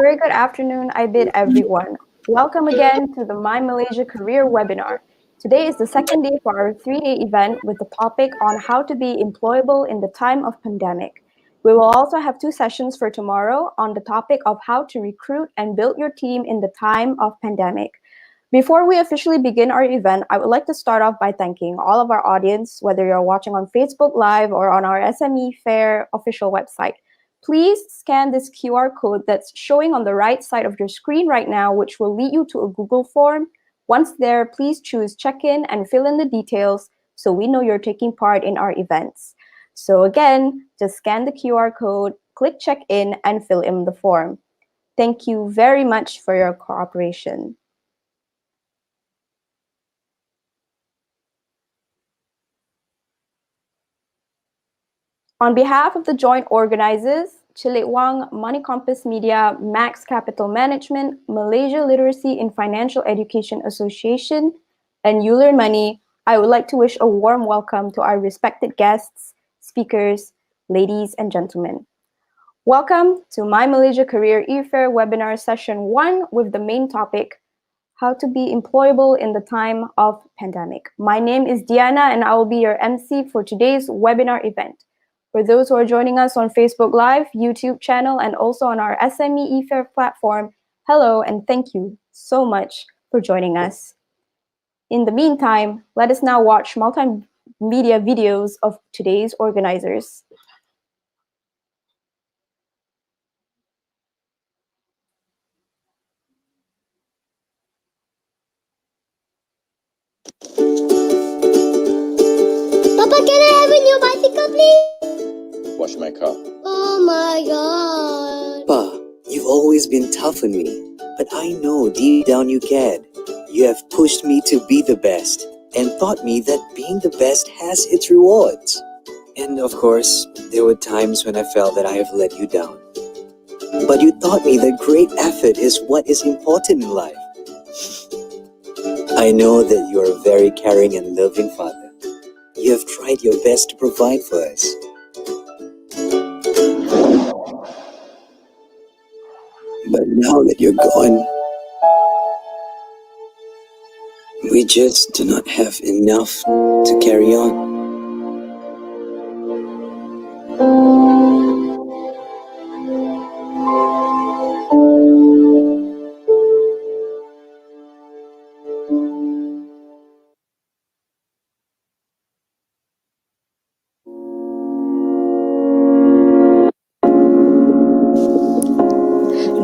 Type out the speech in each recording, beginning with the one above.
very good afternoon, I bid everyone. Welcome again to the My Malaysia Career webinar. Today is the second day for our 3-day event with the topic on how to be employable in the time of pandemic. We will also have 2 sessions for tomorrow on the topic of how to recruit and build your team in the time of pandemic. Before we officially begin our event, I would like to start off by thanking all of our audience, whether you're watching on Facebook Live or on our SME Fair official website. Please scan this QR code that's showing on the right side of your screen right now, which will lead you to a Google form. Once there, please choose check-in and fill in the details so we know you're taking part in our events. So again, just scan the QR code, click check-in, and fill in the form. Thank you very much for your cooperation. On behalf of the joint organizers, Chilik Wang, Money Compass Media, Max Capital Management, Malaysia Literacy in Financial Education Association, and You Learn Money, I would like to wish a warm welcome to our respected guests, speakers, ladies and gentlemen. Welcome to My Malaysia Career eFair webinar session 1 with the main topic, how to be employable in the time of pandemic. My name is Diana and I will be your MC for today's webinar event. For those who are joining us on Facebook Live, YouTube channel, and also on our SME eFair platform, hello and thank you so much for joining us. In the meantime, let us now watch multimedia videos of today's organizers. Papa, can I have a new bicycle, please? Wash my car. Oh my god. Pa, you've always been tough on me, but I know deep down you cared. You have pushed me to be the best and taught me that being the best has its rewards. And of course, there were times when I felt that I have let you down. But you taught me that great effort is what is important in life. I know that you are a very caring and loving father. You have tried your best to provide for us. But now that you're gone, we just do not have enough to carry on.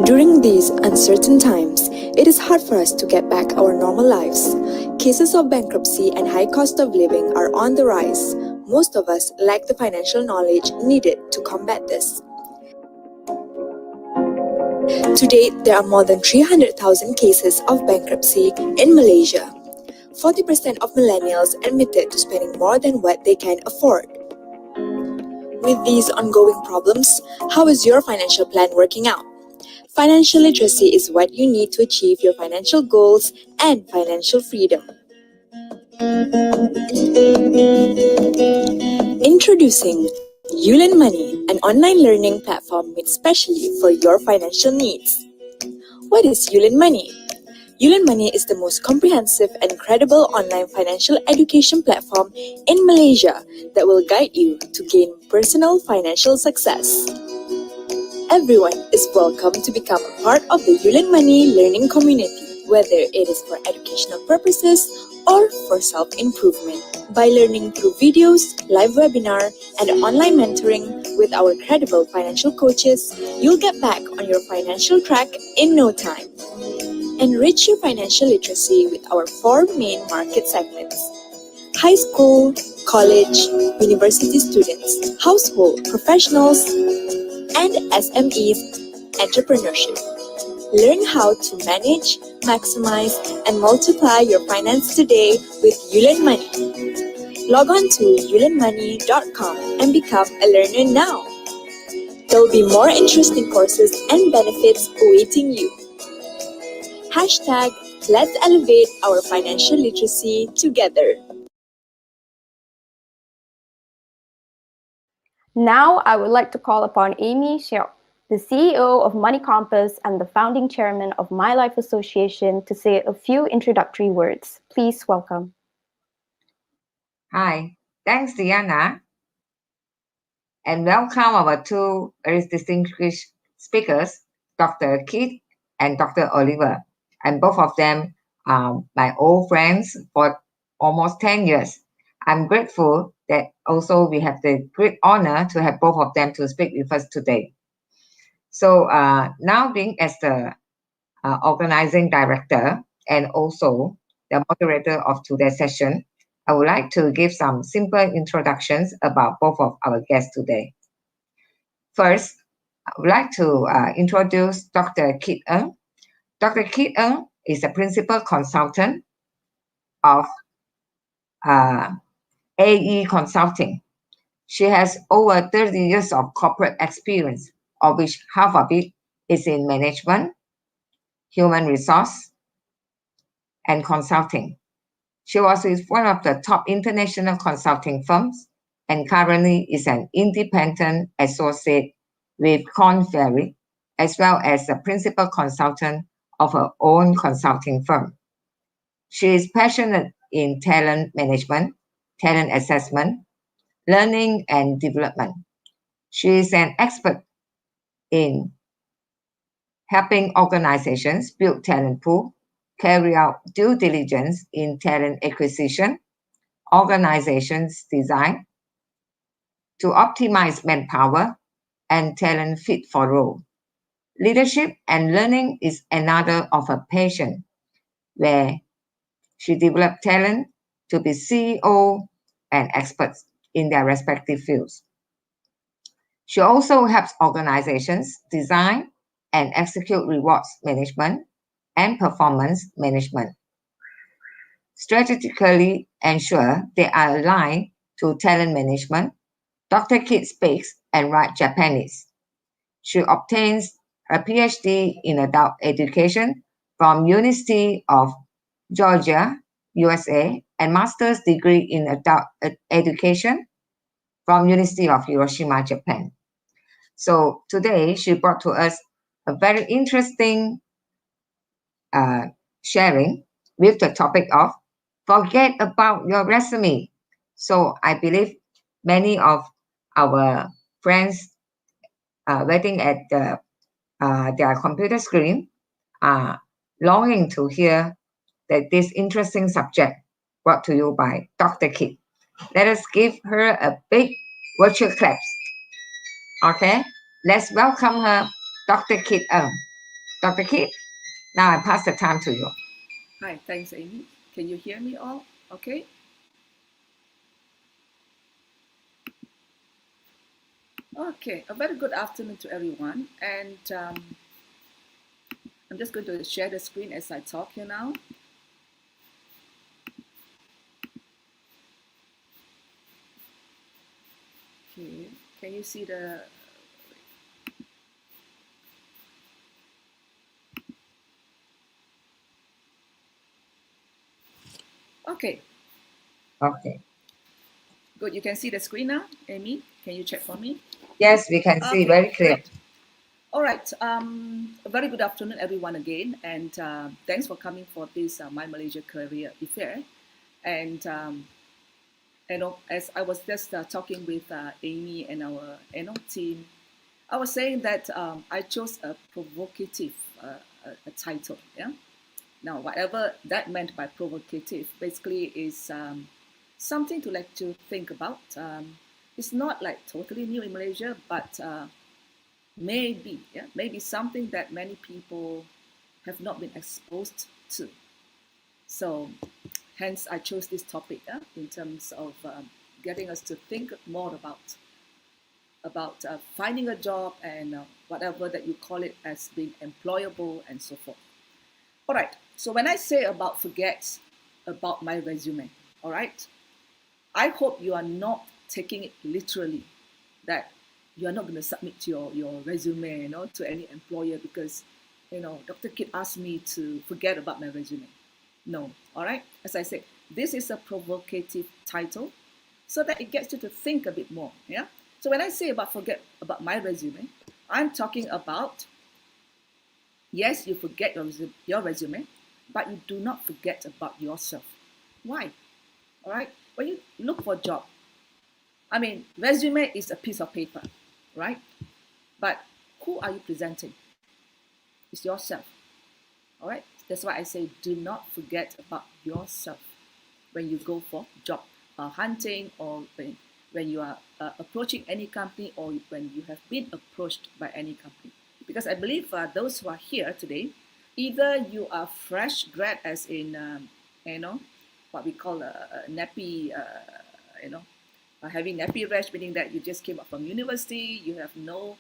During these uncertain times, it is hard for us to get back our normal lives. Cases of bankruptcy and high cost of living are on the rise. Most of us lack the financial knowledge needed to combat this. To date, there are more than 300,000 cases of bankruptcy in Malaysia. 40% of millennials admitted to spending more than what they can afford. With these ongoing problems, how is your financial plan working out? Financial literacy is what you need to achieve your financial goals and financial freedom. Introducing You Learn Money, an online learning platform made specially for your financial needs. What is You Learn Money? You Learn Money is the most comprehensive and credible online financial education platform in Malaysia that will guide you to gain personal financial success. Everyone is welcome to become a part of the You Learn Money learning community, whether it is for educational purposes or for self-improvement. By learning through videos, live webinar, and online mentoring with our credible financial coaches, you'll get back on your financial track in no time. Enrich your financial literacy with our 4 main market segments: high school, college, university students, household professionals, and SMEs entrepreneurship. Learn how to manage, maximize, and multiply your finance today with You Learn Money. Log on to youlearnmoney.com and become a learner now. There will be more interesting courses and benefits awaiting you. Hashtag Let's Elevate Our Financial Literacy Together. Now, I would like to call upon Amy Xiao the CEO of Money Compass and the founding chairman of My Life Association, to say a few introductory words. Please welcome. Hi, thanks Diana, and welcome our two very distinguished speakers, Dr. Keith and Dr. Oliver. And both of them are my old friends for almost 10 years. I'm grateful that also we have the great honor to have both of them to speak with us today. So now being as the organizing director and also the moderator of today's session, I would like to give some simple introductions about both of our guests today. First, I would like to introduce Dr. Kit Ng. Dr. Kit Ng is a principal consultant of AE Consulting. She has over 30 years of corporate experience, of which half of it is in management, human resource, and consulting. She was with one of the top international consulting firms and currently is an independent associate with Korn Ferry, as well as a principal consultant of her own consulting firm. She is passionate in talent management, talent assessment, learning and development. She is an expert in helping organizations build talent pool, carry out due diligence in talent acquisition, organizations design to optimize manpower and talent fit for role. Leadership and learning is another of her passion, where she developed talent to be CEO and experts in their respective fields. She also helps organizations design and execute rewards management and performance management. Strategically ensure they are aligned to talent management. Dr. Kit speaks and writes Japanese. She obtains a PhD in adult education from University of Georgia, USA, and master's degree in adult education from University of Hiroshima, Japan. So today she brought to us a very interesting sharing with the topic of forget about your resume. So I believe many of our friends waiting at their computer screen are longing to hear that this interesting subject brought to you by Dr. Kit. Let us give her a big virtual clap. Okay, let's welcome her, Dr. Kit Ng. Dr. Kit, now I pass the time to you. Hi, thanks, Amy. Can you hear me all? Okay. Okay, a very good afternoon to everyone. And I'm just going to share the screen as I talk here now. Okay, can you see the... Okay. Okay. Good, you can see the screen now, Amy? Can you check for me? Yes, we can see very clear. Great. All right. A very good afternoon, everyone, again. And thanks for coming for this My Malaysia Career Affair. And as I was just talking with Amy and our team, I was saying that I chose a provocative a title. Yeah. Now, whatever that meant by provocative, basically is something to like to think about. It's not like totally new in Malaysia, but maybe something that many people have not been exposed to. So, hence I chose this topic in terms of getting us to think more about finding a job and whatever that you call it as being employable and so forth. All right. So when I say about forget about my resume, all right, I hope you are not taking it literally that you are not going to submit your resume, to any employer because, Dr. Kit asked me to forget about my resume. No, all right. As I said, this is a provocative title, so that it gets you to think a bit more. Yeah. So when I say about forget about my resume, I'm talking about, yes, you forget your resume, but you do not forget about yourself. Why? All right. When you look for a job, I mean, resume is a piece of paper, right? But who are you presenting? It's yourself. All right. That's why I say do not forget about yourself when you go for job hunting, or when you are approaching any company, or when you have been approached by any company. Because I believe those who are here today, either you are fresh grad, as in you know, what we call a nappy, having nappy rash, meaning that you just came up from university, you have no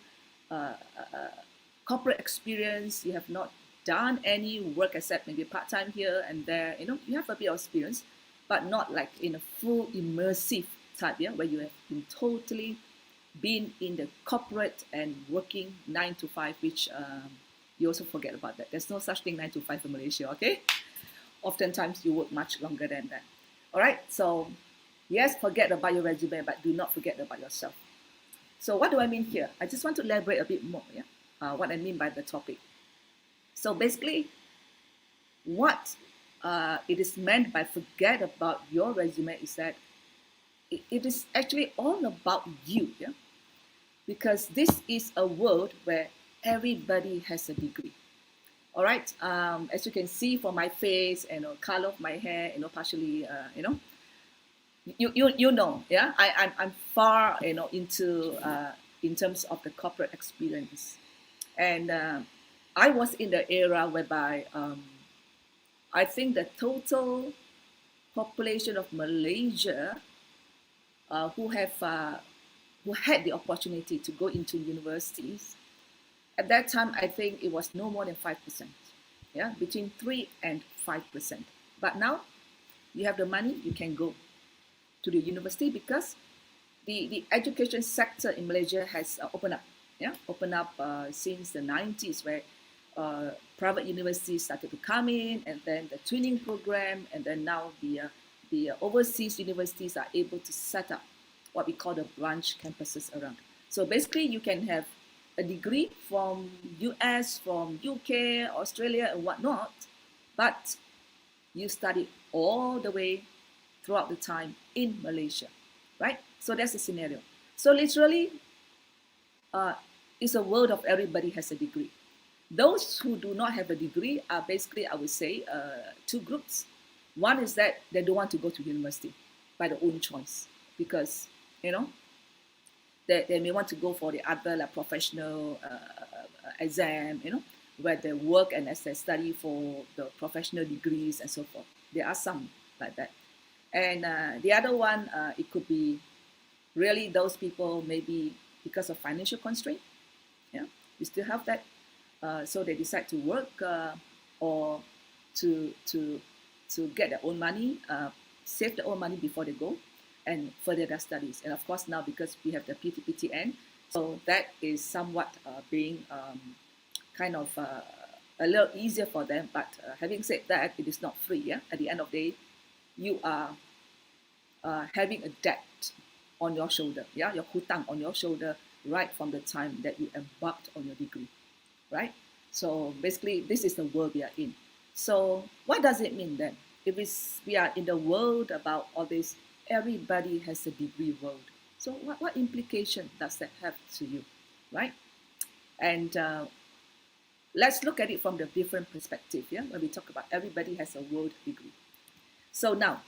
corporate experience, you have not done any work except maybe part time here and there. You have a bit of experience, but not like in a full immersive type, yeah, where you have been totally been in the corporate and working 9 to 5, which you also forget about that. There's no such thing 9 to 5 in Malaysia, okay? Oftentimes you work much longer than that. All right, so yes, forget about your resume, but do not forget about yourself. So what do I mean here? I just want to elaborate a bit more, yeah, what I mean by the topic. So basically, what it is meant by forget about your resume is that it is actually all about you, yeah, because this is a world where everybody has a degree. All right, as you can see from my face and color of my hair, partially, you know, yeah, I'm far, into in terms of the corporate experience, and I was in the era whereby I think the total population of Malaysia who had the opportunity to go into universities at that time, I think it was no more than 5%, yeah, between 3 and 5%. But now you have the money, you can go to the university, because the education sector in Malaysia has opened up, yeah, since the 90s, where private universities started to come in, and then the twinning program, and then now the overseas universities are able to set up what we call the branch campuses around. So basically, you can have a degree from US, from UK, Australia, and whatnot, but you study all the way throughout the time in Malaysia, right? So that's the scenario. So literally, it's a world of everybody has a degree. Those who do not have a degree are basically, I would say, two groups. One is that they don't want to go to university by their own choice, because, they may want to go for the other, like, professional exam, where they work and as they study for the professional degrees and so forth. There are some like that. And the other one, it could be really those people, maybe because of financial constraint. Yeah, you still have that. So they decide to work, or to get their own money, save their own money before they go and further their studies. And of course, now because we have the PTPTN, so that is somewhat being kind of a little easier for them. But having said that, it is not free. Yeah, at the end of the day, you are having a debt on your shoulder. Yeah, your hutang on your shoulder right from the time that you embarked on your degree, right? So basically, this is the world we are in. So what does it mean then? If we are in the world about all this, everybody has a degree world. So what implication does that have to you, right? And let's look at it from the different perspective, yeah, when we talk about everybody has a world degree. So now,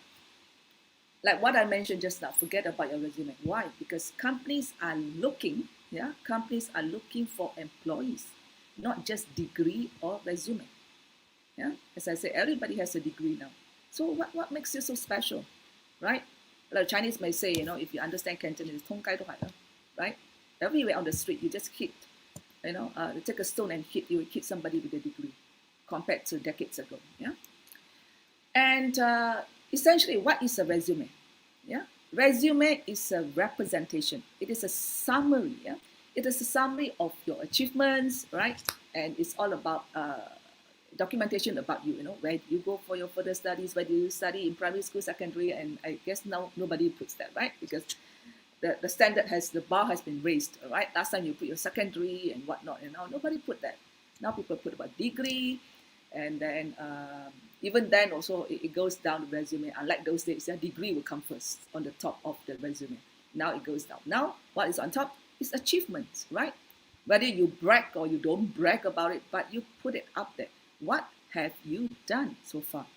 like what I mentioned just now, forget about your resume. Why? Because companies are looking for employees, not just degree or resume. Yeah, as I said, everybody has a degree now. So what makes you so special, right? Like Chinese may say, if you understand Cantonese, 通街都係啦, right? Everywhere on the street, you just hit, you take a stone and you hit somebody with a degree, compared to decades ago. Yeah, and essentially, what is a resume? Yeah, resume is a representation. It is a summary. Yeah, it is a summary of your achievements, right? And it's all about documentation about you. Where do you go for your further studies? Where do you study in primary school, secondary? And I guess now nobody puts that, right? Because the standard the bar has been raised, right? Last time you put your secondary and whatnot, and now nobody put that. Now people put about degree, and then even then also it goes down the resume. Unlike those days, degree will come first on the top of the resume. Now it goes down. Now what is on top is achievements, right? Whether you brag or you don't brag about it, but you put it up there. What have you done so far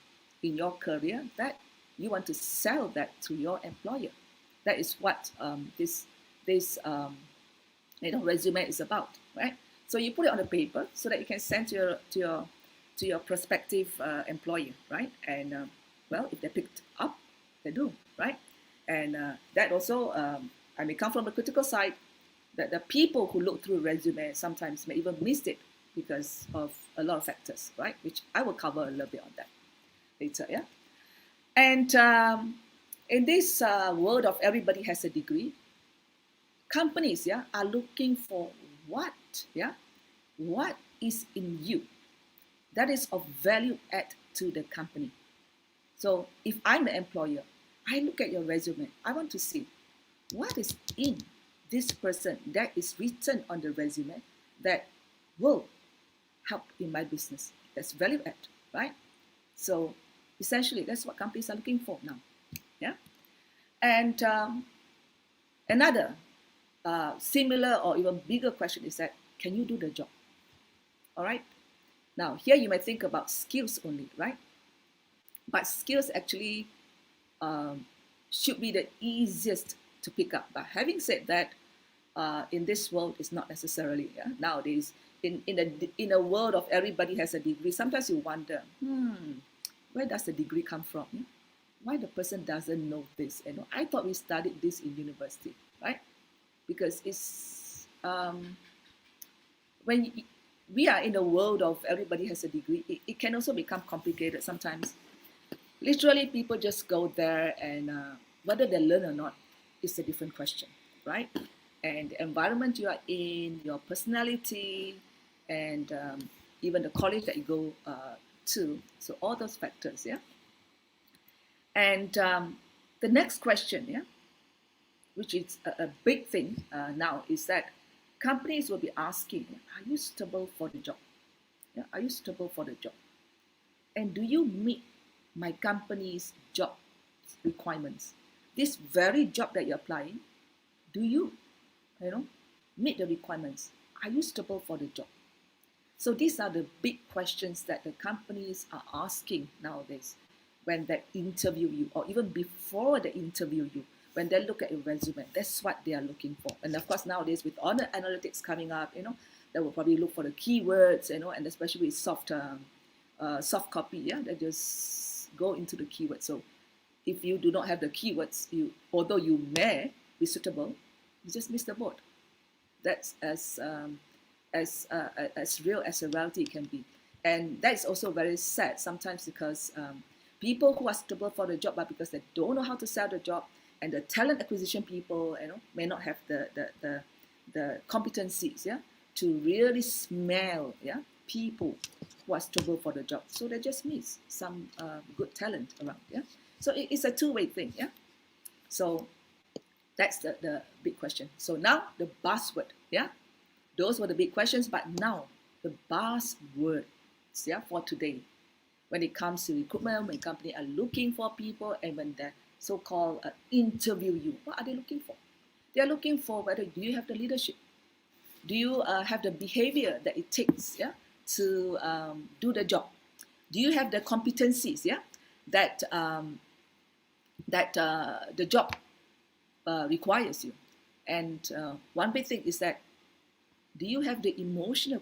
in your career that you want to sell that to your employer? That is what this resume is about, right? So you put it on the paper so that you can send to your prospective employer, right? And well, if they picked up, they do, right? And that also, I may come from the critical side, that the people who look through a resume sometimes may even miss it because of a lot of factors, right? Which I will cover a little bit on that later, yeah? And in this world of everybody has a degree, companies, are looking for what, what is in you that is of value add to the company. So if I'm the employer, I look at your resume, I want to see what is in this person that is written on the resume that will help in my business. That's value add, right? So essentially, that's what companies are looking for now. Yeah. And another similar or even bigger question is that, can you do the job? All right. Now, here you might think about skills only, right? But skills actually should be the easiest to pick up. But having said that, in this world, it's not necessarily. Yeah? Nowadays, in a world of everybody has a degree, sometimes you wonder, where does the degree come from? Yeah? Why the person doesn't know this? You know, I thought we studied this in university, right? Because it's when we are in a world of everybody has a degree, it can also become complicated sometimes. Literally, people just go there, and whether they learn or not is a different question, right? And the environment you are in, your personality, and even the college that you go to. So all those factors, yeah. And the next question, yeah, which is a big thing now, is that companies will be asking, are you suitable for the job? Yeah, are you suitable for the job? And do you meet my company's job requirements? This very job that you're applying, do you meet the requirements? Are you suitable for the job? So these are the big questions that the companies are asking nowadays when they interview you, or even before they interview you, when they look at your resume. That's what they are looking for. And of course, nowadays with all the analytics coming up, they will probably look for the keywords, and especially with soft copy, yeah, they just go into the keywords. So if you do not have the keywords, although you may be suitable, you just miss the boat. That's as real as a reality can be. And that's also very sad sometimes, because people who are suitable for the job, but because they don't know how to sell the job, and the talent acquisition people, may not have the competencies, yeah, to really smell, yeah, people who are suitable for the job. So they just miss some good talent around, yeah. So it's a two-way thing, yeah. So that's the big question. So now the buzzword, yeah. Those were the big questions, but now the buzzwords, yeah, for today, when it comes to recruitment, when companies are looking for people, and when they so-called interview you, what are they looking for? They are looking for whether do you have the leadership, do you have the behavior that it takes, yeah, to do the job, do you have the competencies, yeah, that the job requires you, and one big thing is that, do you have the emotional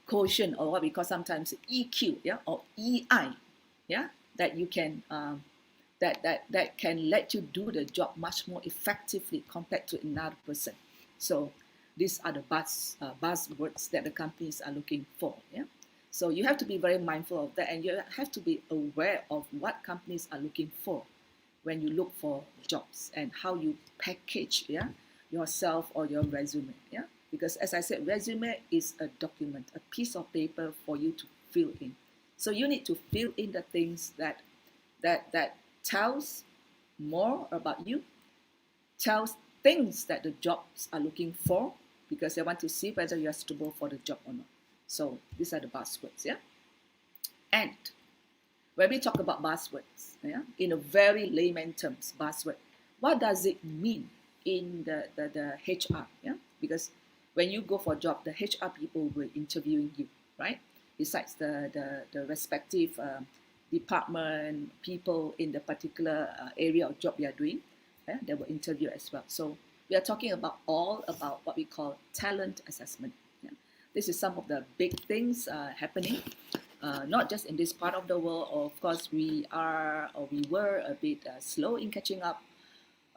quotient, or what we call sometimes EQ, yeah, or EI, yeah, that you can that can let you do the job much more effectively compared to another person. So these are the buzzwords that the companies are looking for. Yeah. So you have to be very mindful of that, and you have to be aware of what companies are looking for when you look for jobs, and how you package, yeah, yourself or your resume. Yeah. Because as I said, resume is a document, a piece of paper for you to fill in. So you need to fill in the things that tells more about you, tells things that the jobs are looking for because they want to see whether you are suitable for the job or not. So these are the buzzwords, yeah. And when we talk about buzzwords, yeah, in a very layman terms, buzzword, what does it mean in the HR? Yeah, because when you go for a job, the HR people will interviewing you, right? Besides the respective department people in the particular area of job you are doing, yeah, they will interview as well. So we are talking about all about what we call talent assessment. Yeah. This is some of the big things happening, not just in this part of the world. Of course, we were a bit slow in catching up.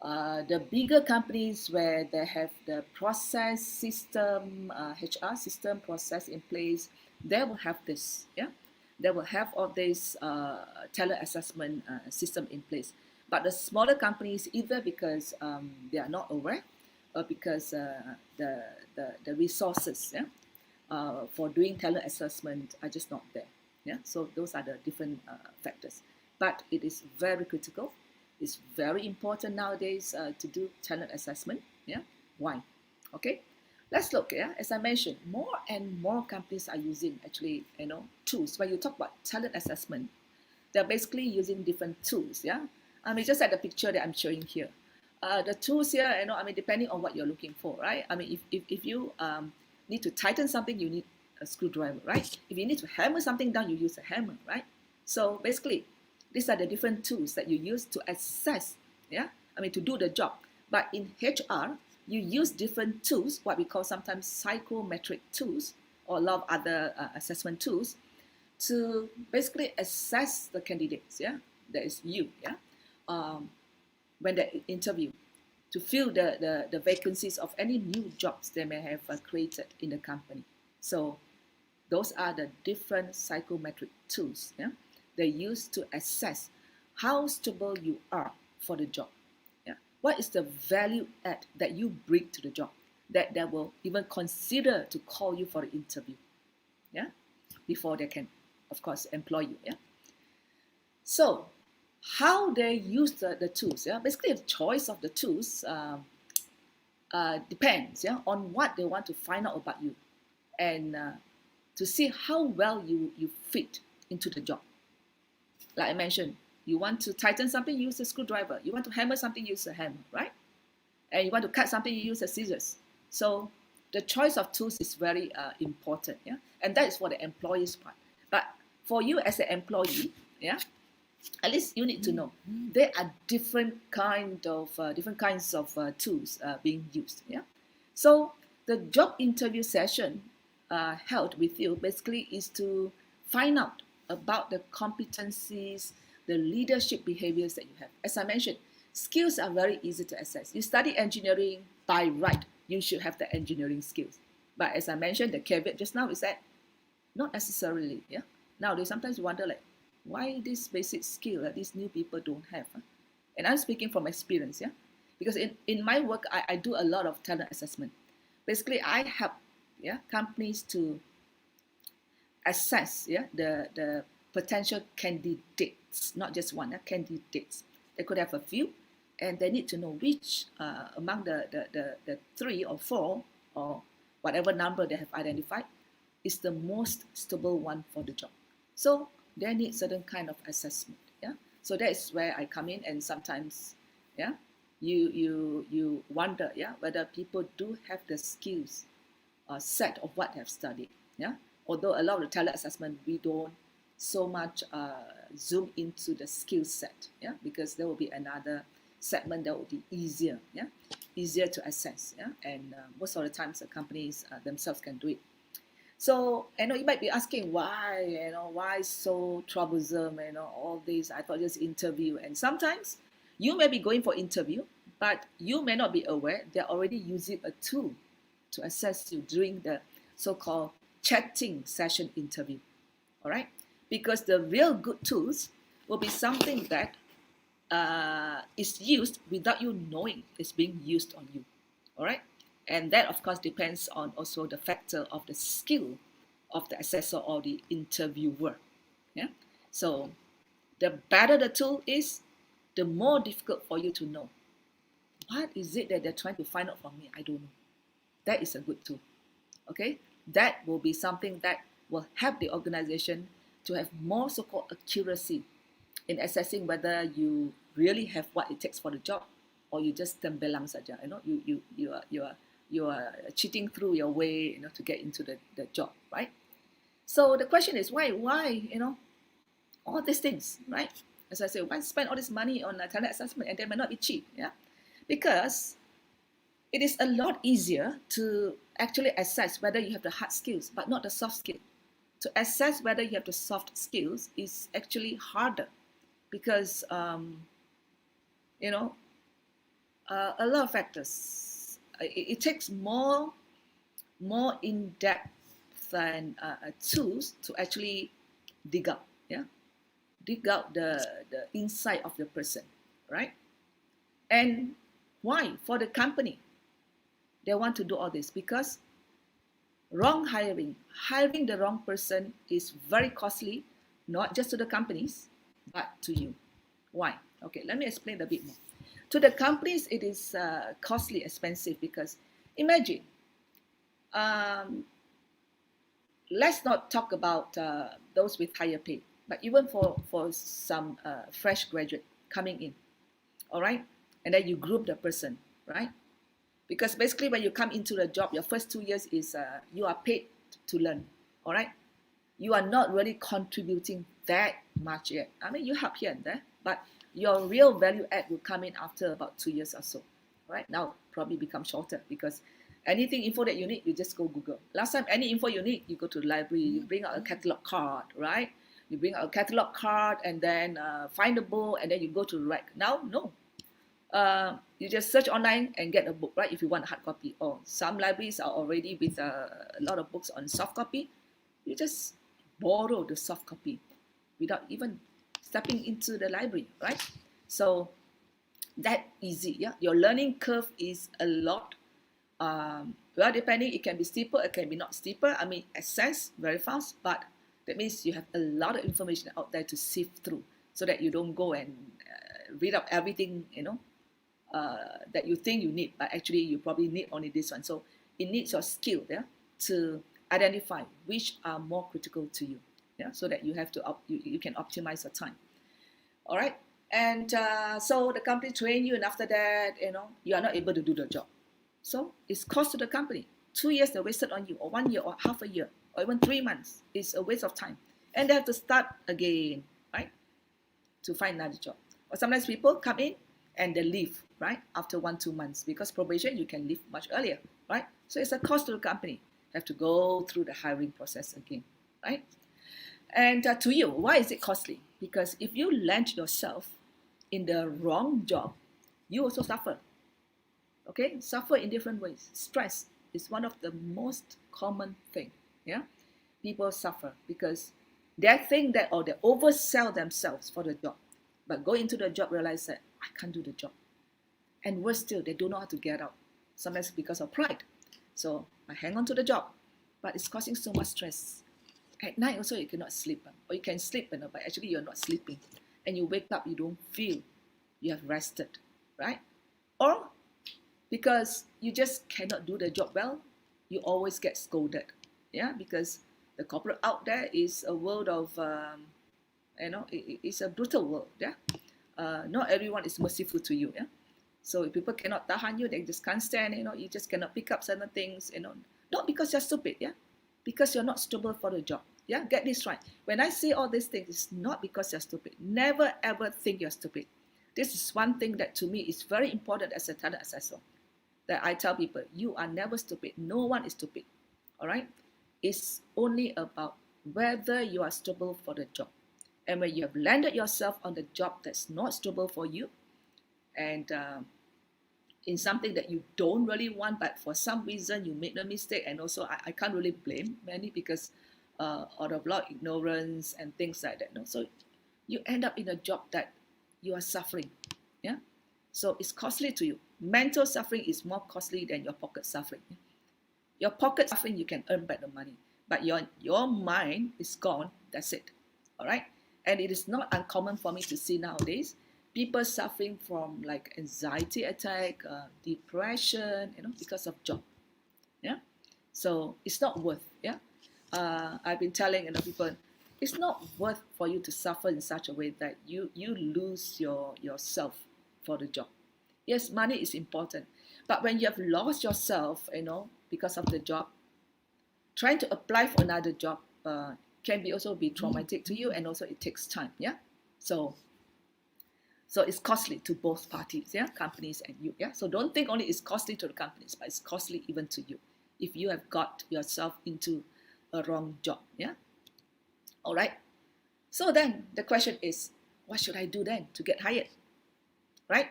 The bigger companies where they have the process system, HR system process in place, they will have this, yeah. They will have all this talent assessment system in place. But the smaller companies, either because they are not aware or because the resources, yeah, for doing talent assessment are just not there. Yeah, so those are the different factors. But it is very critical. It's very important nowadays to do talent assessment. Yeah, why? Okay, let's look. Yeah, as I mentioned, more and more companies are using actually tools. When you talk about talent assessment, they're basically using different tools. Yeah, I mean just at the picture that I'm showing here. The tools here, depending on what you're looking for, right? I mean, if you need to tighten something, you need a screwdriver, right? If you need to hammer something down, you use a hammer, right? So basically, these are the different tools that you use to assess, yeah? To do the job. But in HR, you use different tools, what we call sometimes psychometric tools, or a lot of other assessment tools, to basically assess the candidates, yeah? That is you, yeah? When they interview, to fill the vacancies of any new jobs they may have created in the company. So those are the different psychometric tools, yeah? They use to assess how suitable you are for the job. Yeah? What is the value add that you bring to the job that they will even consider to call you for the interview, yeah? Before they can, of course, employ you, yeah? So how they use the tools, yeah? Basically, the choice of the tools depends, yeah, on what they want to find out about you, and to see how well you fit into the job. Like I mentioned, you want to tighten something, use a screwdriver. You want to hammer something, use a hammer, right? And you want to cut something, you use a scissors. So the choice of tools is very important, yeah. And that is for the employee's part. But for you as an employee, yeah, at least you need to know there are different kinds of tools being used. Yeah, so the job interview session held with you basically is to find out about the competencies, the leadership behaviors that you have. As I mentioned, skills are very easy to assess. You study engineering, by right, you should have the engineering skills. But as I mentioned, the caveat just now is that not necessarily. Yeah. Now they sometimes wonder like, why this basic skill that these new people don't have? Huh? And I'm speaking from experience, yeah, because in my work I do a lot of talent assessment. Basically, I help, yeah, companies to assess, yeah, the potential candidates, not just one, candidates. They could have a few, and they need to know which among the 3 or 4 or whatever number they have identified is the most suitable one for the job. So they need certain kind of assessment, yeah. So that is where I come in, and sometimes, yeah, you wonder, yeah, whether people do have the skills set of what they have studied, yeah. Although a lot of the talent assessment we don't so much zoom into the skill set, yeah, because there will be another segment that will be easier, yeah, easier to assess, yeah, and most of the times the companies themselves can do it. So, you might be asking why so troublesome, all this. I thought just interview. And sometimes you may be going for interview, but you may not be aware they're already using a tool to assess you during the so-called chatting session interview. All right? Because the real good tools will be something that is used without you knowing it's being used on you. All right? And that, of course, depends on also the factor of the skill of the assessor or the interviewer. Yeah. So the better the tool is, the more difficult for you to know what is it that they're trying to find out from me. I don't know. That is a good tool. Okay, that will be something that will help the organization to have more so-called accuracy in assessing whether you really have what it takes for the job, or you just tembelang saja. You are cheating through your way, to get into the job, right? So the question is why all these things, right? As I say, why spend all this money on a talent assessment and they may not be cheap? Yeah, because it is a lot easier to actually assess whether you have the hard skills, but not the soft skill. To assess whether you have the soft skills is actually harder because a lot of factors. It takes more in-depth than tools to actually dig out the inside of the person, right? And why? For the company, they want to do all this because wrong hiring the wrong person is very costly, not just to the companies, but to you. Why? Okay, let me explain a bit more. To the companies, it is costly, expensive because imagine, let's not talk about those with higher pay, but even for some fresh graduate coming in, all right? And then you group the person, right? Because basically when you come into the job, your first 2 years is you are paid to learn, all right? You are not really contributing that much yet. I mean, you help here and there, but your real value add will come in after about 2 years or so, right? Now probably become shorter because anything info that you need, you just go Google. Last time, any info you need, you go to the library, you bring out a catalog card, right? You bring out a catalog card and then find a book and then you go to the rack. Now, no. You just search online and get a book, right? If you want a hard copy. Or some libraries are already with a lot of books on soft copy. You just borrow the soft copy without even stepping into the library, right? So that easy, yeah. Your learning curve is a lot. Well, depending, it can be steeper, it can be not steeper. I mean, access very fast, but that means you have a lot of information out there to sift through, so that you don't go and read up everything, that you think you need, but actually you probably need only this one. So it needs your skill, yeah, to identify which are more critical to you, yeah, so that you have to you can optimize your time. All right, and so the company train you, and after that, you are not able to do the job. So it's cost to the company. 2 years they wasted on you, or 1 year, or half a year, or even 3 months. It's a waste of time, and they have to start again, right, to find another job. Or sometimes people come in and they leave, right, after 1-2 months, because probation you can leave much earlier, right? So it's a cost to the company. Have to go through the hiring process again, right? And to you, why is it costly? Because if you land yourself in the wrong job, you also suffer. Okay, suffer in different ways. Stress is one of the most common thing. Yeah, people suffer because they think that, or they oversell themselves for the job, but go into the job, realize that I can't do the job, and worse still, they don't know how to get out. Sometimes because of pride. So I hang on to the job, but it's causing so much stress. At night also you cannot sleep, or you can sleep, but actually you're not sleeping, and you wake up, you don't feel you have rested, right? Or because you just cannot do the job well, you always get scolded, yeah, because the corporate out there is a world of, it's a brutal world, yeah. Not everyone is merciful to you, yeah. So if people cannot tahan you, they just can't stand, you just cannot pick up certain things, not because you're stupid, yeah, because you're not suitable for the job, yeah. Get this right. When I say all these things, it's not because you're stupid. Never ever think you're stupid. This is one thing that to me is very important as a talent assessor, that I tell people, you are never stupid. No one is stupid, all right? It's only about whether you are suitable for the job. And when you have landed yourself on the job that's not suitable for you, and in something that you don't really want, but for some reason you made a mistake, and also I can't really blame many, because out of a lot of ignorance and things like that. So you end up in a job that you are suffering, yeah? So it's costly to you. Mental suffering is more costly than your pocket suffering. Your pocket suffering, you can earn back the money, but your mind is gone, that's it, all right? And it is not uncommon for me to see nowadays, people suffering from like anxiety attack, depression, because of job. Yeah, so it's not worth. Yeah, I've been telling people, it's not worth for you to suffer in such a way that you lose yourself for the job. Yes, money is important, but when you have lost yourself, because of the job, trying to apply for another job can be also be traumatic to you, and also it takes time. Yeah, so it's costly to both parties, yeah, companies and you. Yeah, so don't think only it's costly to the companies, but it's costly even to you if you have got yourself into a wrong job. Yeah, all right. So then the question is, what should I do then to get hired, right?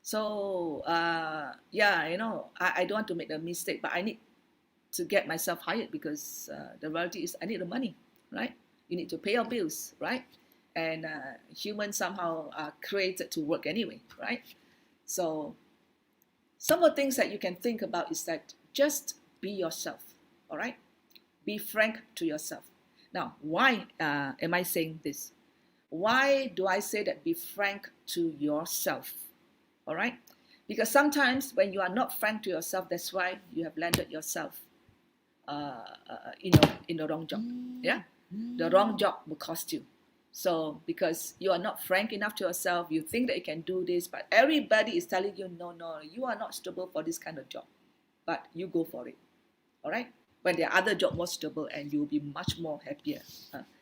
So yeah, I don't want to make the mistake, but I need to get myself hired because the reality is I need the money, right? You need to pay your bills, right? And humans somehow are created to work anyway, right? So some of the things that you can think about is that just be yourself, all right? Be frank to yourself. Now, why am I saying this? Why do I say that be frank to yourself? All right? Because sometimes when you are not frank to yourself, that's why you have landed yourself in the wrong job. Yeah, the wrong job will cost you. So because you are not frank enough to yourself, you think that you can do this, but everybody is telling you, no, you are not suitable for this kind of job, but you go for it. All right, when the other job was suitable and you'll be much more happier,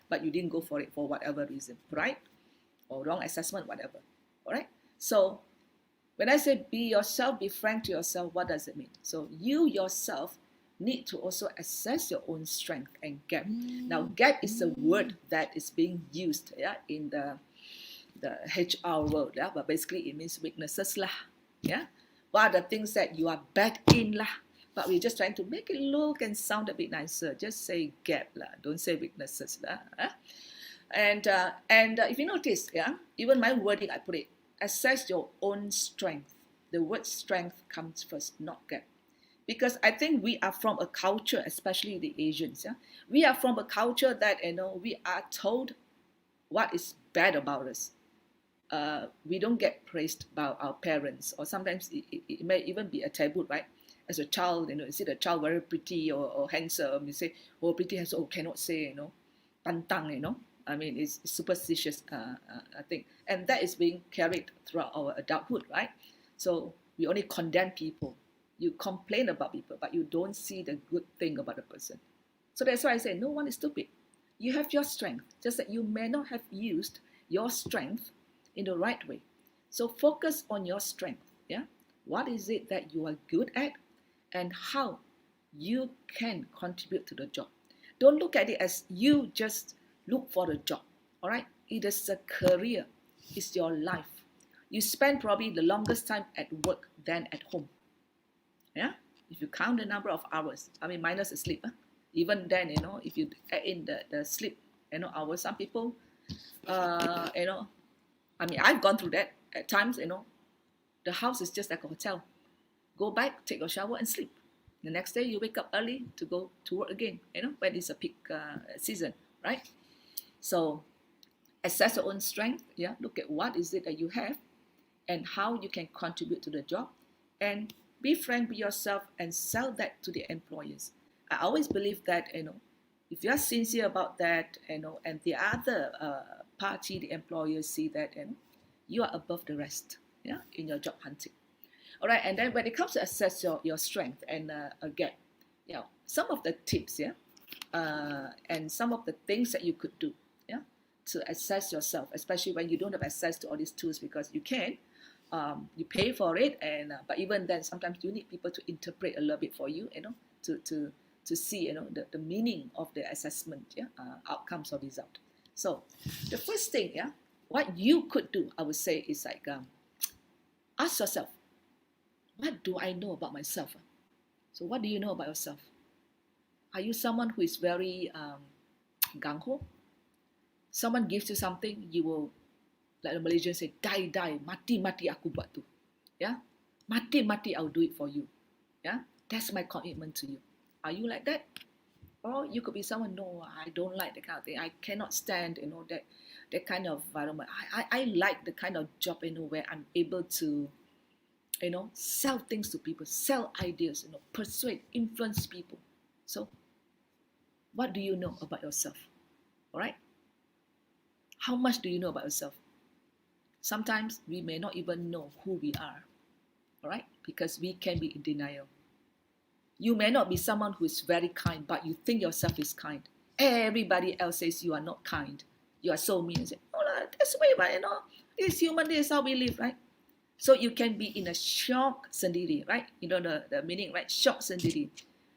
but you didn't go for it for whatever reason, right? Or wrong assessment, whatever. All right, so when I say be yourself, be frank to yourself, what does it mean? So you yourself need to also assess your own strength and gap. Now, gap is a word that is being used, yeah, in the HR world, yeah, but basically it means weaknesses lah. Yeah, what are the things that you are bad in lah? But we're just trying to make it look and sound a bit nicer. Just say gap lah, don't say weaknesses lah. And if you notice, yeah, even my wording, I put it, assess your own strength. The word strength comes first, not gap. Because I think we are from a culture, especially the Asians, yeah, we are from a culture that we are told what is bad about us. We don't get praised by our parents, or sometimes it may even be a taboo, right? As a child, you see the child very pretty or handsome, you say, oh, pretty handsome, oh, cannot say, pantang, I mean, it's superstitious, I think. And that is being carried throughout our adulthood, right? So we only condemn people. You complain about people, but you don't see the good thing about the person. So that's why I say no one is stupid. You have your strength, just that you may not have used your strength in the right way. So focus on your strength. Yeah, what is it that you are good at, and how you can contribute to the job. Don't look at it as you just look for the job. All right, it is a career. It's your life. You spend probably the longest time at work than at home. Yeah, if you count the number of hours, I mean minus the sleep. Even then, if you add in the sleep, hours, some people, I mean, I've gone through that at times. The house is just like a hotel. Go back, take a shower, and sleep. The next day, you wake up early to go to work again. When it's a peak season, right? So, assess your own strength. Yeah, look at what is it that you have, and how you can contribute to the job, and be frank with yourself and sell that to the employers. I always believe that, if you're sincere about that, and the other party, the employers, see that, you are above the rest, yeah, in your job hunting. All right, and then when it comes to assess your strength and again, some of the tips, yeah, and some of the things that you could do, yeah, to assess yourself, especially when you don't have access to all these tools, because you can. You pay for it, and but even then, sometimes you need people to interpret a little bit for you, to see, the meaning of the assessment, yeah, outcomes or result. So, the first thing, yeah, what you could do, I would say, is like ask yourself, what do I know about myself? So, what do you know about yourself? Are you someone who is very gung ho? Someone gives you something, you will, like the Malaysians say, die, mati aku buat tu. Yeah, mati I'll do it for you. Yeah, that's my commitment to you. Are you like that? Or you could be someone, no, I don't like that kind of thing. I cannot stand, that kind of environment. I like the kind of job, where I'm able to, sell things to people, sell ideas, persuade, influence people. So what do you know about yourself? All right? How much do you know about yourself? Sometimes we may not even know who we are, all right? Because we can be in denial. You may not be someone who is very kind, but you think yourself is kind. Everybody else says you are not kind. You are so mean. And say, oh, that's the way, but this is human, this is how we live, right? So you can be in a shock sendiri, right? You know the meaning, right? Shock sendiri.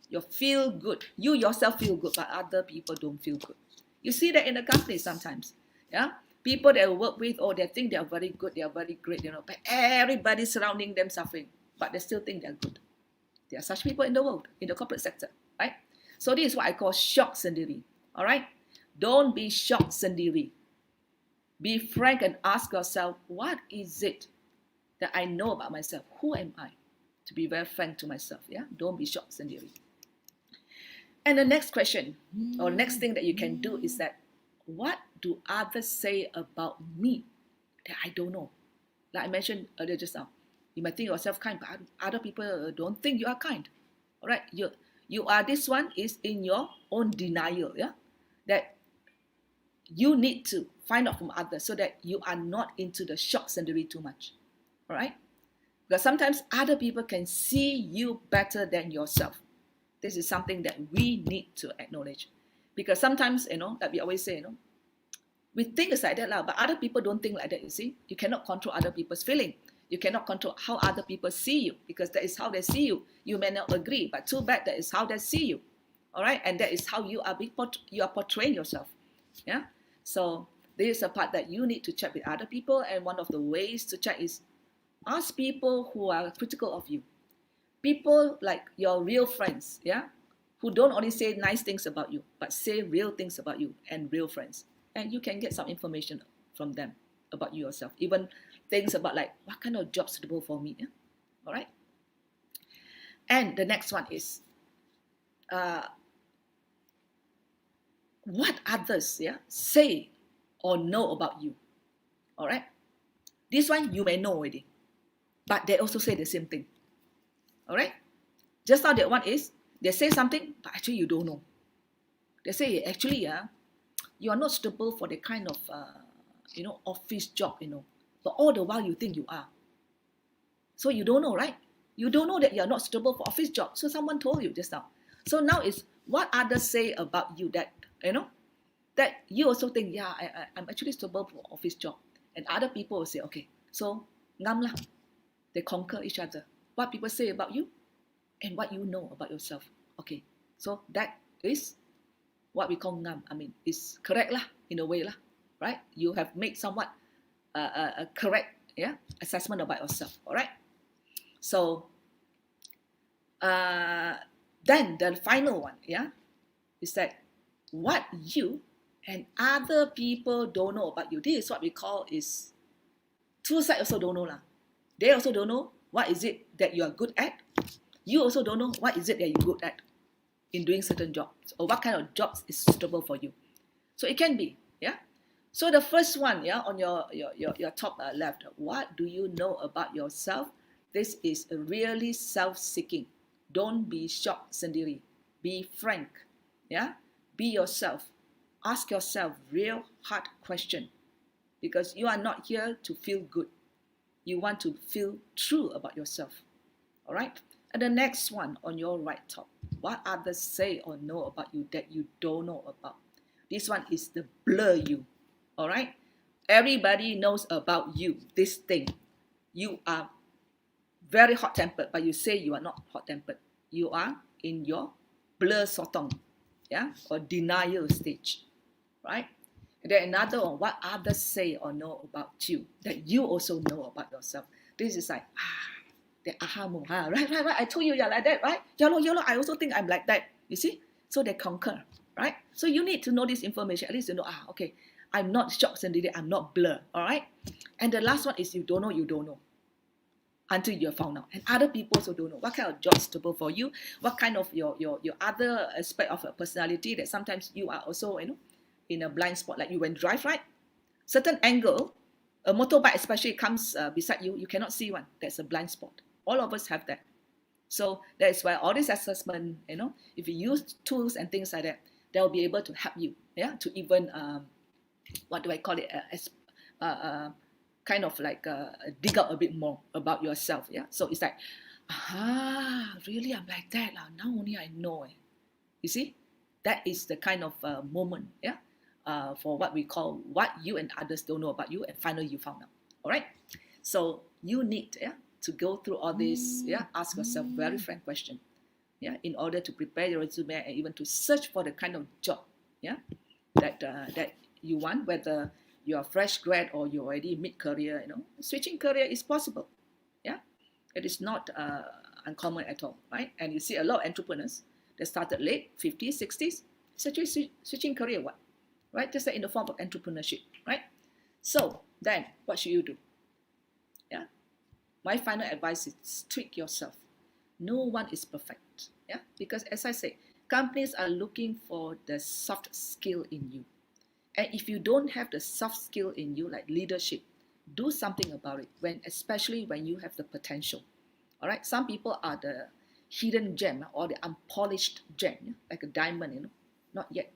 You feel good. You yourself feel good, but other people don't feel good. You see that in the company sometimes. Yeah? People that work with, they think they are very good, they are very great, but everybody surrounding them suffering, but they still think they're good. There are such people in the world, in the corporate sector, right? So this is what I call shock sendiri, all right? Don't be shocked sendiri. Be frank and ask yourself, what is it that I know about myself? Who am I? To be very frank to myself, yeah? Don't be shocked sendiri. And the next question, or next thing that you can do is that, what do others say about me that I don't know? Like I mentioned earlier just now, you might think yourself kind, but other people don't think you are kind. All right, you are, this one is in your own denial, yeah? That you need to find out from others so that you are not into the shock sendiri too much. All right? Because sometimes other people can see you better than yourself. This is something that we need to acknowledge. Because sometimes, like we always say, we think it's like that, but other people don't think like that, you see. You cannot control other people's feeling. You cannot control how other people see you, because that is how they see you. You may not agree, but too bad, that is how they see you. All right? And that is how you are portraying yourself. Yeah? So this is a part that you need to check with other people, and one of the ways to check is ask people who are critical of you. People like your real friends, yeah, who don't only say nice things about you, but say real things about you, and real friends. And you can get some information from them about you yourself. Even things about like, what kind of job suitable for me, yeah? All right? And the next one is, what others, yeah, say or know about you. All right? This one you may know already, but they also say the same thing. All right? Just now that one is, they say something, but actually you don't know. They say, actually, you are not suitable for the kind of, office job, but all the while you think you are. So you don't know, right? You don't know that you are not suitable for office job. So someone told you just now. So now it's what others say about you that, that you also think, yeah, I'm actually suitable for office job. And other people will say, okay, so ngam lah. They conquer each other. What people say about you and what you know about yourself. Okay, so that is what we call ngam. I mean, it's correct lah, in a way lah, right? You have made somewhat a correct, assessment about yourself. All right. So then the final one, is that what you and other people don't know about you. This is what we call is two sides also don't know lah. They also don't know what is it that you are good at. You also don't know what is it that you're good at in doing certain jobs, or what kind of jobs is suitable for you. So it can be, So the first one, on your top left, what do you know about yourself? This is really self-seeking. Don't be shocked sendiri. Be frank, Be yourself. Ask yourself real hard question, because you are not here to feel good. You want to feel true about yourself. All right? And the next one on your right top, what others say or know about you that you don't know about. This one is the blur you. All right? Everybody knows about you, this thing. You are very hot-tempered, but you say you are not hot-tempered. You are in your blur sotong, or denial stage, right? And then another one, what others say or know about you that you also know about yourself. This is like, the aha moment, right, I told you you're like that, right? Yolo, I also think I'm like that, you see? So they concur, right? So you need to know this information, at least you know, okay, I'm not shocked sendiri, I'm not blur, all right? And the last one is you don't know. until you're found out. And other people also don't know what kind of job is suitable for you, what kind of your other aspect of your personality that sometimes you are also, in a blind spot. Like you when drive, right? Certain angle, a motorbike especially comes beside you, you cannot see one. That's a blind spot. All of us have that. So that is why all this assessment, if you use tools and things like that, they'll be able to help you, to even, what do I call it, kind of like dig out a bit more about yourself, So it's like, really, I'm like that. Now only I know. You see, that is the kind of moment, for what we call what you and others don't know about you, and finally you found out. All right. So you need, to go through all this, ask yourself very frank question, in order to prepare your resume and even to search for the kind of job, that you want, whether you're a fresh grad or you're already mid-career, switching career is possible, it is not uncommon at all, right? And you see a lot of entrepreneurs that started late, 50s, 60s, it's actually switching career, right? Just like in the form of entrepreneurship, right? So then what should you do? My final advice is tweak yourself. No one is perfect, because as I say, companies are looking for the soft skill in you. And if you don't have the soft skill in you, like leadership, do something about it, especially when you have the potential. All right, some people are the hidden gem or the unpolished gem, like a diamond, not yet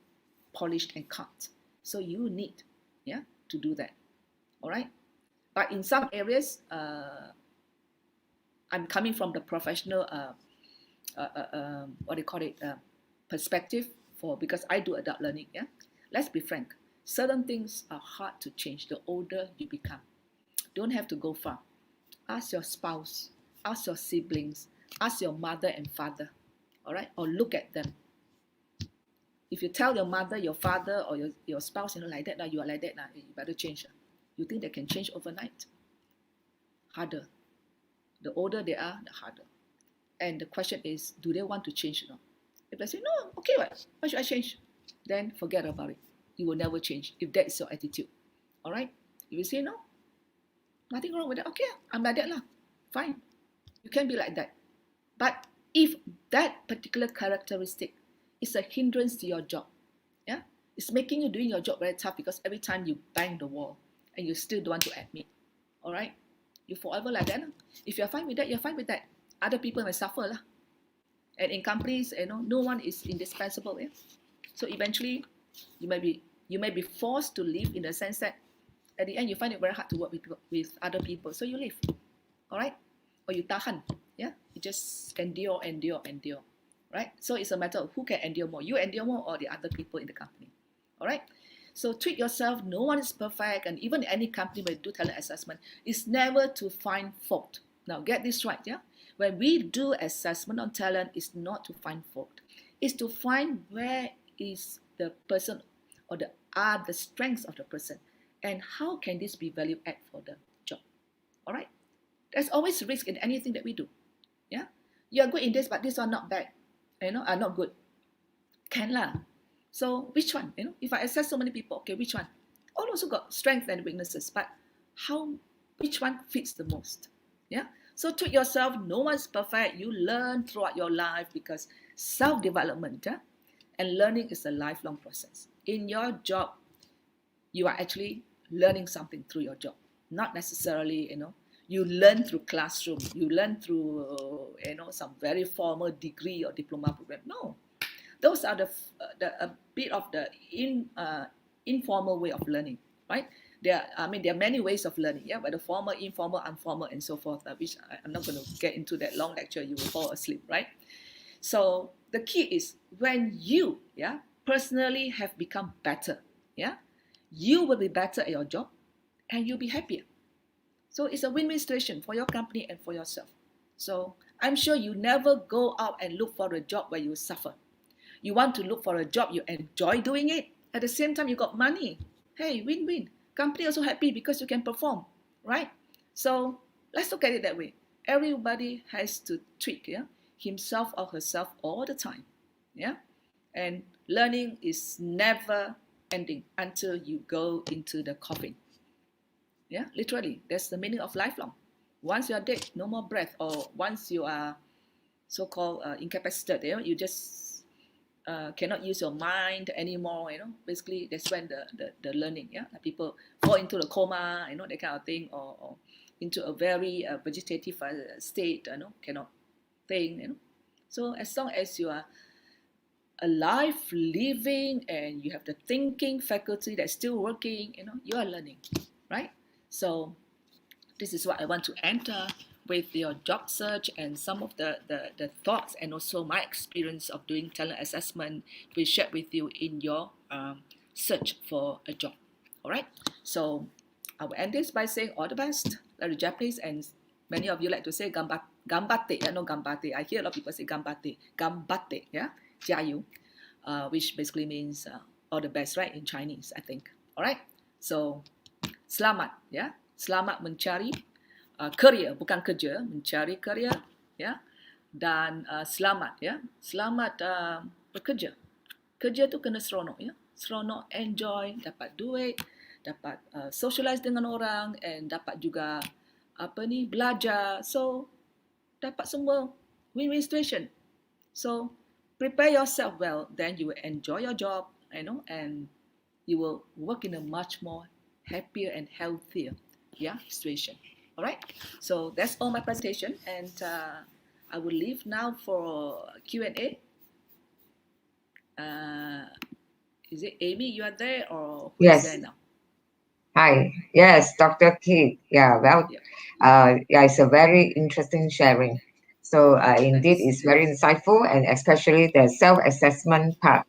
polished and cut. So you need, to do that. All right, but in some areas, I'm coming from the professional, perspective, because I do adult learning. Let's be frank. Certain things are hard to change the older you become. Don't have to go far. Ask your spouse, ask your siblings, ask your mother and father, all right? Or look at them. If you tell your mother, your father, or your spouse, like that, now you are like that, now you better change. You think they can change overnight? Harder. The older they are, the harder. And the question is, do they want to change or not? If they say, no, okay, why should I change? Then forget about it. You will never change if that is your attitude. All right? If you say, no, nothing wrong with that, okay, I'm like that, fine. You can be like that. But if that particular characteristic is a hindrance to your job, it's making you doing your job very tough, because every time you bang the wall and you still don't want to admit, all right? You forever like that. If you're fine with that, you're fine with that. Other people may suffer. And in companies, no one is indispensable. So eventually, you may be forced to leave, in the sense that at the end you find it very hard to work with other people. So you leave. All right? Or you tahan. You just endure. Right? So it's a matter of who can endure more. You endure more, or the other people in the company. All right? So treat yourself. No one is perfect, and even any company when you do talent assessment, is never to find fault. Now get this right, When we do assessment on talent, it's not to find fault. It's to find where is the person or the strengths of the person, and how can this be value add for the job. All right? There's always risk in anything that we do. You are good in this, but this are not bad. Are not good. Can lah. So which one? If I assess so many people, okay, which one? All also got strengths and weaknesses, but which one fits the most? So treat yourself. No one's perfect. You learn throughout your life, because self-development and learning is a lifelong process. In your job, you are actually learning something through your job. Not necessarily, you learn through classroom. You learn through, some very formal degree or diploma program. No. Those are a bit of the informal way of learning, right? There are many ways of learning, but the formal, informal, informal, and so forth, which I'm not going to get into that long lecture. You will fall asleep, right? So the key is, when you, personally have become better, you will be better at your job, and you'll be happier. So it's a win-win situation for your company and for yourself. So I'm sure you never go out and look for a job where you suffer. You want to look for a job you enjoy doing it. At the same time, you got money. Hey, win-win. Company also happy because you can perform, right? So let's look at it that way. Everybody has to tweak himself or herself all the time. And learning is never ending until you go into the coffin. Literally, that's the meaning of lifelong. Once you are dead, no more breath, or once you are so-called incapacitated, you just cannot use your mind anymore. Basically that's when the learning, like people fall into the coma, that kind of thing, or into a very vegetative state, cannot think. So as long as you are alive, living, and you have the thinking faculty that's still working, you are learning, right? So this is what I want to enter with your job search and some of the thoughts and also my experience of doing talent assessment we shared with you in your search for a job. All right. So I will end this by saying all the best. Like the Japanese, and many of you like to say gambate. Yeah, no gambate. I hear a lot of people say gambate. Gambate. Yeah, 加油, which basically means all the best, right? In Chinese, I think. All right. So selamat, ya. Selamat mencari career, bukan kerja, mencari career, ya. Dan selamat, ya. Selamat bekerja. Kerja tu kena seronok, ya. Seronok, enjoy, dapat duit, dapat socialize dengan orang, and dapat juga belajar. So dapat semua win-win situation. So prepare yourself well, then you will enjoy your job, and you will work in a much more happier and healthier situation. All right, so that's all my presentation, and I will leave now for Q&A. Is it Amy, you are there, or who is there now? Hi. Yes, Dr. Keith. Yeah, well, it's a very interesting sharing. So indeed, it's very insightful, and especially the self-assessment part.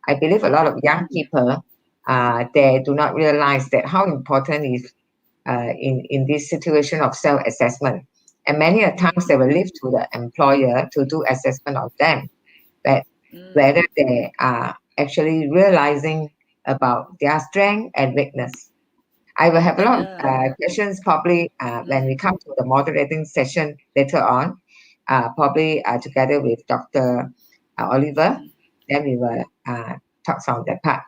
I believe a lot of young people, they do not realize that how important is in this situation of self-assessment. And many a times they will leave to the employer to do assessment of them, that whether they are actually realizing about their strength and weakness. I will have a lot of questions probably when we come to the moderating session later on, probably together with Dr. Oliver. Then we will talk on that part.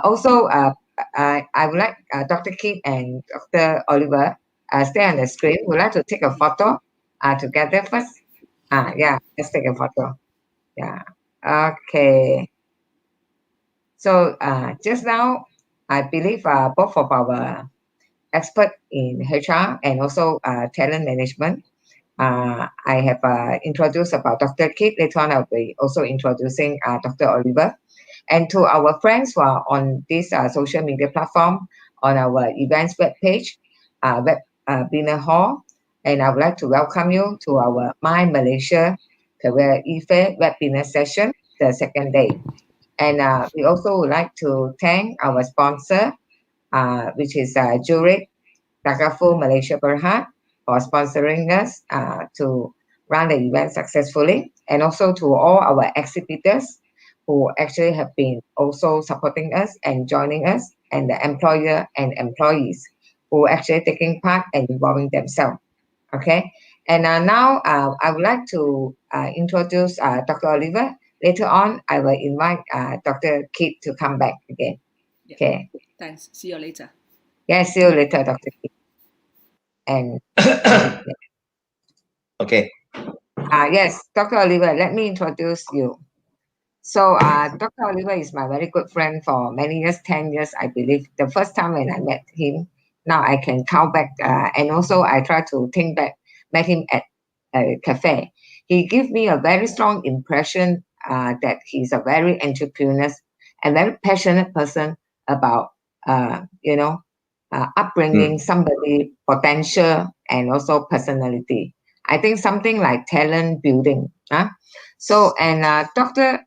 Also, I would like Dr. Keith and Dr. Oliver stay on the screen. Would like to take a photo together first. Yeah, let's take a photo. Yeah. Okay. So just now, I believe both of our expert in HR and also talent management. I have introduced about Dr. Kit. Later on, I'll be also introducing Dr. Oliver. And to our friends who are on this social media platform, on our events webpage, webinar hall, and I would like to welcome you to our My Malaysia Career IFE webinar session, the second day. And we also would like to thank our sponsor, which is Zurich Takaful Malaysia Berhad, for sponsoring us to run the event successfully, and also to all our exhibitors who actually have been also supporting us and joining us, and the employer and employees who are actually taking part and involving themselves. Okay, and now I would like to introduce Dr. Oliver. Later on, I will invite Dr. Kit to come back again. Okay. Thanks. See you later. Yeah, see you later, Dr. Kit. And okay. Yes, Dr. Oliver, let me introduce you. So Dr. Oliver is my very good friend for many years, 10 years, I believe. The first time when I met him, now I can count back. And also I try to think back, met him at a cafe. He gave me a very strong impression that he's a very entrepreneurial and very passionate person about, upbringing somebody potential and also personality. I think something like talent building. So, and Dr.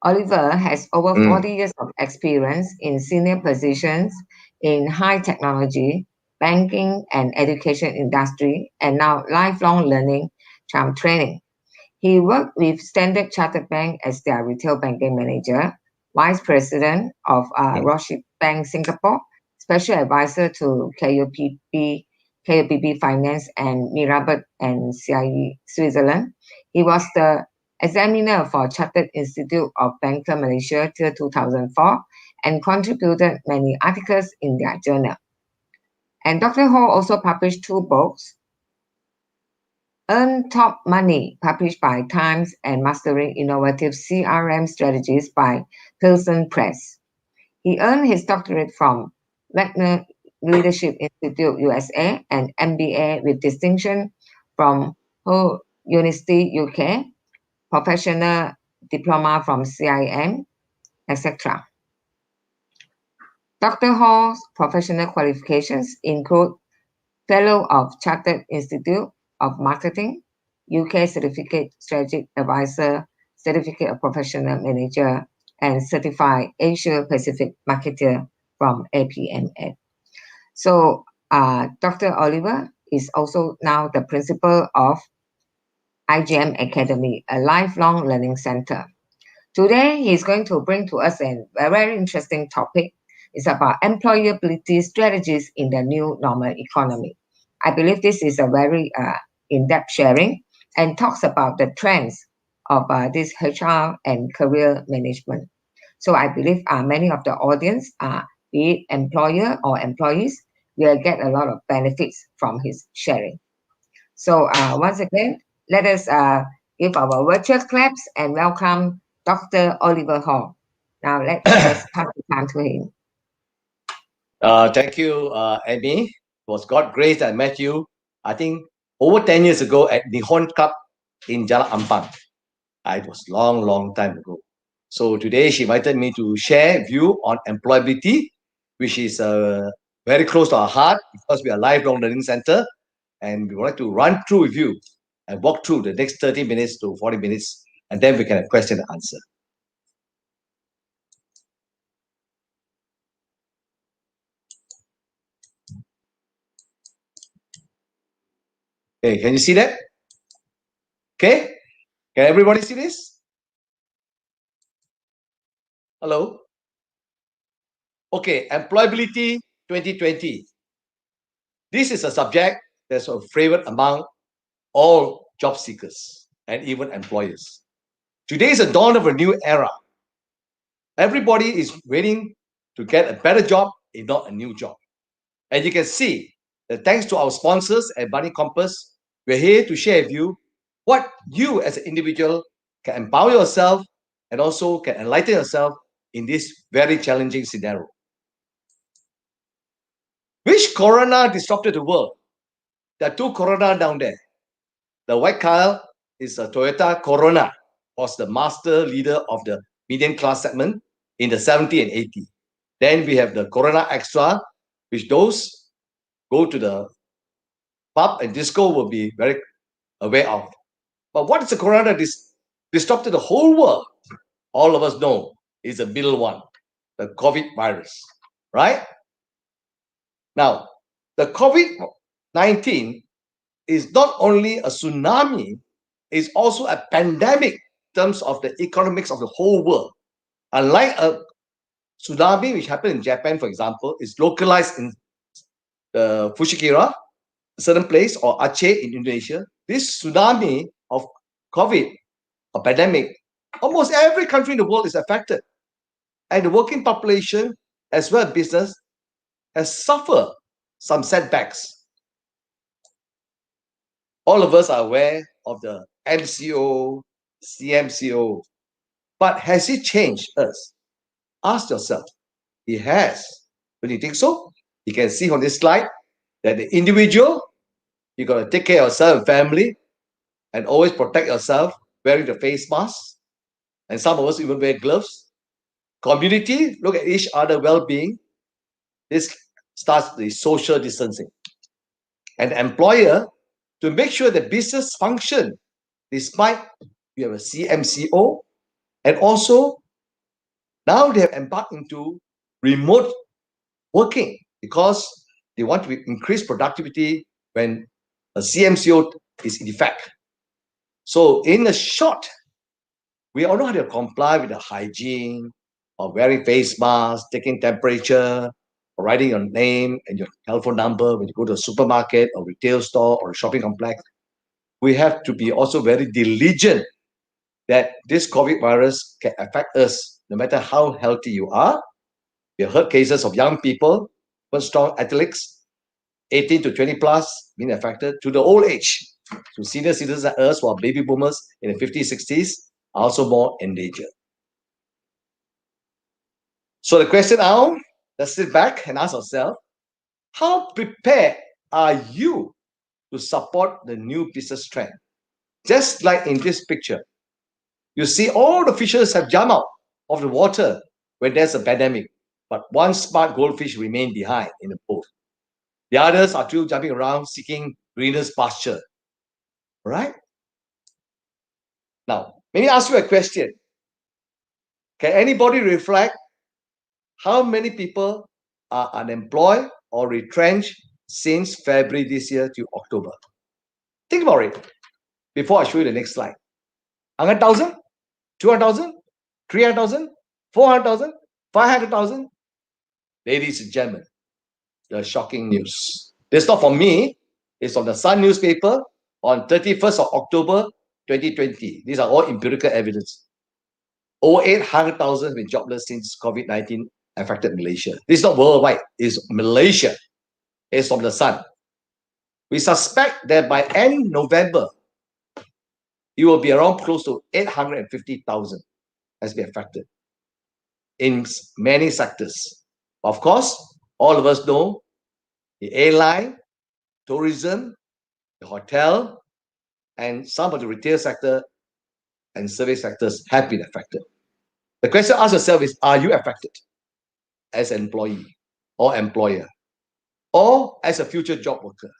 Oliver has over 40 years of experience in senior positions in high technology, banking and education industry, and now lifelong learning training. He worked with Standard Chartered Bank as their retail banking manager, vice president of Rothschild Bank Singapore, special advisor to KUPB Finance and Mirabat and CIE Switzerland. He was the examiner for Chartered Institute of Banker Malaysia till 2004 and contributed many articles in their journal. And Dr. Ho also published 2 books, Earn Top Money, published by Times, and Mastering Innovative CRM Strategies by Pearson Press. He earned his doctorate from Wagner Leadership Institute, USA, and MBA with distinction from Hull University, UK, professional diploma from CIM, etc. Dr. Hall's professional qualifications include Fellow of Chartered Institute of Marketing, UK Certificate Strategic Advisor, Certificate of Professional Manager, and Certified Asia Pacific Marketer from APMA. So, Dr. Oliver is also now the principal of IGM Academy, a lifelong learning center. Today, he's going to bring to us a very interesting topic. It's about employability strategies in the new normal economy. I believe this is a very in-depth sharing and talks about the trends of this HR and career management. So I believe many of the audience, be it employer or employees, will get a lot of benefits from his sharing. So once again, let us give our virtual claps and welcome Dr. Oliver Hall. Now let us pass the time to him. Thank you, Amy. It was God grace that I met you, I think, over 10 years ago at Nihon Club in Jalan Ampang. It was long time ago. So today she invited me to share view on employability, which is very close to our heart because we are a lifelong learning center, and we would like to run through with you and walk through the next 30 minutes to 40 minutes, and then we can have question and answer. Okay, can you see that? Okay, can everybody see this? Hello? Okay, employability 2020. This is a subject that's a favorite among all job seekers and even employers. Today is the dawn of a new era. Everybody is waiting to get a better job, if not a new job. And you can see that thanks to our sponsors at Bunny Compass, we're here to share with you what you as an individual can empower yourself and also can enlighten yourself in this very challenging scenario. Which corona disrupted the world? There are two corona down there. The white car is a Toyota Corona, was the master leader of the medium class segment in the 70 and 80. Then we have the Corona Extra, which those go to the pub and disco will be very aware of. But what is the Corona that disrupted the whole world? All of us know is the middle one, the COVID virus, right? Now, the COVID-19 is not only a tsunami, it's also a pandemic in terms of the economics of the whole world. Unlike a tsunami, which happened in Japan, for example, is localized in Fushikira, a certain place, or Aceh in Indonesia. This tsunami of COVID, a pandemic, almost every country in the world is affected. And the working population, as well as business, has suffered some setbacks. All of us are aware of the MCO, CMCO, but has it changed us? Ask yourself. It has. Don't you think so? You can see on this slide that the individual, you got to take care of yourself and family and always protect yourself wearing the face mask. And some of us even wear gloves. Community, look at each other well-being. This starts the social distancing. And employer, to make sure the business function despite you have a CMCO, and also now they have embarked into remote working because they want to increase productivity when a CMCO is in effect. So in the short, we all know how to comply with the hygiene of wearing face masks, taking temperature, or writing your name and your telephone number when you go to a supermarket or retail store or a shopping complex. We have to be also very diligent that this COVID virus can affect us no matter how healthy you are. We have heard cases of young people, strong athletes, 18 to 20 plus, being affected, to the old age, So senior citizens like us who are baby boomers in the 50s, 60s are also more endangered. So the question now, let's sit back and ask ourselves, how prepared are you to support the new business trend? Just like in this picture, you see all the fishes have jumped out of the water when there's a pandemic, but one smart goldfish remained behind in the boat. The others are still jumping around seeking greener pasture. Right? Now, let me ask you a question. Can anybody reflect how many people are unemployed or retrenched since February this year to October? Think about it before I show you the next slide. 100,000, 200,000, 300,000, 400,000, 500,000. Ladies and gentlemen, the shocking news. This is not from me. It's from the Sun newspaper on 31st of October 2020. These are all empirical evidence. Over 800,000 have been jobless since COVID-19 affected Malaysia. This is not worldwide, it's Malaysia. It's from the Sun. We suspect that by end November, it will be around close to 850,000 has been affected in many sectors. Of course, all of us know the airline, tourism, the hotel, and some of the retail sector and service sectors have been affected. The question ask yourself is, are you affected as an employee or employer or as a future job worker?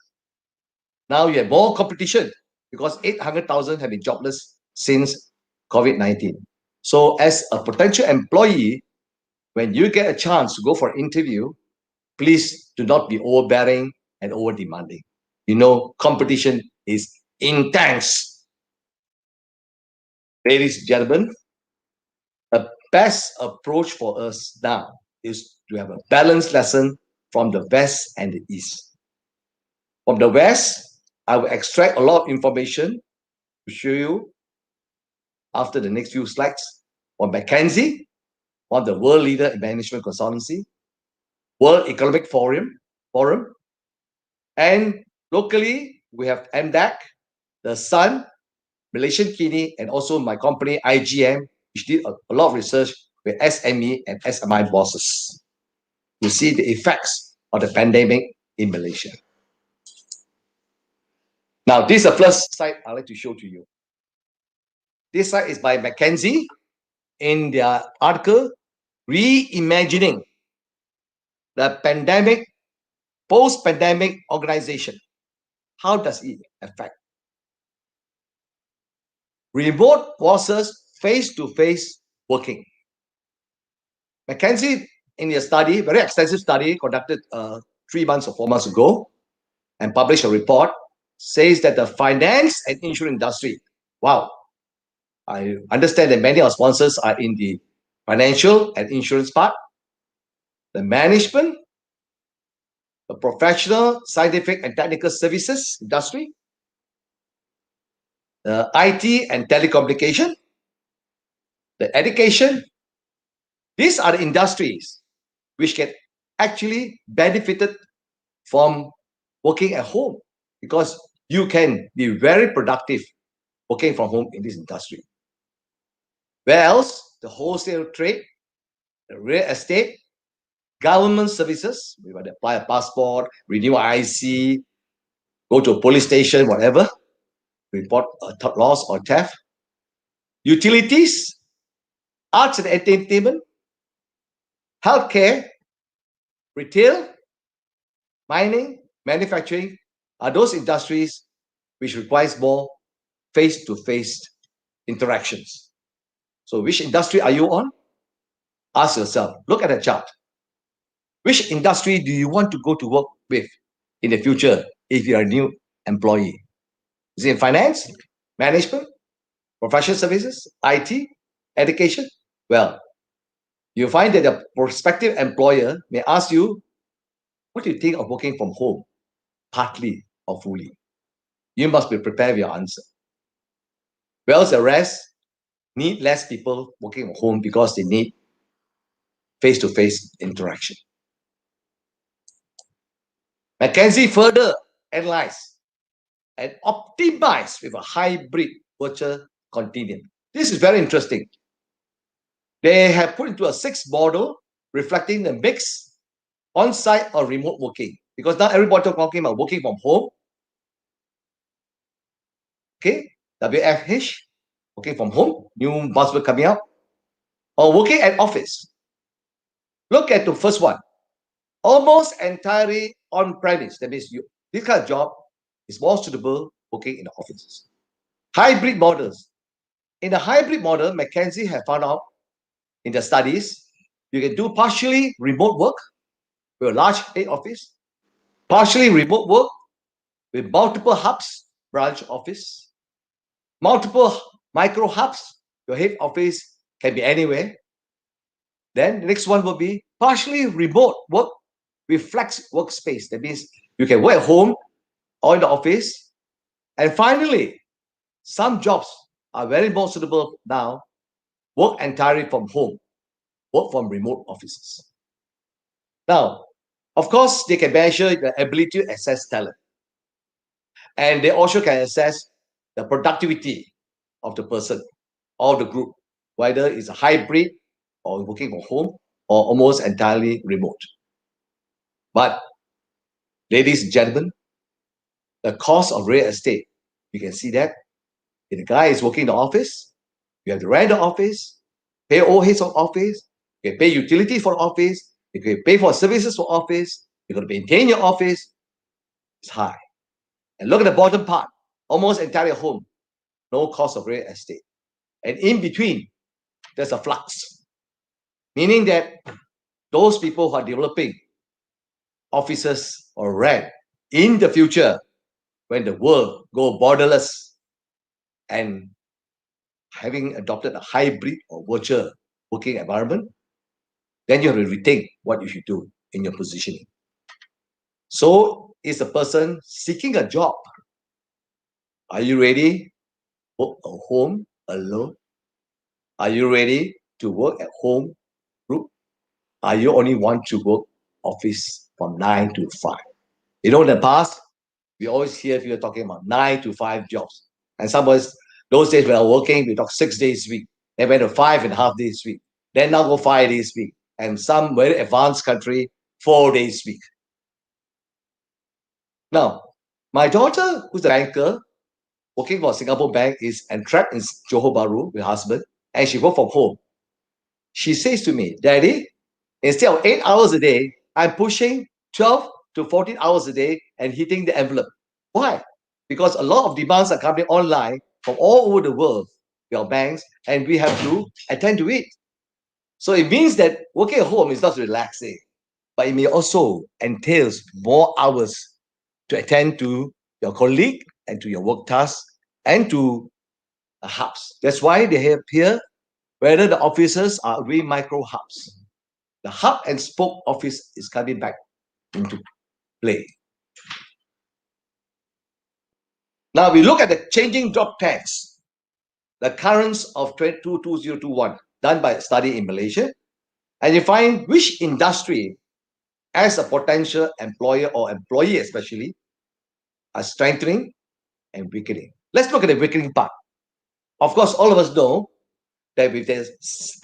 Now you have more competition because 800,000 have been jobless since COVID-19. So as a potential employee, when you get a chance to go for an interview, please do not be overbearing and over demanding. You know, competition is intense. Ladies and gentlemen, the best approach for us now is to have a balanced lesson from the West and the East. From the West, I will extract a lot of information to show you after the next few slides. From McKinsey, one of the world leader in management consultancy, World Economic Forum, and locally we have MDAC, the Sun, Malaysian Kini, and also my company IGM, which did a lot of research with SME and SMI bosses to see the effects of the pandemic in Malaysia. Now, this is the first slide I'd like to show to you. This slide is by McKinsey in their article, Reimagining the Pandemic, Post-Pandemic Organization. How does it affect? Remote versus face-to-face working. McKinsey, in their study, very extensive study conducted 3 months or 4 months ago, and published a report, says that the finance and insurance industry, wow, I understand that many of our sponsors are in the financial and insurance part, the management, the professional, scientific, and technical services industry, the IT and telecommunication, the education. These are the industries which get actually benefited from working at home because you can be very productive working from home in this industry. Where else? The wholesale trade, the real estate, government services, we might apply a passport, renew IC, go to a police station, whatever, report a loss or theft, utilities, arts and entertainment, healthcare, retail, mining, manufacturing are those industries which requires more face-to-face interactions. So which industry are you on? Ask yourself, look at the chart. Which industry do you want to go to work with in the future if you're a new employee? Is it in finance, management, professional services, IT, education? Well, you find that the prospective employer may ask you, what do you think of working from home, partly or fully? You must be prepared with your answer. Whereas the rest need less people working from home because they need face-to-face interaction. McKinsey further analyzed and optimized with a hybrid virtual continuum. This is very interesting. They have put into a 6 model reflecting the mix on-site or remote working, because now everybody talking about working from home. Okay, WFH, working from home, new buzzword coming out, or working at office. Look at the first one, almost entirely on-premise. That means this kind of job is more suitable working in the offices. Hybrid models. In the hybrid model, McKinsey have found out in the studies, you can do partially remote work with a large head office, partially remote work with multiple hubs, branch office, multiple micro hubs. Your head office can be anywhere. Then the next one will be partially remote work with flex workspace. That means you can work at home or in the office. And finally, some jobs are very more suitable now, work entirely from home, work from remote offices. Now, of course, they can measure the ability to access talent. And they also can assess the productivity of the person or the group, whether it's a hybrid or working from home or almost entirely remote. But, ladies and gentlemen, the cost of real estate, you can see that if the guy is working in the office, you have to rent the office, pay overheads of office, you can pay utilities for the office, you can pay for services for office, you're going to maintain your office. It's high. And look at the bottom part, almost entirely home, no cost of real estate. And in between, there's a flux, meaning that those people who are developing offices or rent in the future, when the world go borderless and having adopted a hybrid or virtual working environment, then you have to rethink what you should do in your positioning. So is the person seeking a job? Are you ready to work at home alone? Are you ready to work at home group? Are you only want to work office from 9 to 5? You know, in the past, we always hear people talking about 9 to 5 jobs. And some of us, those days when I was working, we talk 6 days a week. Then went to 5.5 days a week. Then now go 5 days a week. And some very advanced country, 4 days a week. Now, my daughter, who's a banker, working for a Singapore bank, is entrapped in Johor Bahru with her husband, and she works from home. She says to me, Daddy, instead of 8 hours a day, I'm pushing 12 to 14 hours a day and hitting the envelope. Why? Because a lot of demands are coming online from all over the world, your banks, and we have to attend to it. So it means that working at home is not relaxing, but it may also entails more hours to attend to your colleague and to your work tasks and to the hubs. That's why they have here whether the offices are really micro hubs. The hub and spoke office is coming back into play. Now we look at the changing job tags, the currents of 2021 done by a study in Malaysia, and you find which industry as a potential employer or employee especially are strengthening and weakening. Let's look at the weakening part. Of course, all of us know that with the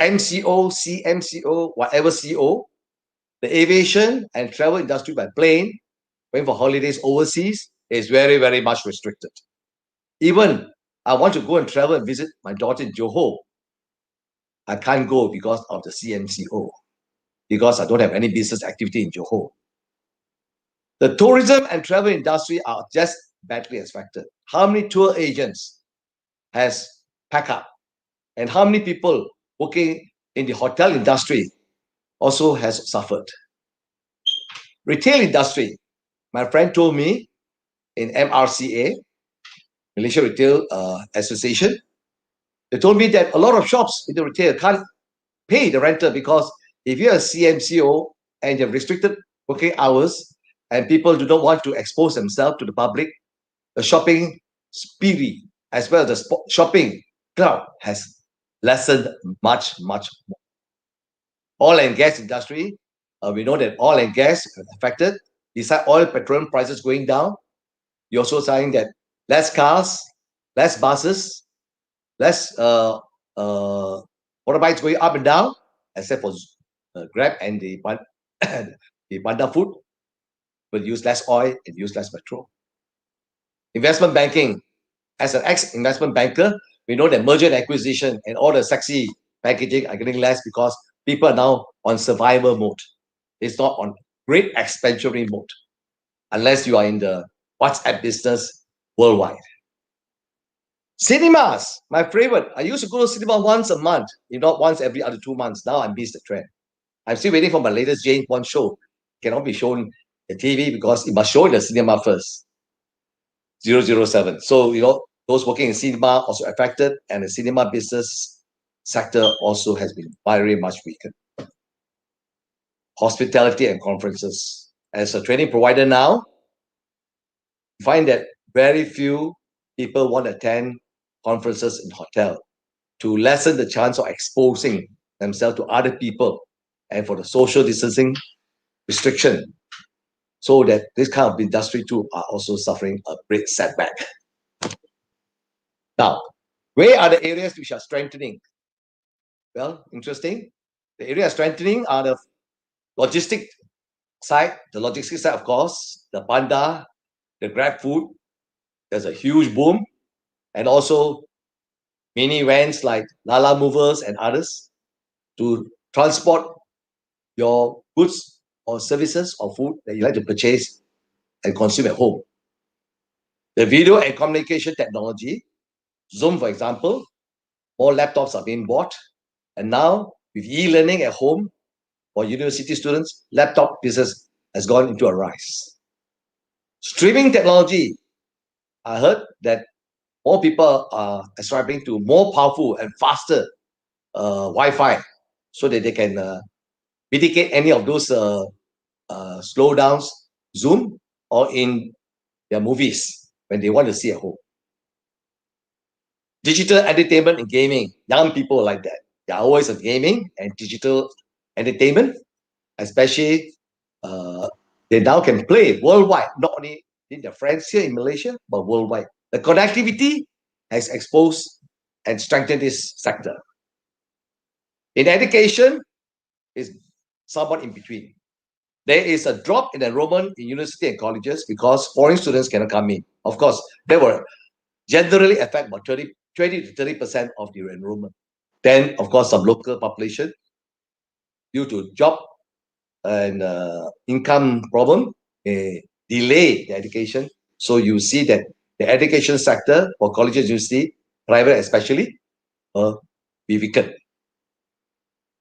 MCO, CMCO, whatever CO, the aviation and travel industry by plane, going for holidays overseas, is very, very much restricted. Even I want to go and travel and visit my daughter in Johor, I can't go because of the CMCO, because I don't have any business activity in Johor. The tourism and travel industry are just badly affected. How many tour agents has packed up? And how many people working in the hotel industry also has suffered? Retail industry, my friend told me in MRCA, Malaysia Retail Association, they told me that a lot of shops in the retail can't pay the rental because if you're a CMCO and you have restricted working hours and people do not want to expose themselves to the public, the shopping spree as well as the shopping crowd has lessened much, much more. Oil and gas industry, we know that oil and gas are affected. Besides oil, petroleum prices going down, you're also saying that less cars, less buses, less motorbikes going up and down, except for Grab and the the Panda food, will use less oil and use less petrol. Investment banking. As an ex-investment banker, we know that merger and acquisition and all the sexy packaging are getting less because people are now on survival mode. It's not on great expansionary mode, unless you are in the WhatsApp business worldwide. Cinemas, my favorite. I used to go to cinema once a month, if not once every other 2 months. Now I miss the trend. I'm still waiting for my latest James Bond show. Cannot be shown the TV because it must show in the cinema first. 007. So, those working in cinema also affected, and the cinema business sector also has been very much weakened. Hospitality and conferences. As a training provider now, find that very few people want to attend conferences in hotel to lessen the chance of exposing themselves to other people and for the social distancing restriction, so that this kind of industry too are also suffering a great setback. Now, where are the areas which are strengthening? Well, interesting. The area strengthening are the logistic side, of course, the Panda, the Grab food. There's a huge boom. And also mini vans like Lala Movers and others to transport your goods or services or food that you like to purchase and consume at home. The video and communication technology, Zoom, for example, more laptops are being bought. And now, with e-learning at home for university students, laptop business has gone into a rise. Streaming technology, I heard that more people are ascribing to more powerful and faster Wi-Fi so that they can mitigate any of those slowdowns, Zoom, or in their movies when they want to see at home. Digital entertainment and gaming, young people like that. They're always of gaming and digital entertainment, especially they now can play worldwide, not only in their friends here in Malaysia, but worldwide. The connectivity has exposed and strengthened this sector. In education, is somewhat in between. There is a drop in enrollment in university and colleges because foreign students cannot come in. Of course, they will generally affect about 20 to 30% of the enrollment. Then, of course, some local population, due to job and income problem, delay the education. So you see that the education sector for colleges, university, private especially, be weakened.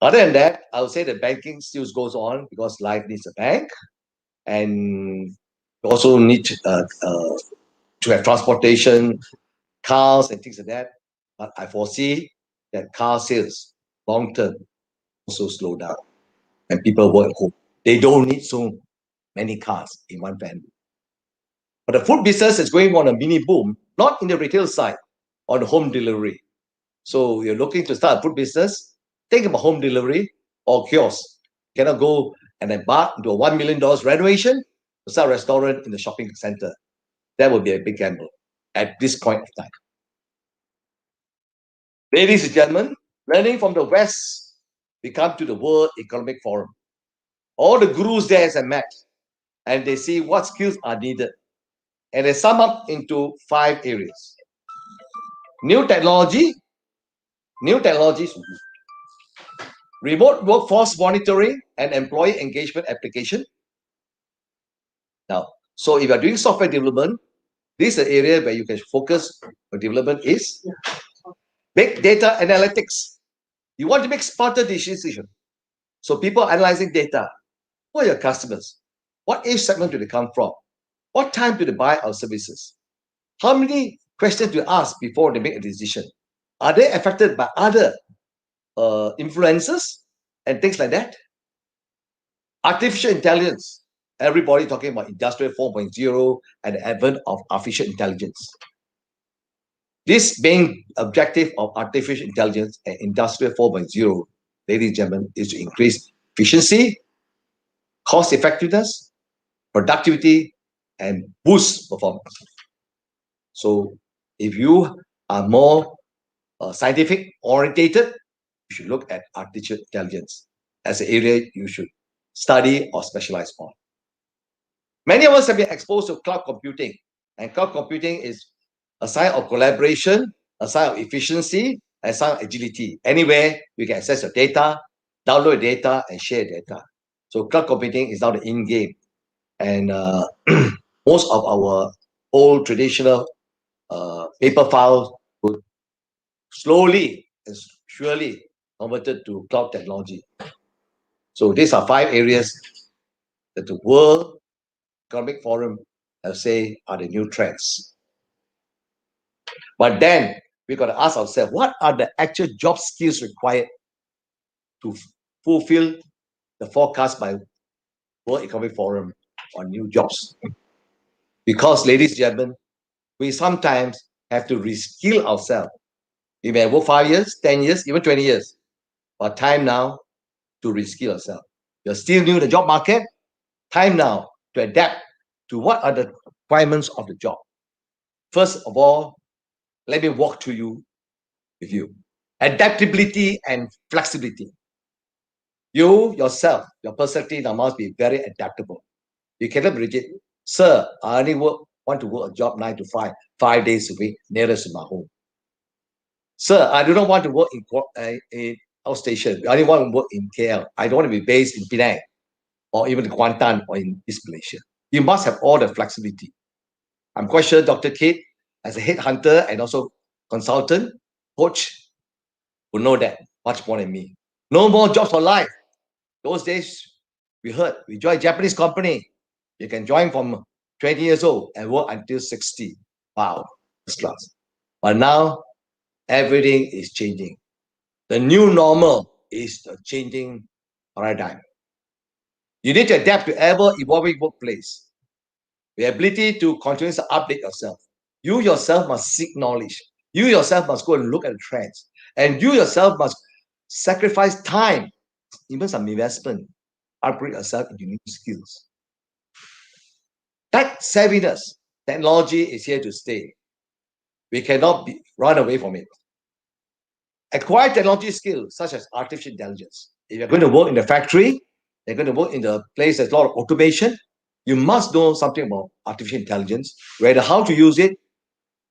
Other than that, I would say the banking still goes on because life needs a bank, and you also need to have transportation, cars and things like that. But I foresee that car sales long term also slow down, and people work at home. They don't need so many cars in one family. But the food business is going on a mini boom, not in the retail side, on home delivery. So you're looking to start a food business, think about home delivery or kiosk. You cannot go and embark into a $1 million renovation to start a restaurant in the shopping center. That would be a big gamble at this point of time. Ladies and gentlemen, learning from the West, we come to the World Economic Forum. All the gurus there have met, and they see what skills are needed. And they sum up into 5 areas. New technologies, remote workforce monitoring and employee engagement application. Now, so if you are doing software development, this is the area where you can focus on development is big data analytics. You want to make smarter decisions. So people are analyzing data. Who are your customers? What age segment do they come from? What time do they buy our services? How many questions do you ask before they make a decision? Are they affected by other influences and things like that? Artificial intelligence. Everybody talking about Industrial 4.0 and the advent of artificial intelligence. This main objective of artificial intelligence and Industrial 4.0, ladies and gentlemen, is to increase efficiency, cost effectiveness, productivity, and boost performance. So if you are more scientific orientated, you should look at artificial intelligence as an area you should study or specialize on. Many of us have been exposed to cloud computing, and cloud computing is a sign of collaboration, a sign of efficiency, a sign of agility. Anywhere you can access your data, download data, and share data. So cloud computing is now the in game, and most of our old traditional paper files would slowly and surely converted to cloud technology. So these are 5 areas that the World Economic Forum have say are the new trends. But then we got to ask ourselves, what are the actual job skills required to fulfill the forecast by World Economic Forum on new jobs? Because, ladies and gentlemen, we sometimes have to reskill ourselves. We may work 5 years, 10 years, even 20 years. But time now to reskill ourselves. You're still new in the job market. Time now to adapt to what are the requirements of the job. First of all, let me walk to you with you. Adaptability and flexibility. You yourself, your personality now must be very adaptable. You cannot be rigid. Sir, I only want to work a job 9 to 5, 5 days a week, nearest to my home. Sir, I do not want to work in outstation. I only want to work in KL. I don't want to be based in Penang or even Kuantan or in East Malaysia. You must have all the flexibility. I'm quite sure Dr. Kate, as a headhunter and also consultant, coach, will know that much more than me. No more jobs for life. Those days, we joined a Japanese company. You can join from 20 years old and work until 60. Wow, first class. But now, everything is changing. The new normal is the changing paradigm. You need to adapt to ever-evolving workplace. The ability to continuously update yourself. You yourself must seek knowledge. You yourself must go and look at the trends. And you yourself must sacrifice time, even some investment, upgrade yourself into new skills. That savviness, technology is here to stay. We cannot run away from it. Acquire technology skills such as artificial intelligence. If you're going to work in the factory, you're going to work in the place there's a lot of automation, you must know something about artificial intelligence, whether how to use it,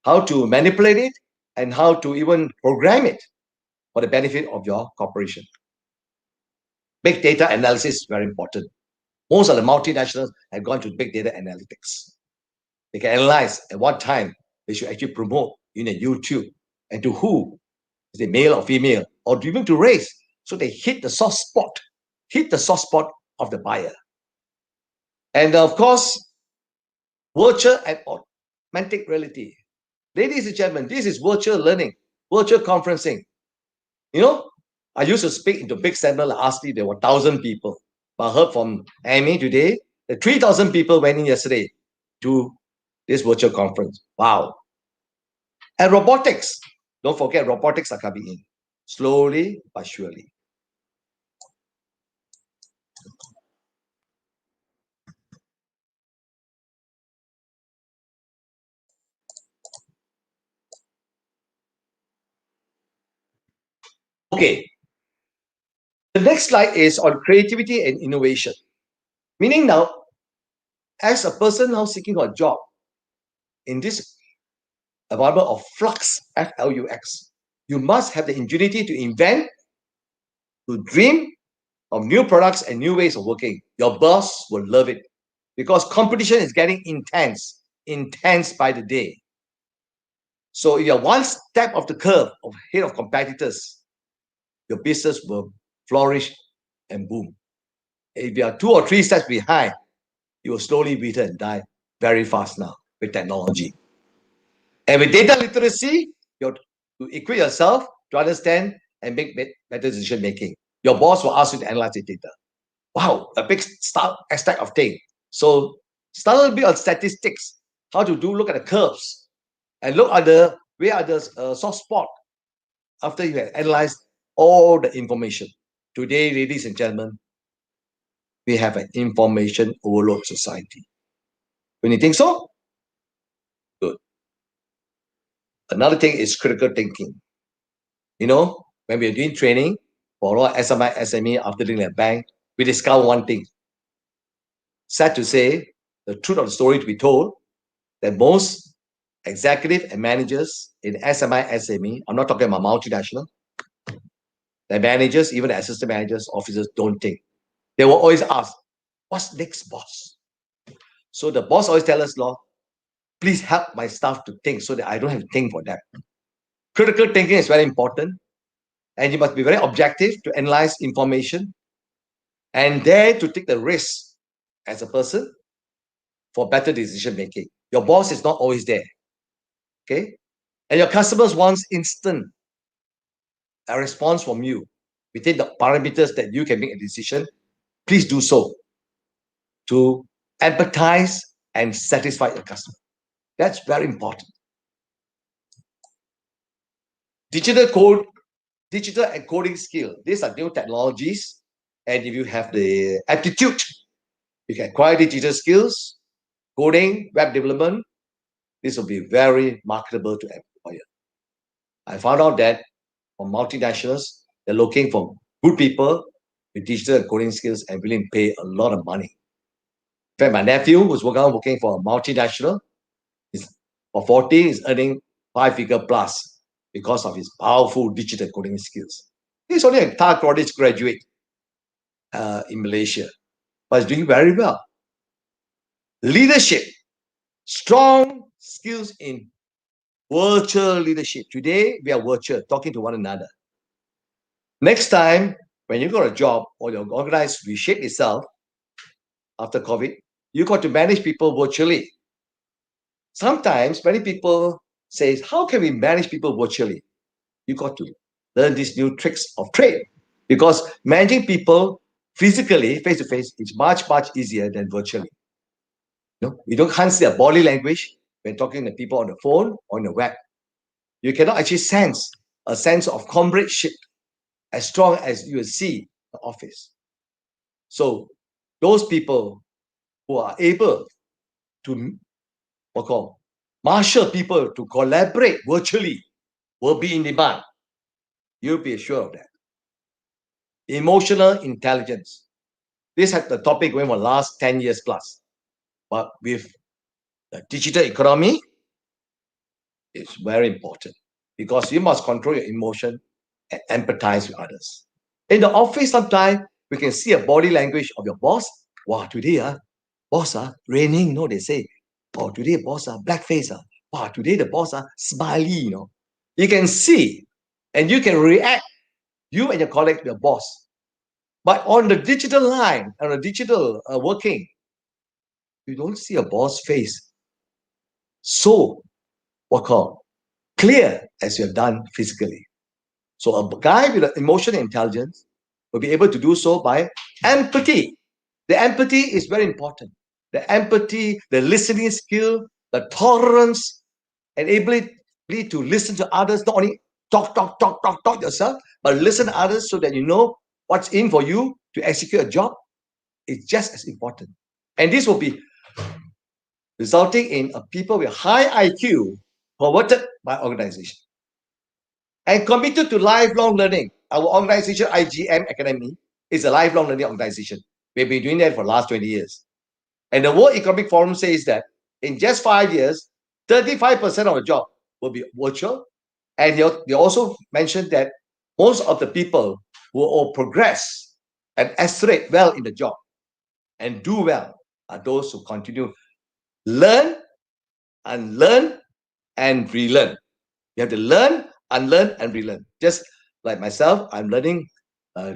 how to manipulate it, and how to even program it for the benefit of your corporation. Big data analysis is very important. Most of the multinationals have gone to big data analytics. They can analyze at what time they should actually promote in a YouTube and to who, is it male or female, or even to race. So they hit the soft spot of the buyer. And of course, virtual and augmented reality. Ladies and gentlemen, this is virtual learning, virtual conferencing. You know, I used to speak into big seminar last week, there were 1,000 people. But I heard from Amy today that 3,000 people went in yesterday to this virtual conference. Wow. And robotics. Don't forget, robotics are coming in slowly but surely. Okay. The next slide is on creativity and innovation. Meaning now, as a person now seeking a job in this environment of flux, F-L-U-X, you must have the ingenuity to invent, to dream of new products and new ways of working. Your boss will love it because competition is getting intense by the day. So if you're one step of the curve ahead of competitors, your business will flourish and boom. If you are 2 or 3 steps behind, you will slowly wither and die very fast now with technology. And with data literacy, you have to equip yourself to understand and make better decision making. Your boss will ask you to analyze the data. Wow, a big stack of things. So start a little bit on statistics, how to look at the curves and look at where are the soft spot after you have analyzed all the information. Today, ladies and gentlemen, we have an information overload society. When you think so, good. Another thing is critical thinking. You know, when we're doing training for all SMI, SME after doing a bank, we discover one thing. Sad to say, the truth of the story to be told, that most executive and managers in SMI, SME, I'm not talking about multinational, the managers, even the assistant managers, officers don't think. They will always ask, what's next, boss? So the boss always tells us, Lord, please help my staff to think so that I don't have to think for them. Critical thinking is very important, and you must be very objective to analyze information and dare to take the risk as a person for better decision making. Your boss is not always there, okay? And your customers wants instant a response from you within the parameters that you can make a decision. Please do so to empathize and satisfy your customer. That's very important. Digital code, digital and coding skill. These are new technologies, and if you have the aptitude, you can acquire digital skills, coding, web development. This will be very marketable to employer. I found out that for multinationals, they're looking for good people with digital and coding skills and willing to pay a lot of money. In fact, my nephew who's working for a multinational, is for 40, is earning 5-figure plus because of his powerful digital coding skills. He's only a Thai college graduate in Malaysia, but he's doing very well. Leadership, strong skills in virtual leadership. Today, we are virtual, talking to one another. Next time, when you got a job or your organization reshape itself after COVID, you got to manage people virtually. Sometimes many people say, how can we manage people virtually? You got to learn these new tricks of trade, because managing people physically, face to face, is much, much easier than virtually. You can't see a body language when talking to people on the phone or on the web. You cannot actually sense a sense of comradeship as strong as you will see in the office. So those people who are able to marshal people to collaborate virtually will be in demand. You'll be assured of that. Emotional intelligence. This had the topic going for the last 10 years plus. But with the digital economy, it's very important because you must control your emotion and empathize with others. In the office, sometimes we can see a body language of your boss. Wow, today, boss, raining, they say. Oh, today, boss, black face. Wow, today the boss, smiley, You can see and you can react, you and your colleague, your boss. But on the digital line, on the digital working, you don't see a boss face so clear as you have done physically. So a guy with emotional intelligence will be able to do so by empathy. The empathy is very important. The empathy, the listening skill, the tolerance, and ability to listen to others, not only talk yourself, but listen to others so that you know what's in for you to execute a job. It's just as important. And this will be resulting in a people with high IQ promoted by organization and committed to lifelong learning. Our organization, IGM Academy, is a lifelong learning organization. We've been doing that for the last 20 years. And the World Economic Forum says that in just 5 years, 35% of the job will be virtual. And they also mentioned that most of the people who will progress and accelerate well in the job and do well are those who continue learn, unlearn, and relearn. You have to learn, unlearn, and relearn. Just like myself, I'm learning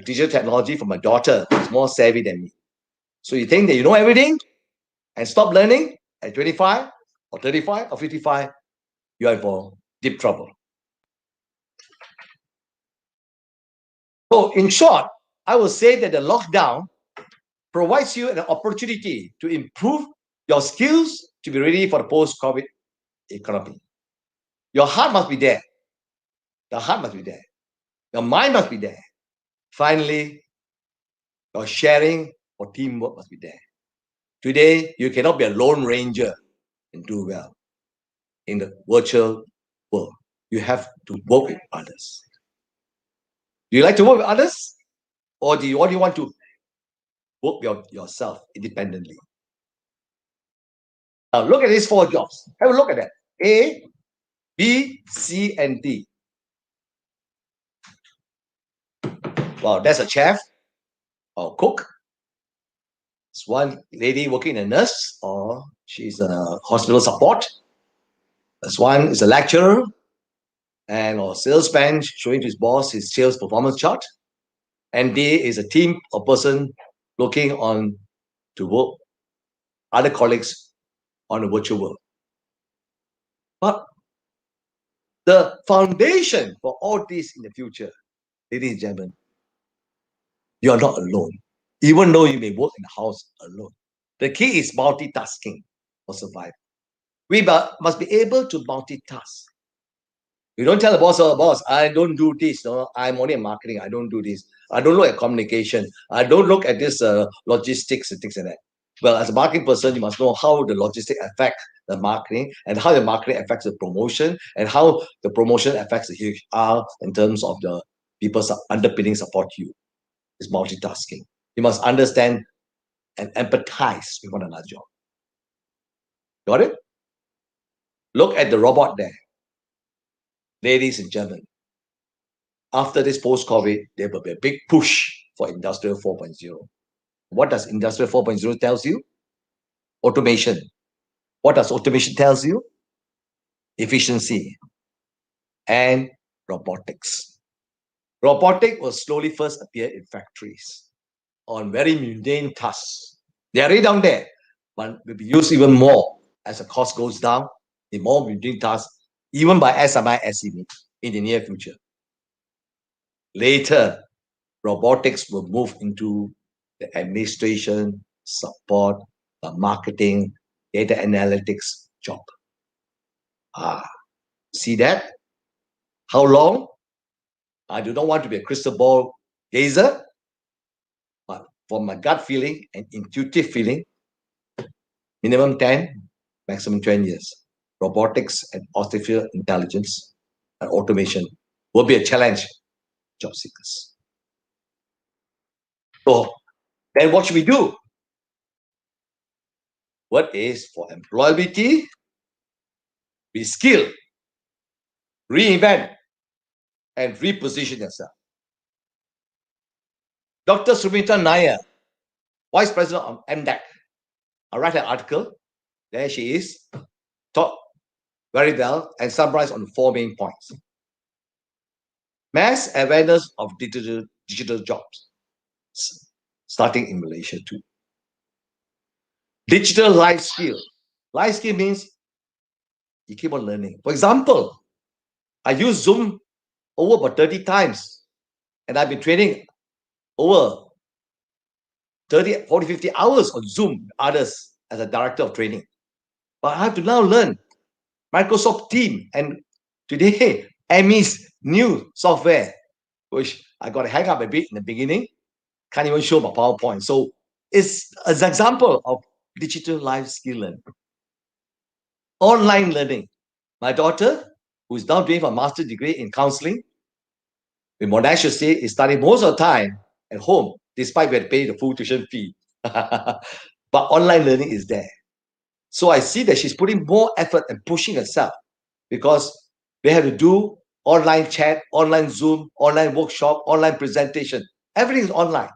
digital technology from my daughter, who's more savvy than me. So you think that you know everything and stop learning at 25 or 35 or 55, you are for deep trouble. So in short, I will say that the lockdown provides you an opportunity to improve your skills to be ready for the post-COVID economy. Your heart must be there. The heart must be there. Your mind must be there. Finally, your sharing or teamwork must be there. Today, you cannot be a lone ranger and do well in the virtual world. you have to work with others. Do you like to work with others? Or do you only want to work yourself independently? Now look at these 4 jobs. Have a look at that. A, B, C, and D. Well, there's a chef or cook. It's one lady working in a nurse or she's a hospital support. There's one is a lecturer and or salesman showing to his boss his sales performance chart. And D is a team or person looking on to work other colleagues on a virtual world. But the foundation for all this in the future, ladies and gentlemen, you are not alone, even though you may work in the house alone. The key is multitasking for survival. We must be able to multitask. You don't tell the boss, oh, boss, I don't do this. No, I'm only in marketing. I don't do this. I don't look at communication. I don't look at this logistics and things like that. Well, as a marketing person, you must know how the logistics affect the marketing and how the marketing affects the promotion and how the promotion affects the HR in terms of the people's underpinning support you. It's multitasking. You must understand and empathize with one another. Got it? Look at the robot there. Ladies and gentlemen, after this post-COVID, there will be a big push for Industrial 4.0. What does Industrial 4.0 tells you? Automation. What does automation tells you? Efficiency and robotics. Robotic will slowly first appear in factories on very mundane tasks. They are already down there, but will be used even more as the cost goes down in more mundane tasks, even by SMI SME in the near future. Later, robotics will move into the administration, support, the marketing, data analytics job. See that? How long? I do not want to be a crystal ball gazer, but from my gut feeling and intuitive feeling, minimum 10, maximum 20 years. Robotics and artificial intelligence and automation will be a challenge job seekers. So then what should we do? What is for employability? Reskill, reinvent, and reposition yourself. Dr. Sumita Nair, Vice President of MDEC, I write an article. There she is, taught very well and summarized on 4 main points. Mass awareness of digital jobs, starting in Malaysia too. Digital life skill. Life skill means you keep on learning. For example, I use Zoom over about 30 times, and I've been training over 30, 40, 50 hours on Zoom, others as a director of training. But I have to now learn Microsoft Teams and today Amy's new software, which I got to hang up a bit in the beginning. Can't even show my PowerPoint. So it's an example of digital life skill learning. Online learning. My daughter, who is now doing a master's degree in counseling, with Monash say is studying most of the time at home, despite we had to pay the full tuition fee. But online learning is there. So I see that she's putting more effort and pushing herself because they have to do online chat, online Zoom, online workshop, online presentation. Everything is online.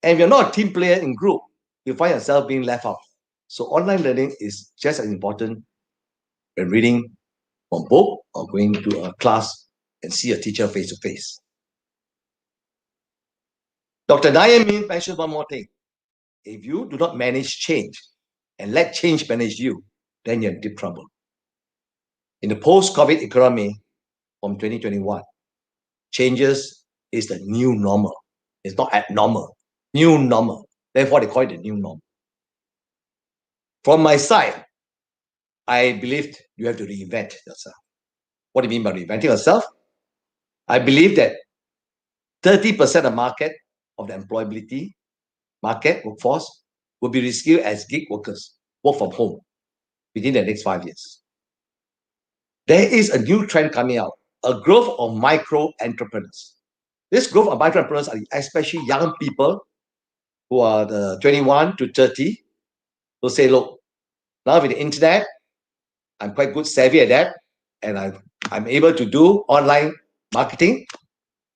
And if you're not a team player in group, you find yourself being left out. So online learning is just as important when reading from book or going to a class and see a teacher face to face. Dr. Nair mentioned one more thing. If you do not manage change and let change manage you, then you're in deep trouble. In the post-COVID economy from 2021, changes is the new normal. It's not abnormal, new normal. Therefore, they call it the new normal. From my side, I believed you have to reinvent yourself. What do you mean by reinventing yourself? I believe that 30% of market of the employability market workforce will be reskilled as gig workers, work from home within the next 5 years. there is a new trend coming out, a growth of micro entrepreneurs. This growth of micro entrepreneurs are especially young people who are the 21 to 30 who say, look, now with the internet, I'm quite good savvy at that, and I'm able to do online marketing,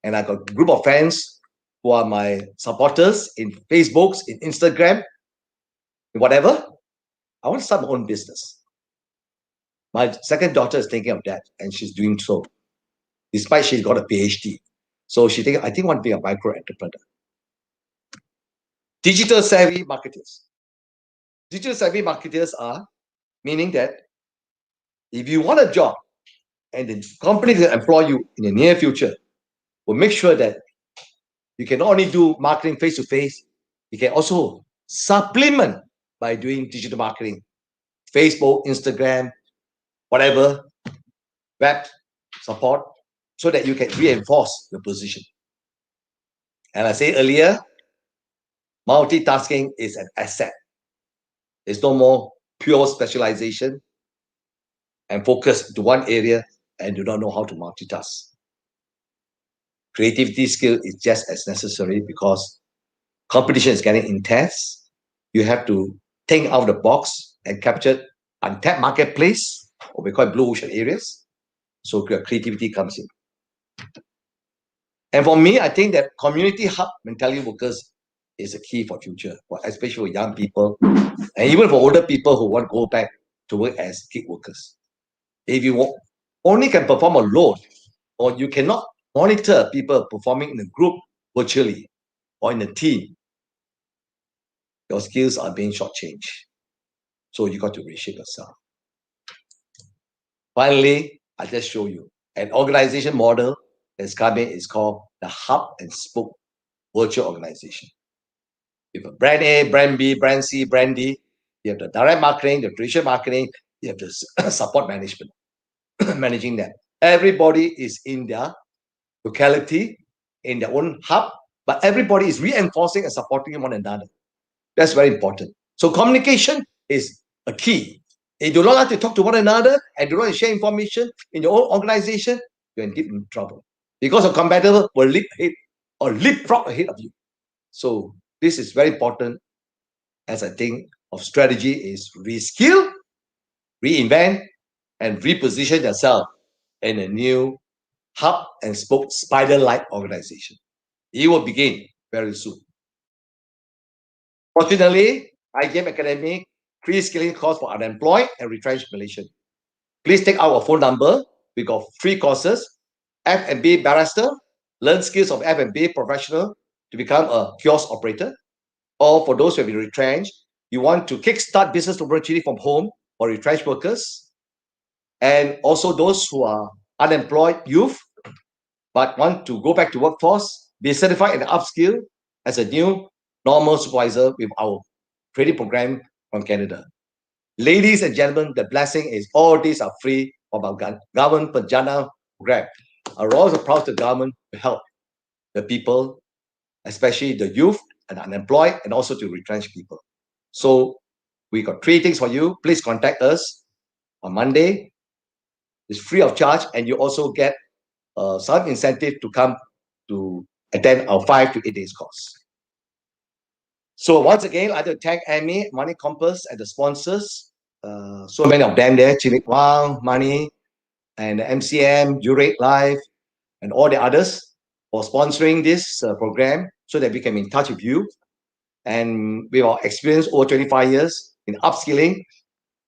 and I got a group of friends who are my supporters in Facebooks, in Instagram, whatever. I want to start my own business. My second daughter is thinking of that, and she's doing so, despite she's got a PhD. So she thinks, I think I want to be a micro entrepreneur. Digital savvy marketers. Digital savvy marketers are meaning that if you want a job and the company that employ you in the near future will make sure that you can not only do marketing face to face, you can also supplement by doing digital marketing, Facebook, Instagram, whatever, web support, so that you can reinforce your position. And I said earlier, multitasking is an asset. There's no more pure specialization and focus to one area and do not know how to multitask. Creativity skill is just as necessary because competition is getting intense. You have to think out of the box and capture untapped marketplace, or we call it blue ocean areas. So your creativity comes in. And for me, I think that community hub mentality workers is a key for future, especially for young people and even for older people who want to go back to work as gig workers. If you only can perform alone, or you cannot monitor people performing in a group virtually or in a team, your skills are being shortchanged. So you got to reshape yourself. Finally, I just show you an organization model that's coming is called the hub and spoke virtual organization. You have a brand A, brand B, brand C, brand D. You have the direct marketing, the traditional marketing, you have the support management, managing that. Everybody is in their locality, in their own hub, but everybody is reinforcing and supporting one another. That's very important. So communication is a key. If you do not like to talk to one another and do not share information in your own organization, you're in deep trouble. Because a competitor will leapfrog ahead of you. So this is very important as I think of strategy is reskill, reinvent, and reposition yourself in a new hub and spoke spider-like organization. It will begin very soon. Fortunately, IGM Academic free skilling course for unemployed and retrenched Malaysian. Please take our phone number. We got free courses, F&B barrister, learn skills of F&B professional to become a kiosk operator. Or for those who have been retrenched, you want to kickstart business opportunity from home for retrenched workers. And also those who are unemployed youth, but want to go back to workforce, be certified and upskill as a new normal supervisor with our training program from Canada. Ladies and gentlemen, the blessing is all these are free from our government Penjana program. Our also proud the government to help the people, especially the youth and unemployed, and also to retrench people. So we got 3 things for you. Please contact us on Monday. It's free of charge, and you also get some incentive to come to attend our 5 to 8 days course. So once again, I'd like to thank Amy, Money Compass, and the sponsors. So many of them there, Chivik Wang, Money, and MCM, Durate Life, and all the others for sponsoring this program so that we can be in touch with you. And with our experience over 25 years in upskilling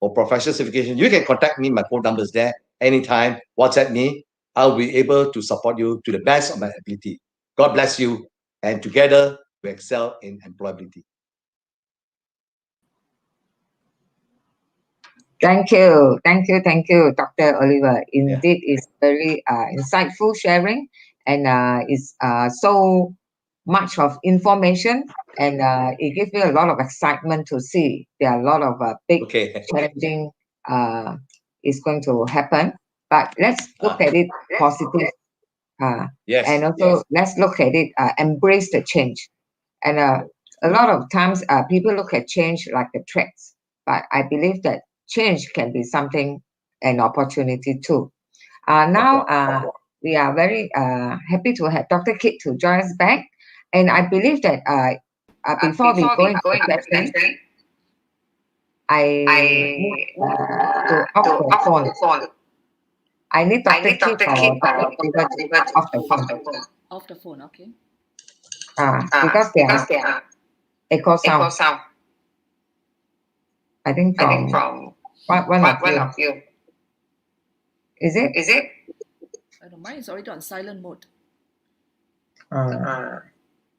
or professional certification, you can contact me. My phone number is there anytime. WhatsApp me. I'll be able to support you to the best of my ability. God bless you. And together we excel in employability. Thank you, Dr. Oliver. Indeed, it's very insightful sharing, and it's so much of information, and it gives me a lot of excitement to see there are a lot of big challenging is going to happen. But let's look at it positive, and also let's look at it embrace the change. And a lot of times people look at change like the threats, but I believe that change can be something an opportunity too. Now we are very happy to have Dr. Kit to join us back, and I believe that before we go into the session, I need to off the phone. I need Dr. Kit or Dr. Faber to off the phone. Off the phone, okay. Because there are echo sound. I think from one of you. Is it? I don't know, mine is already on silent mode. Uh,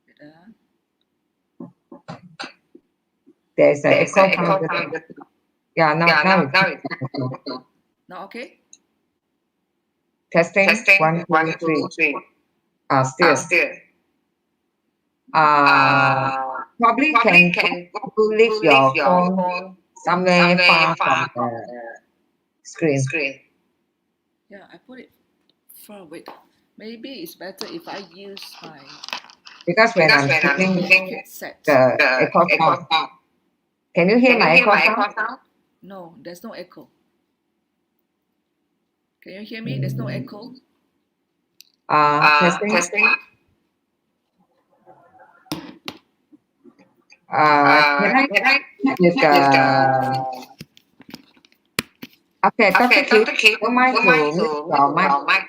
Wait, there is an echo sound. Yeah, now it's Now okay? testing. 1, 2, 3. Still. Probably can you leave your phone somewhere far from the screen. Yeah, I put it far away. Maybe it's better if I use my Because when I'm speaking, headset. the echo sound. Can you hear my echo sound? No, there's no echo. Can you hear me? There's no echo. Testing. Can I check with the... Okay, Dr. Kit, don't mind to mute your mic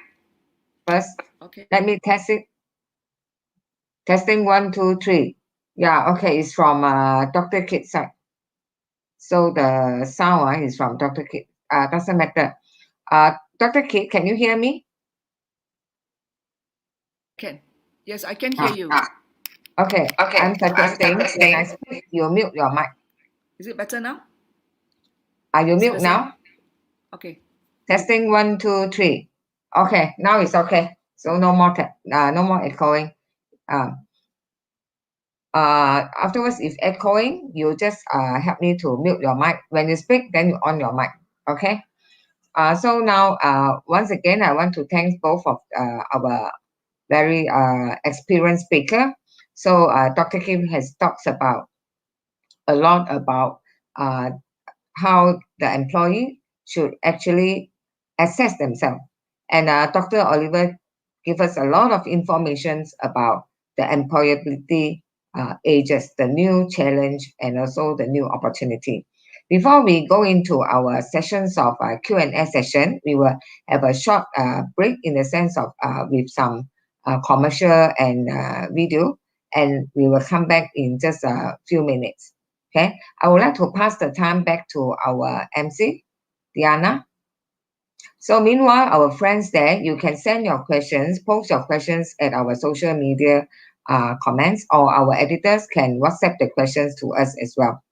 first. Okay. Let me test it. Testing 1, 2, 3. Yeah, okay, it's from Dr. Kit's side. So the sound is from Dr. Kit. Doesn't matter. Dr. Kit, can you hear me? Can. Yes, I can hear you. Okay, I'm suggesting when I speak, you mute your mic. Is it better now? Are you Is it mute the same? now? Okay. Testing 1, 2, 3. Okay, now it's okay. So no more echoing. Afterwards, if echoing, you just help me to mute your mic. When you speak, then you on your mic. Okay. So now, once again, I want to thank both of our very experienced speaker. So Dr. Kim has talked about a lot about how the employee should actually assess themselves. And Dr. Oliver gave us a lot of information about the employability ages, the new challenge, and also the new opportunity. Before we go into our sessions of Q&A session, we will have a short break in the sense of with some commercial and video, and we will come back in just a few minutes. Okay, I would like to pass the time back to our MC, Diana. So meanwhile, our friends there, you can send your questions, post your questions at our social media comments, or our editors can WhatsApp the questions to us as well.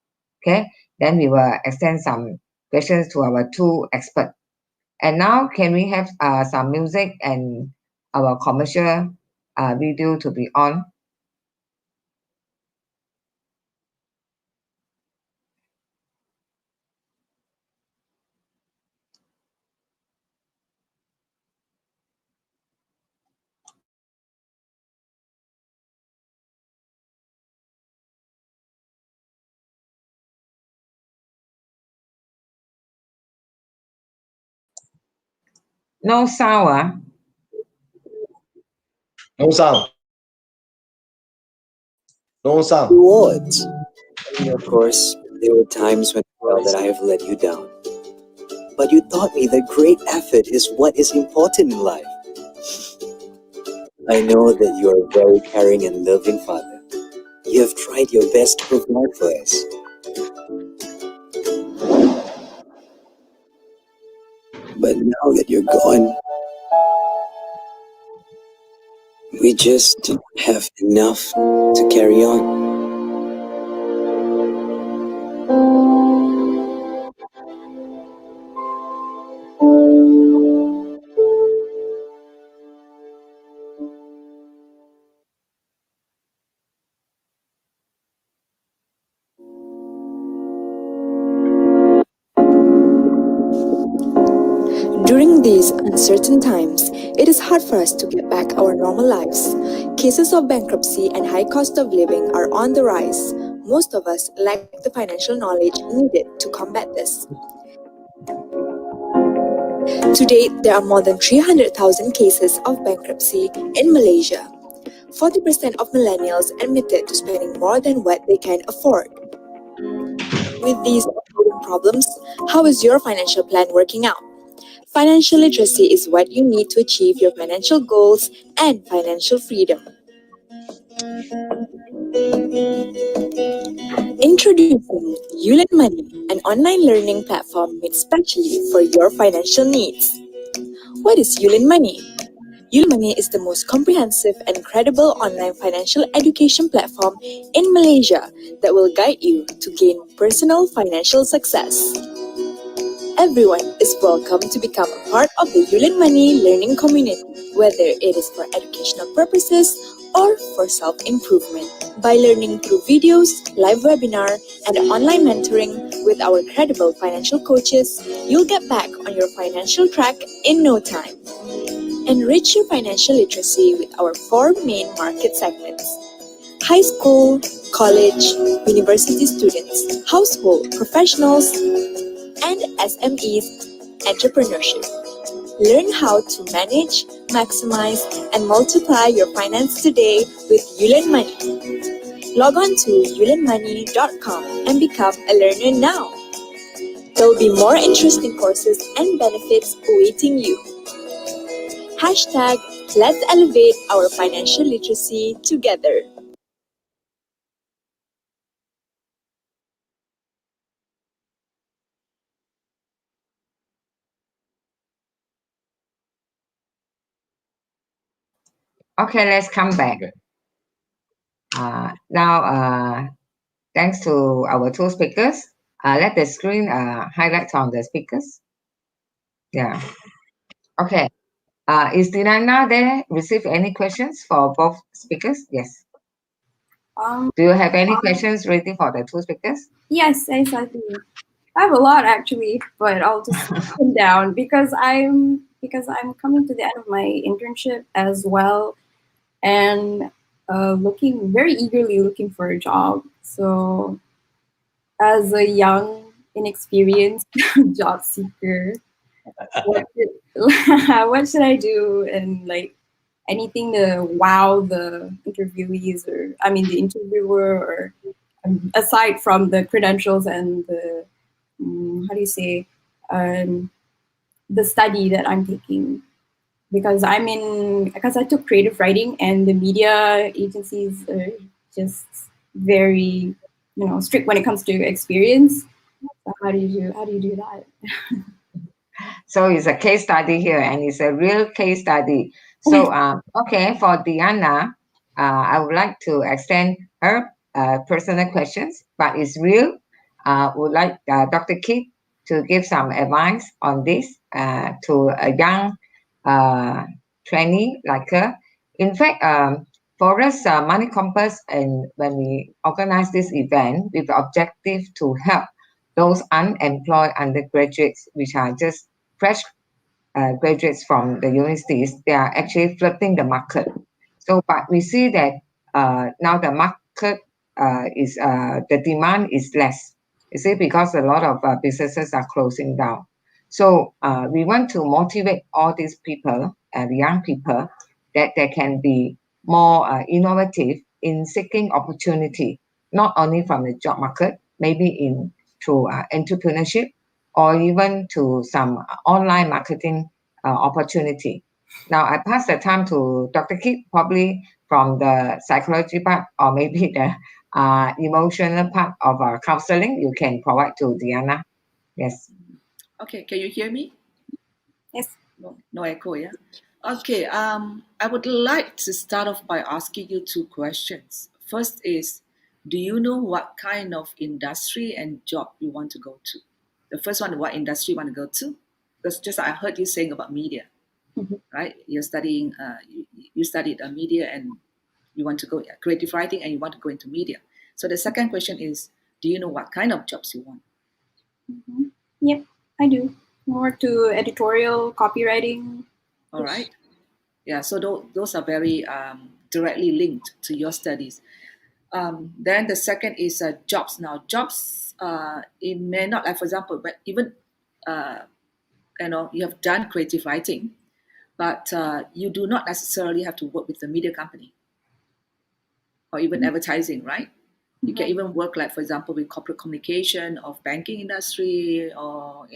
Okay, then we will extend some questions to our two experts. And now, can we have some music and our commercial video to be on? No sound. No sound. No sound. Rewards. And of course, there were times when I felt that I have let you down. But you taught me that great effort is what is important in life. I know that you are a very caring and loving father. You have tried your best to provide for us. But now that you're gone, we just don't have enough to carry on. During these uncertain times, it is hard for us to get back our normal lives. Cases of bankruptcy and high cost of living are on the rise. Most of us lack the financial knowledge needed to combat this. To date, there are more than 300,000 cases of bankruptcy in Malaysia. 40% of millennials admitted to spending more than what they can afford. With these ongoing problems, how is your financial plan working out? Financial literacy is what you need to achieve your financial goals and financial freedom. Introducing Yulin Money, an online learning platform made specially for your financial needs. What is Yulin Money? Yulin Money is the most comprehensive and credible online financial education platform in Malaysia that will guide you to gain personal financial success. Everyone is welcome to become a part of the Yulin Money learning community, whether it is for educational purposes or for self-improvement. By learning through videos, live webinar, and online mentoring with our credible financial coaches, you'll get back on your financial track in no time. Enrich your financial literacy with our four main market segments: high school, college, university students, household professionals, and SMEs entrepreneurship. Learn how to manage, maximize, and multiply your finance today with Yulin Money. Log on to yulinmoney.com and become a learner now. There'll be more interesting courses and benefits awaiting you. Hashtag Let's Elevate Our Financial Literacy Together. Okay, let's come back. Now, thanks to our two speakers, let the screen highlight on the speakers. Yeah. Okay. Is Dinana there? Receive any questions for both speakers? Yes. Do you have any questions ready for the two speakers? Yes, I do. I have a lot actually, but I'll just put down because I'm coming to the end of my internship as well, and looking very eagerly looking for a job. So, as a young, inexperienced job seeker, what what should I do? And like anything to wow the interviewees, or I mean the interviewer, or aside from the credentials and the how do you say the study that I'm taking, because I took creative writing, and the media agencies are just very strict when it comes to experience. So how do you do that? So it's a case study here, and it's a real case study. So, okay, for Diana, I would like to extend her personal questions, but it's real. Would like Dr. Kit to give some advice on this to a young trainee like her. In fact, for us, Money Compass, and when we organize this event with the objective to help those unemployed undergraduates, which are just fresh graduates from the universities, they are actually flooding the market. So, but we see that now the market is the demand is less. You see, because a lot of businesses are closing down. So we want to motivate all these people, the young people, that they can be more innovative in seeking opportunity, not only from the job market, maybe in through entrepreneurship, or even to some online marketing opportunity. Now, I pass the time to Dr. Kit, probably from the psychology part, or maybe the emotional part of counseling you can provide to Diana. Yes. Okay, can you hear me? Yes. No echo, yeah? Okay, I would like to start off by asking you two questions. First is, do you know what kind of industry and job you want to go to? The first one, what industry you want to go to? Because just I heard you saying about media, right? You're studying, you studied media, and you want to go creative writing, and you want to go into media. So the second question is, do you know what kind of jobs you want? Yep, I do. More to editorial, copywriting. All right. Yeah, so those are very directly linked to your studies. Then the second is jobs. Now, jobs, it may not, like for example, but even you have done creative writing, but you do not necessarily have to work with the media company or even advertising, right? You can even work, like for example, with corporate communication of banking industry, or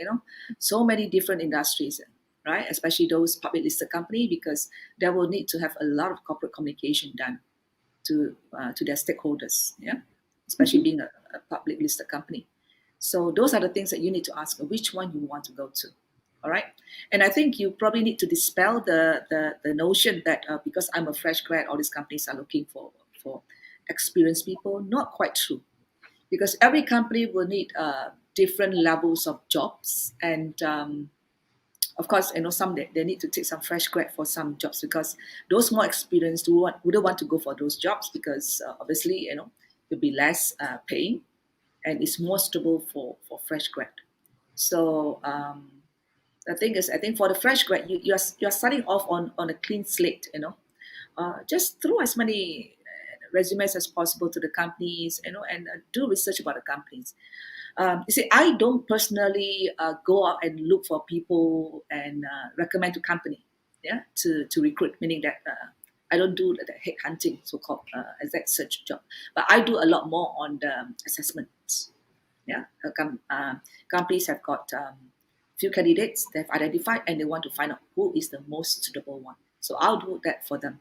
so many different industries, right? Especially those public listed company, because they will need to have a lot of corporate communication done to their stakeholders, yeah, especially being a public listed company. So those are the things that you need to ask which one you want to go to. All right. And I think you probably need to dispel the notion that because I'm a fresh grad, all these companies are looking for experienced people. Not quite true, because every company will need different levels of jobs, and of course, some they need to take some fresh grad for some jobs, because those more experienced wouldn't want to go for those jobs, because obviously it'll be less paying, and it's more suitable for fresh grad. So the thing is, I think for the fresh grad, you're starting off on a clean slate. Just throw as many resumes as possible to the companies, and do research about the companies. You see, I don't personally go out and look for people and recommend to company, yeah, to recruit. Meaning that I don't do the head hunting, so-called exact search job, but I do a lot more on the assessments. Yeah, companies have got few candidates they've identified, and they want to find out who is the most suitable one. So I'll do that for them.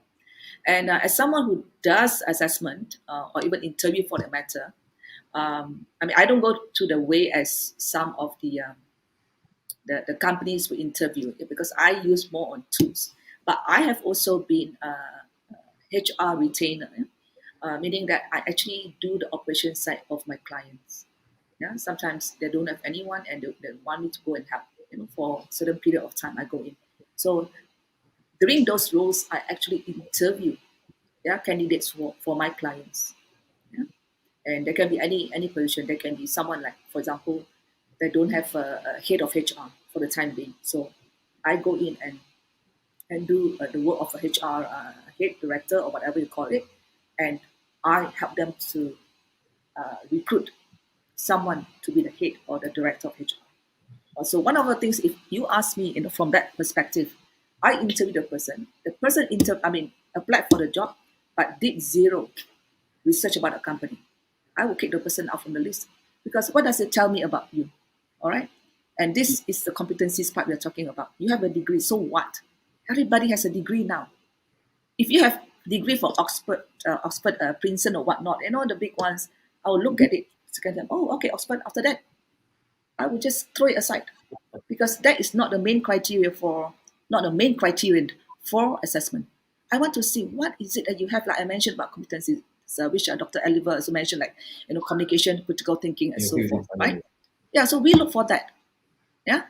And as someone who does assessment or even interview for that matter, I mean, I don't go to the way as some of the companies will interview, because I use more on tools. But I have also been HR retainer, meaning that I actually do the operation side of my clients. Yeah, sometimes they don't have anyone, and they want me to go and help. For a certain period of time, I go in. So during those roles, I actually interview, yeah, candidates for my clients. Yeah? And there can be any position. There can be someone, like, for example, they don't have a head of HR for the time being. So I go in and do the work of a HR head director, or whatever you call it, and I help them to recruit someone to be the head or the director of HR. So one of the things, if you ask me, from that perspective, I interview the person. The person applied for the job, but did zero research about the company. I will kick the person out from the list, because what does it tell me about you? All right. And this is the competencies part we're talking about. You have a degree, so what? Everybody has a degree now. If you have degree from Oxford, Princeton, or whatnot, the big ones, I will look at it, oh, okay, Oxford. After that, I will just throw it aside, because that is not the main criterion for assessment. I want to see what is it that you have, like I mentioned about competencies, which Dr. Oliver also mentioned, like communication, critical thinking, and so forth, right? Yeah, so we look for that. Yeah.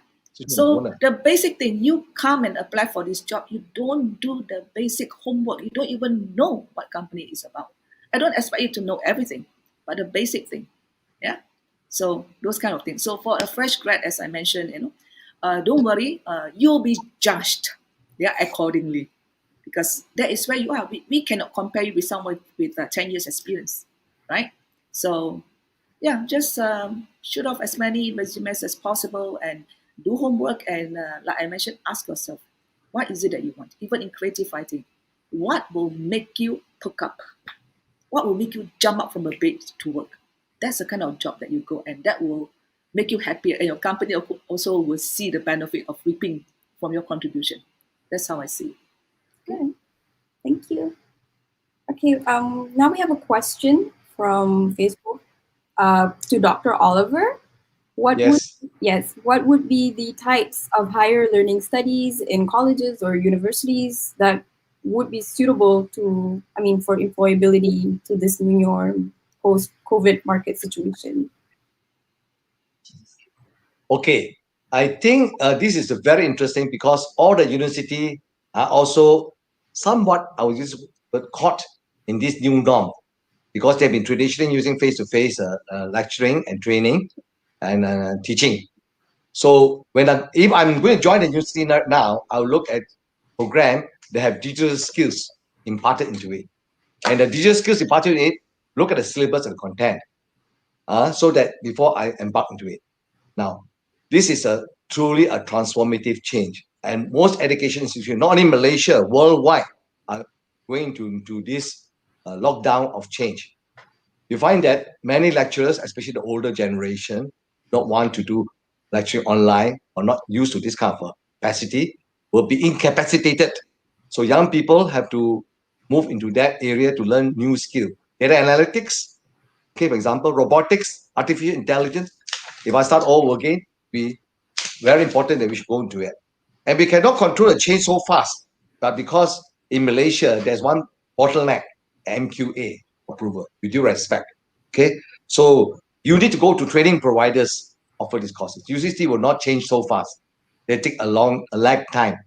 So the basic thing, you come and apply for this job, you don't do the basic homework. You don't even know what company is about. I don't expect you to know everything, but the basic thing. Yeah. So those kind of things. So for a fresh grad, as I mentioned, don't worry, you'll be judged, yeah, accordingly, because that is where you are. We cannot compare you with someone with 10 years experience, right? So yeah, just shoot off as many resumes as possible, and do homework, and like I mentioned, ask yourself, what is it that you want? Even in creative writing, what will make you perk up? What will make you jump up from a bed to work? That's the kind of job that you go, and that will make you happier, and your company also will see the benefit of reaping from your contribution. That's how I see it. Good. Thank you. Okay, now we have a question from Facebook to Dr. Oliver. What would be the types of higher learning studies in colleges or universities that would be suitable for employability to this new norm post-COVID market situation? Okay, I think this is very interesting, because all the university are also somewhat, I would use, but caught in this new norm, because they've been traditionally using face-to-face lecturing and training and teaching. So if I'm going to join the university now, I'll look at program that have digital skills imparted into it, and the digital skills imparted in it, look at the syllabus and content, so that before I embark into it. Now, this is a truly a transformative change. And most education institutions, not only in Malaysia, worldwide, are going into this lockdown of change. You find that many lecturers, especially the older generation, don't want to do lecturing online or not used to this kind of capacity, will be incapacitated. So young people have to move into that area to learn new skill. Data analytics, okay, for example, robotics, artificial intelligence. If I start all over again, we very important that we should go into it. And we cannot control the change so fast. But because in Malaysia, there's one bottleneck, MQA approval, with due respect. Okay. So you need to go to training providers offer these courses. UCC will not change so fast. They take a lag time,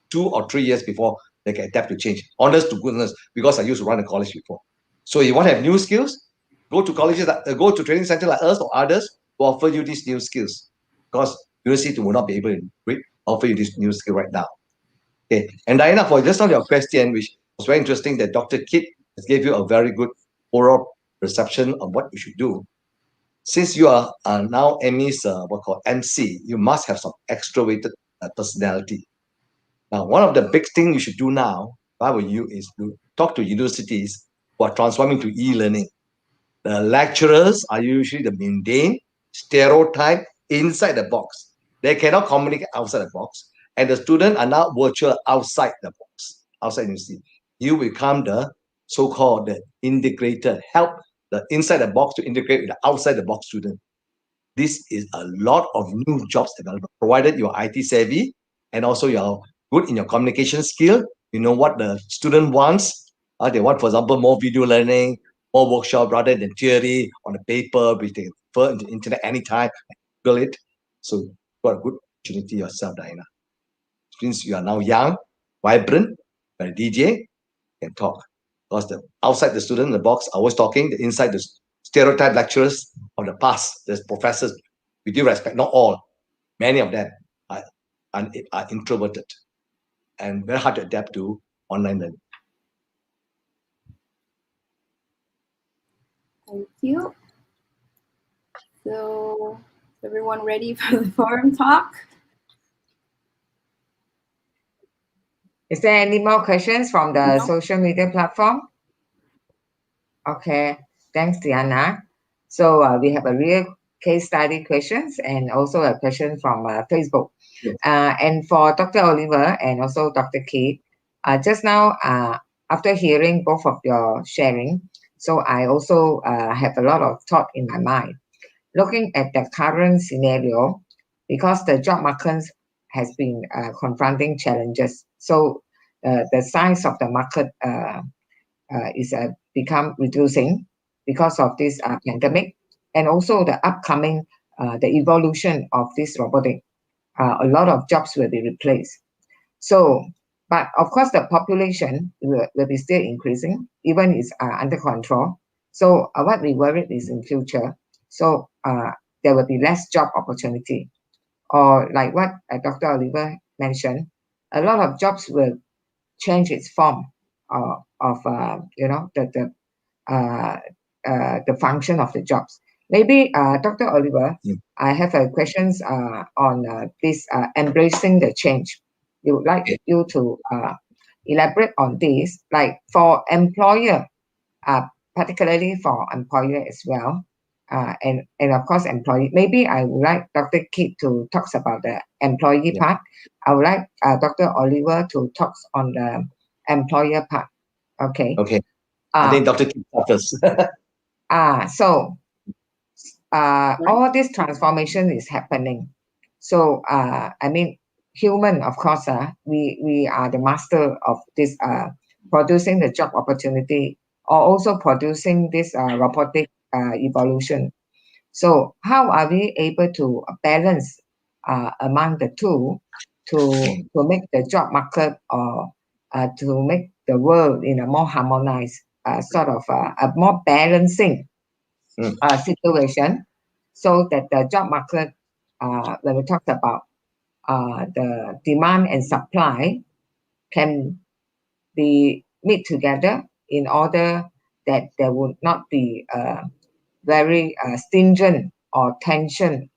2 or 3 years before they can adapt to change. Honest to goodness, because I used to run a college before. So you want to have new skills, go to colleges, go to training center like us or others to offer you these new skills. Because university will not be able to offer you this new skill right now. Okay. And Diana, for just on your question, which was very interesting, that Dr. Kit has gave you a very good overall perception of what you should do. Since you are now Emmy's what called MC, you must have some extroverted personality. Now, one of the big things you should do now, if I were you, is to talk to universities who are transforming to e-learning. The lecturers are usually the mundane, stereotype inside the box. They cannot communicate outside the box. And the students are now virtual outside the box, outside university. You become the so-called the integrator, help the inside the box to integrate with the outside the box student. This is a lot of new jobs available, provided you're IT savvy and also you're good in your communication skill. You know what the student wants. They want, for example, more video learning, more workshop rather than theory on the paper, which they refer into the internet anytime, Google it. So you've got a good opportunity yourself, Diana. Since you are now young, vibrant, you're a DJ, can talk. Because the outside the student in the box are always talking, the inside the stereotype lecturers of the past, there's professors, with due respect, not all, many of them are introverted and very hard to adapt to online learning. Thank you. So, is everyone ready for the forum talk? Is there any more questions from the No. social media platform? Okay, thanks, Diana. So we have a real case study questions and also a question from Facebook. Yes. And for Dr. Oliver and also Dr. Keith, just now, after hearing both of your sharing, so I also have a lot of thought in my mind. Looking at the current scenario, because the job market has been confronting challenges, so the size of the market is become reducing because of this pandemic, and also the upcoming the evolution of this robotic. A lot of jobs will be replaced. So, but of course, the population will be still increasing, even it's under control. So, what we worried is in future. So, there will be less job opportunity, or like what Dr. Oliver mentioned, a lot of jobs will change its form of the function of the jobs. Maybe Dr. Oliver, I have a questions on this embracing the change. We would like you to elaborate on this, like for employer, particularly for employer as well, and of course employee. Maybe I would like Dr. Kit to talk about the employee part. I would like Dr. Oliver to talk on the employer part. Okay. Okay. I think Dr. Kim first. So all this transformation is happening. So I mean, human, of course, we are the master of this producing the job opportunity, or also producing this robotic evolution. So how are we able to balance among the two to make the job market, or to make the world in a more harmonized sort of a more balancing situation, so that the job market, when we talk about the demand and supply, can be meet together in order that there would not be very stringent or tension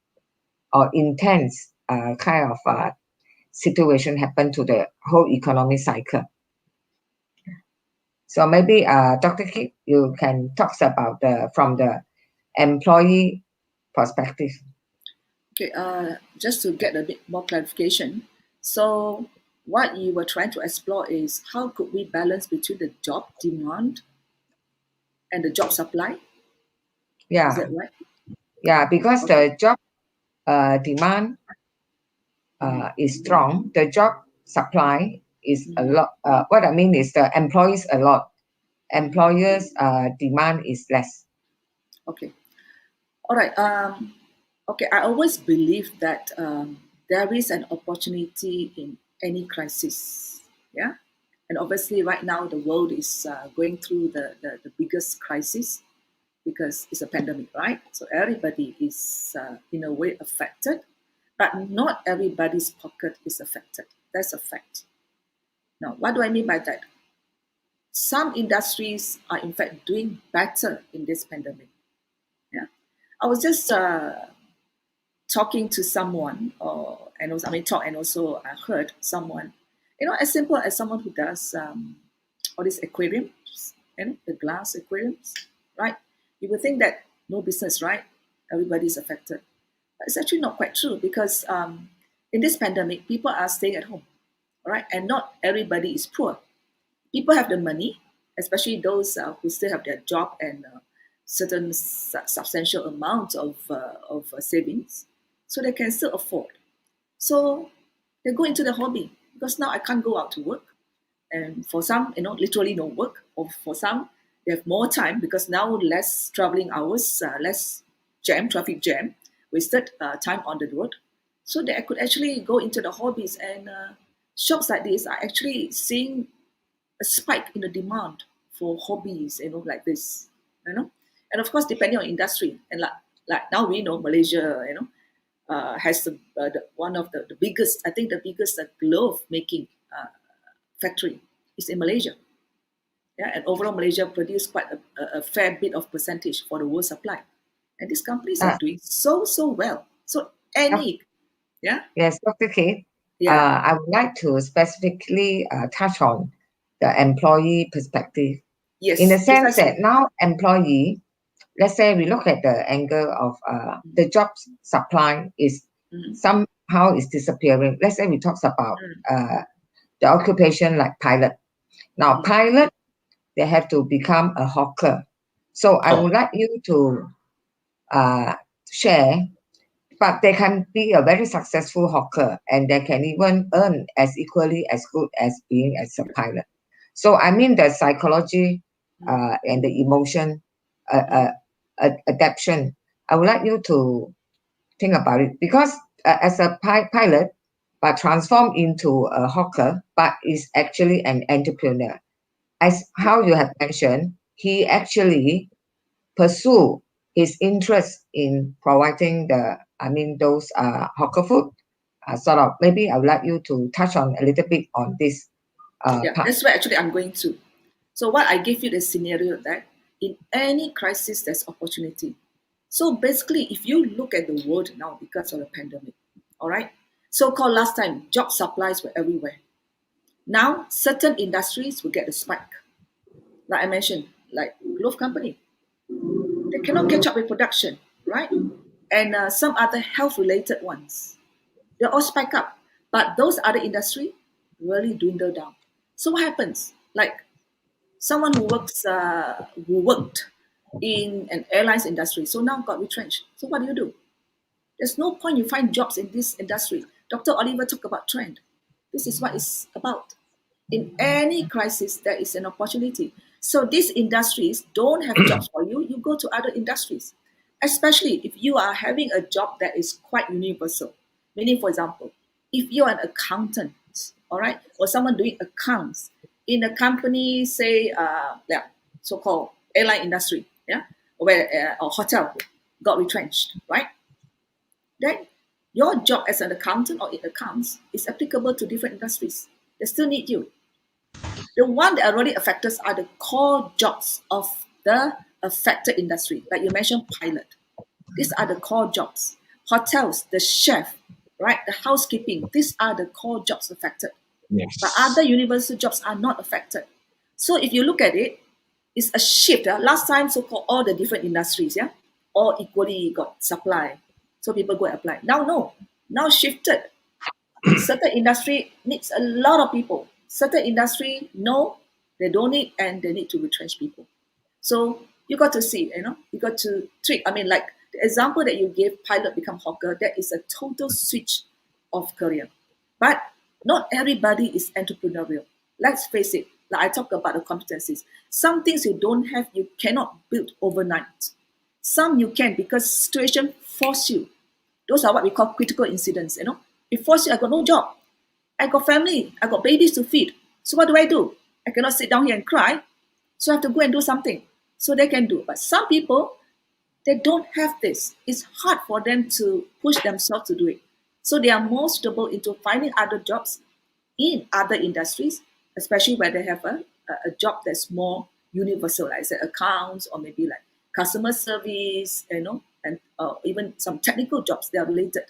or intense kind of situation happen to the whole economic cycle. So maybe Dr. Kip, you can talk about from the employee perspective. Okay, just to get a bit more clarification. So what you were trying to explore is how could we balance between the job demand and the job supply? Is Yeah, that right? yeah, because Okay. the job demand is strong, the job supply is a lot. What I mean is the employees a lot, employers demand is less. Okay. All right. Okay. I always believe that there is an opportunity in any crisis. Yeah. And obviously, right now, the world is going through the biggest crisis because it's a pandemic, right? So everybody is, in a way, affected, but not everybody's pocket is affected. That's a fact. Now, what do I mean by that? Some industries are, in fact, doing better in this pandemic. Yeah. I was just talking to someone, and also, I mean, talk and also I heard someone, as simple as someone who does all these aquariums, the glass aquariums, right? You would think that no business, right? Everybody's affected. But it's actually not quite true because in this pandemic, people are staying at home, all right? And not everybody is poor. People have the money, especially those who still have their job and certain substantial amount of savings, so they can still afford. So they go into the hobby because now I can't go out to work, and for some, literally no work, or for some, they have more time because now less traveling hours, less traffic jam, wasted time on the road, so that I could actually go into the hobbies and shops like this are actually seeing a spike in the demand for hobbies, like this. And of course, depending on industry, and like now we know Malaysia, has one of the biggest, I think the biggest glove making factory is in Malaysia. Yeah, and overall Malaysia produce quite a fair bit of percentage for the world supply, and these companies are Uh, doing so well. So any, yeah, yes, Dr. Kate, yeah, I would like to specifically touch on the employee perspective in the yes, sense that precisely. now employee, let's say we look at the angle of the job supply is Mhm. somehow is disappearing. Let's say we talk about the occupation like pilot. Now, Mhm. pilot, they have to become a hawker. So I would like you to uh, share, but they can be a very successful hawker and they can even earn as equally as good as being as a pilot. So I mean the psychology and the emotion uh, adaptation. I would like you to think about it because as a pilot, but transform into a hawker, but is actually an entrepreneur. As how you have mentioned, he actually pursue his interest in providing those hawker food. Sort of maybe I would like you to touch on a little bit on this Yeah, part. that's where actually I'm going to. So what I give you the scenario that in any crisis there's opportunity. So basically, if you look at the world now because of the pandemic, all right, so-called last time job supplies were everywhere. Now certain industries will get a spike. Like I mentioned, like glove company, they cannot catch up with production, right? And some other health-related ones, they all spike up. But those other industry really dwindle down. So what happens? Like someone who worked in an airlines industry, so now got retrenched. So what do? There's no point you find jobs in this industry. Dr. Oliver talked about trend. This is what it's about. In any crisis, there is an opportunity. So these industries don't have jobs for you. You go to other industries, especially if you are having a job that is quite universal. Meaning, for example, if you're an accountant, all right, or someone doing accounts in a company, say, yeah, so-called airline industry, yeah, or hotel got retrenched, right? Then your job as an accountant or in accounts is applicable to different industries. They still need you. The one that are already affected are the core jobs of the affected industry. Like you mentioned, pilot. These are the core jobs. Hotels, the chef, right? The housekeeping, these are the core jobs affected. Yes. But other universal jobs are not affected. So if you look at it, it's a shift. Last time, so-called all the different industries, all equally got supply. So people go and apply. Now, no. Now shifted. Certain industry needs a lot of people. Certain industry, no, they don't need, and they need to retrench people. So you got to see, you got to treat. I mean, like the example that you gave, pilot become hawker, that is a total switch of career. But not everybody is entrepreneurial. Let's face it. Like I talk about the competencies. Some things you don't have, you cannot build overnight. Some you can because situation force you. Those are what we call critical incidents. It force you. I got no job. I got family. I got babies to feed. So what do? I cannot sit down here and cry. So I have to go and do something. So they can do. But some people, they don't have this. It's hard for them to push themselves to do it. So they are more suitable into finding other jobs in other industries, especially where they have a job that's more universal, like say accounts or maybe like customer service, and even some technical jobs that are related.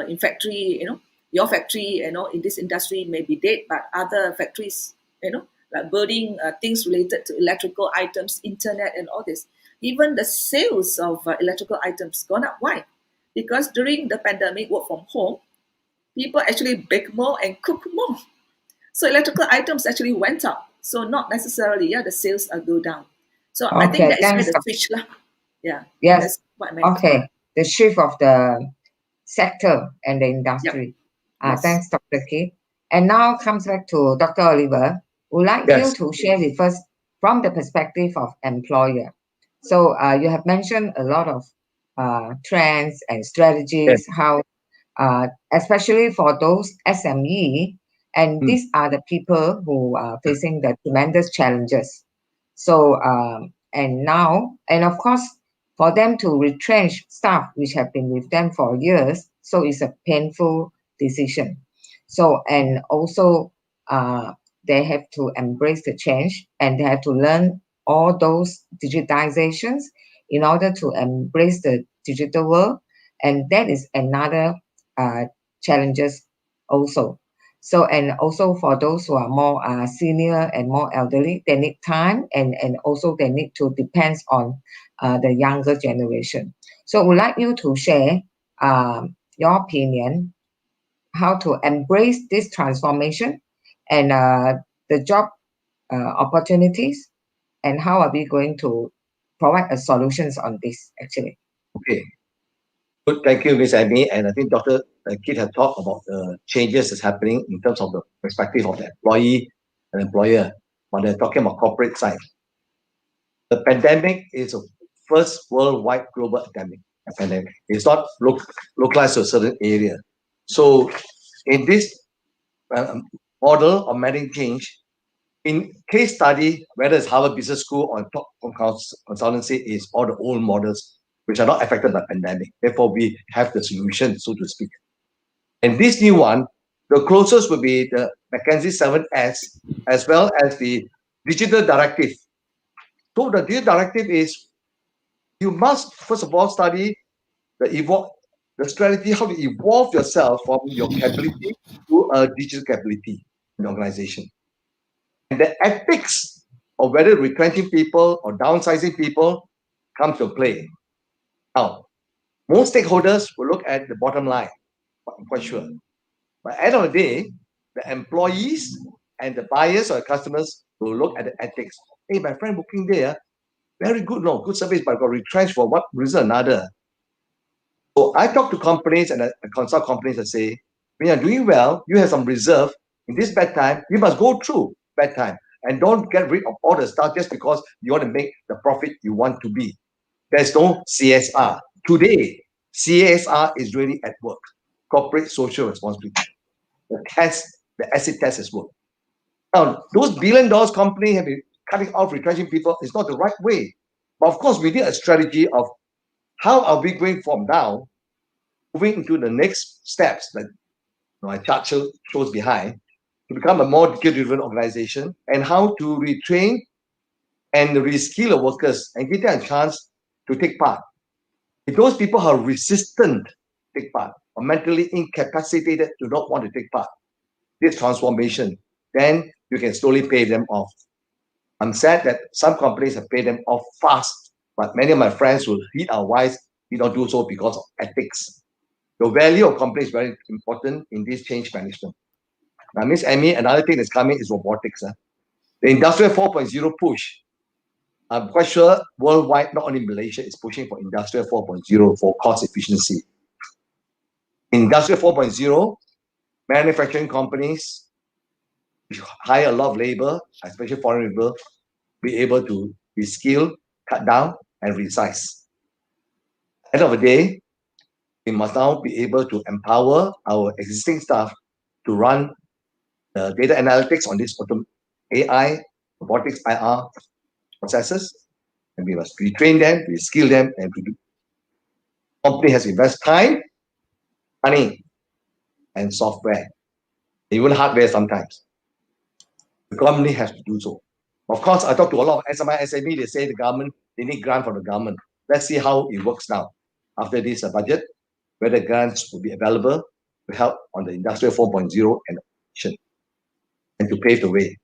In factory, your factory, in this industry may be dead, but other factories, like building things related to electrical items, internet, and all this. Even the sales of electrical items gone up. Why? Because during the pandemic, work from home, people actually bake more and cook more. So electrical items actually went up. So not necessarily, the sales go down. So I think Okay, that is where thanks. the switch lah. Yeah, Yes. that's what I meant. Okay. The shift of the sector and the industry. Yes. Thanks, Dr. Kate. And now comes back to Dr. Oliver. Would like you Yes. to share with us from the perspective of employer. So you have mentioned a lot of trends and strategies, Yes. how especially for those SME, and Mm. these are the people who are facing the tremendous challenges. So and now, and of course, for them to retrench staff which have been with them for years, so it's a painful decision. So and also they have to embrace the change and they have to learn all those digitizations in order to embrace the digital world, and that is another uh, challenges also. So and also for those who are more senior and more elderly, they need time, and also they need to depend on the younger generation. So would like you to share your opinion how to embrace this transformation and the job opportunities, and how are we going to provide a solutions on this actually. Okay. Good. Thank you, Miss Amy. And I think Dr. Kit had talked about the changes that's happening in terms of the perspective of the employee and employer. But they're talking about corporate side. The pandemic is a first worldwide global pandemic. It's not localized to a certain area. So in this uh, model of managing change, in case study, whether it's Harvard Business School or top consultancy, is all the old models which are not affected by pandemic. Therefore, we have the solution, so to speak. And this new one, the closest will be the McKinsey 7S, as well as the digital directive. So the digital directive is you must first of all study the strategy, how to evolve yourself from your capability to a digital capability in the organization. And the ethics of whether retrenching people or downsizing people comes to play. Now, most stakeholders will look at the bottom line, I'm quite sure. But at the end of the day, the employees and the buyers or the customers will look at the ethics. Hey, my friend working there, very good, no, good service, but got retrenched for what reason or another. So I talk to companies and I consult companies and say, when you're doing well, you have some reserve. In this bad time, you must go through bad time and don't get rid of all the stuff just because you want to make the profit you want to be. There's no CSR. Today, CSR is really at work. Corporate social responsibility. The asset test has worked. Now, those billion-dollar companies have been cutting off, retrenching people. It's not the right way. But of course, we need a strategy of how are we going from now, moving into the next steps that my chart shows behind, to become a more data-driven organization, and how to retrain and reskill the workers and give them a chance to take part. If those people are resistant, take part. or mentally incapacitated to not want to take part this transformation, then you can slowly pay them off. I'm sad that some companies have paid them off fast, but many of my friends who heed our advice did not do so because of ethics. The value of company is very important in this change management. Now, Miss Amy, another thing that's coming is robotics. The Industrial 4.0 push. I'm quite sure worldwide, not only Malaysia, is pushing for Industrial 4.0 for cost efficiency. Industrial 4.0, manufacturing companies hire a lot of labor, especially foreign labor, be able to reskill, cut down, and resize. End of the day, we must now be able to empower our existing staff to run the data analytics on this AI, robotics, IR processes, and we must retrain them, reskill them, and to do. Company has to invest time, money, and software, even hardware sometimes. The company has to do so. Of course, I talk to a lot of SMI, SME, they say the government, they need grant from the government. Let's see how it works now. After this budget, whether grants will be available to help on the Industrial 4.0 and action and to pave the way.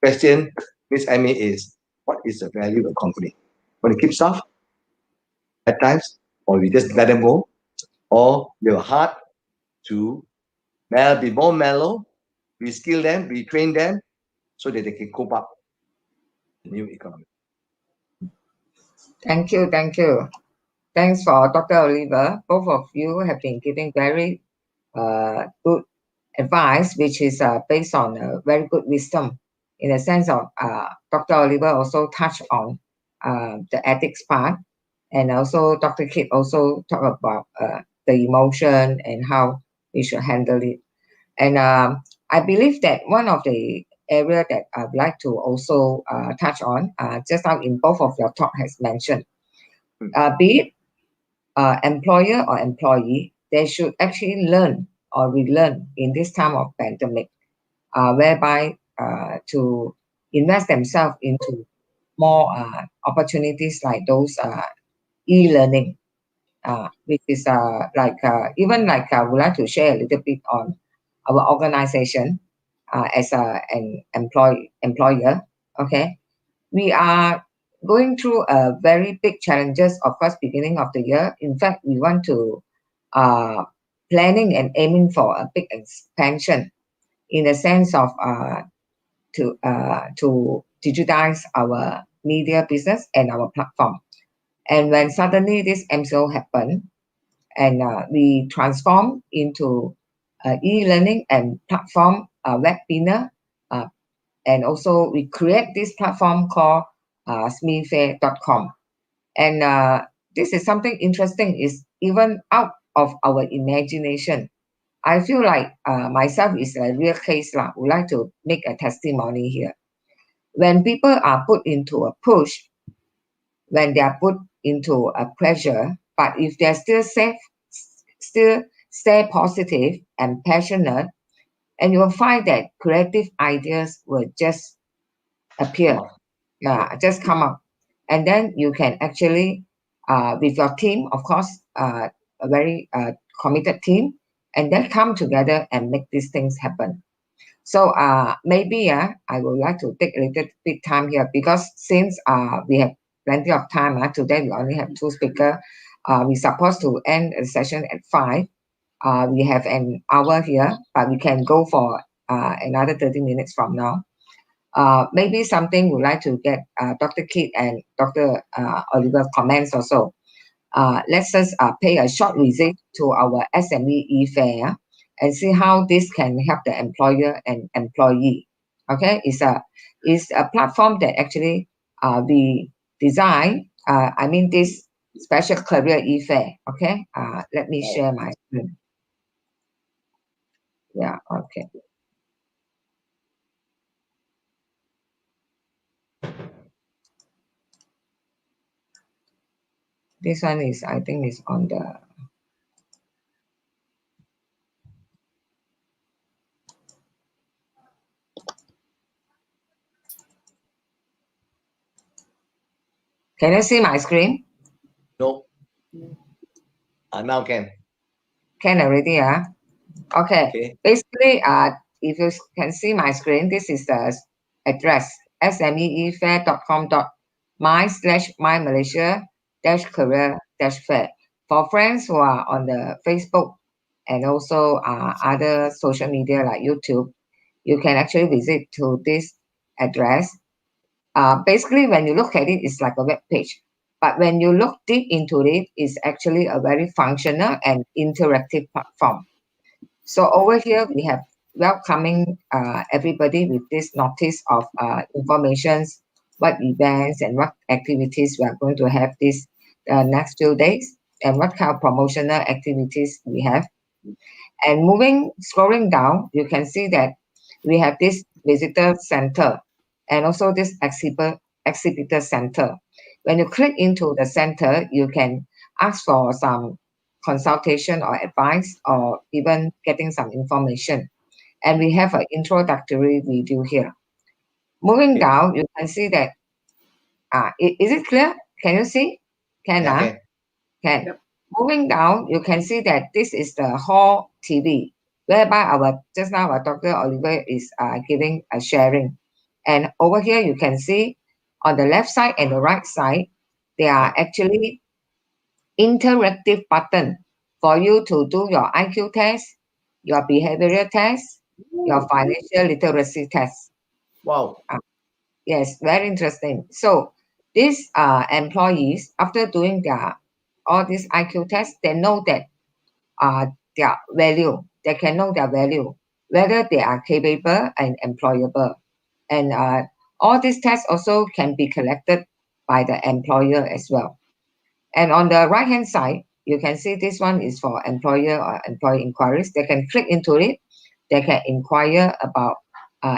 Question, Ms. Amy, is what is the value of a company? Want to keep staff at times, or we just let them go, or they have a heart to be more mellow, reskill them, retrain them, so that they can cope up the new economy. Thank you, thank you. Thanks for Dr. Oliver. Both of you have been giving very good advice, which is based on very good wisdom. In the sense of Dr. Oliver also touched on the ethics part, and also Dr. Kit also talked about the emotion and how we should handle it. And I believe that one of the area that I'd like to also touch on, just now in both of your talk has mentioned, be it employer or employee, they should actually learn or relearn in this time of pandemic, whereby to invest themselves into more opportunities like those e-learning, which is even like I would like to share a little bit on our organization as an employer. Okay, we are going through a very big challenges, of course, beginning of the year. In fact, we want to planning and aiming for a big expansion in the sense of to digitize our media business and our platform. And when suddenly this MCO happened, and we transform into e-learning and platform webinar, and also we create this platform called smefair.com. And this is something interesting, is even out of our imagination. I feel like myself is a real case. I would like to make a testimony here. When people are put into a push, when they are put into a pressure, but if they're still safe, still stay positive and passionate, and you will find that creative ideas will just appear, just come up. And then you can actually, with your team, of course, a very committed team, and then come together and make these things happen. So maybe I would like to take a little bit time here, because since we have plenty of time, today we only have two speakers. We're supposed to end the session at 5. We have an hour here, but we can go for another 30 minutes from now. Maybe something we'd like to get Dr. Kit and Dr. Oliver comments also. Let's just pay a short visit to our SME e-fair and see how this can help the employer and employee. Okay, it's a platform that actually we design. This special career e-fair. Okay, let me share my screen. Yeah, okay. This one is, I think, is on the. Can you see my screen? No. Now can. Can already, okay. Okay. Basically, if you can see my screen, this is the address smeefair.com.my/my Malaysia dash career dash fair. For friends who are on the Facebook and also other social media like YouTube, you can actually visit to this address. Basically, when you look at it, it's like a web page. But when you look deep into it, it's actually a very functional and interactive platform. So over here, we have welcoming everybody with this notice of informations, what events and what activities we are going to have this next few days, and what kind of promotional activities we have. And scrolling down, you can see that we have this visitor center and also this exhibitor center. When you click into the center, you can ask for some consultation or advice or even getting some information. And we have an introductory video here. Moving Okay. down, you can see that, is it clear? Can you see? Can, Yeah, can. can. Yep. Moving down, you can see that this is the hall TV, whereby just now our Dr. Oliver is giving a sharing. And over here, you can see on the left side and the right side, there are actually interactive button for you to do your IQ test, your behavioral test, your financial literacy test. Wow. Yes, very interesting. So these employees, after doing all these IQ tests, they know that their value. They can know their value, whether they are capable and employable. And all these tests also can be collected by the employer as well. And on the right hand side, you can see this one is for employer or employee inquiries. They can click into it. They can inquire about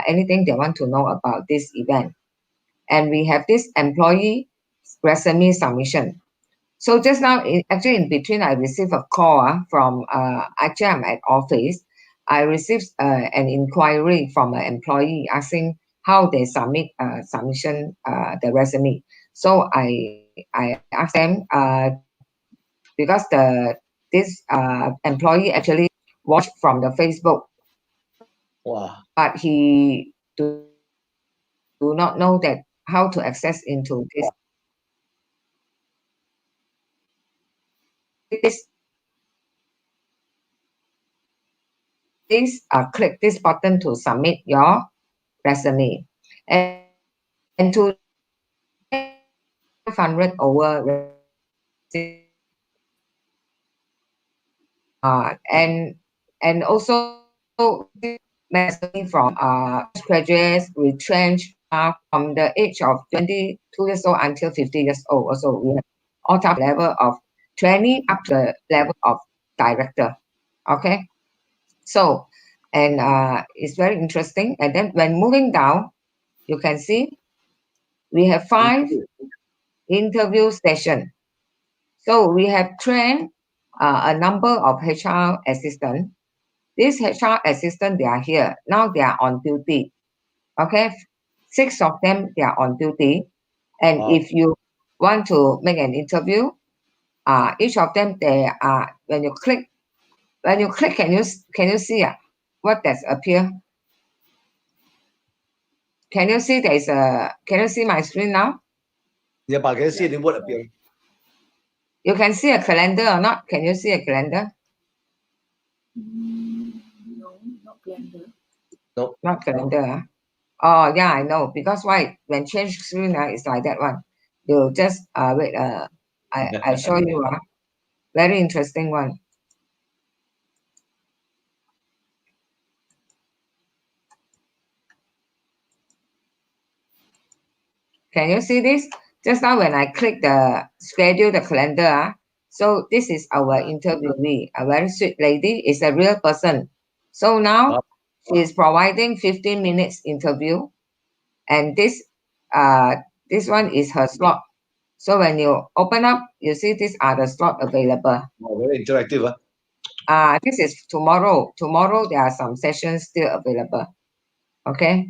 anything they want to know about this event. And we have this employee resume submission. So just now, actually in between, I received a call from, actually I'm at office. I received an inquiry from an employee asking how they submission the resume. So I asked them because this employee actually watched from the Facebook, Wow. but he do not know that how to access into click this button to submit your resume. And today we have 500 over and also resume from fresh graduates, retrenched from the age of 22 years old until 50 years old. Also, we have all type level of training up to the level of director. Okay, so and it's very interesting. And then when moving down, you can see we have 5 interview session. So we have trained a number of HR assistants. These HR assistants, they are here. Now they are on duty. Okay. 6 of them, they are on duty. And Wow. if you want to make an interview, each of them, they are, when you click, can you see what does appear? Can you see my screen now? Yeah, but I can see the word appearing. You can see a calendar or not? Can you see a calendar? No, not calendar. No. Not calendar. Oh yeah, I know. Because why? When change screen, it's like that one. You just wait. I show you. Very interesting one. Can you see this? Just now when I click the schedule the calendar, so this is our interviewee, a very sweet lady, is a real person. So now Wow. she is providing 15 minutes interview, and this one is her slot. So when you open up, you see these are the slot available. Wow, very interactive. This is tomorrow. Tomorrow there are some sessions still available. Okay,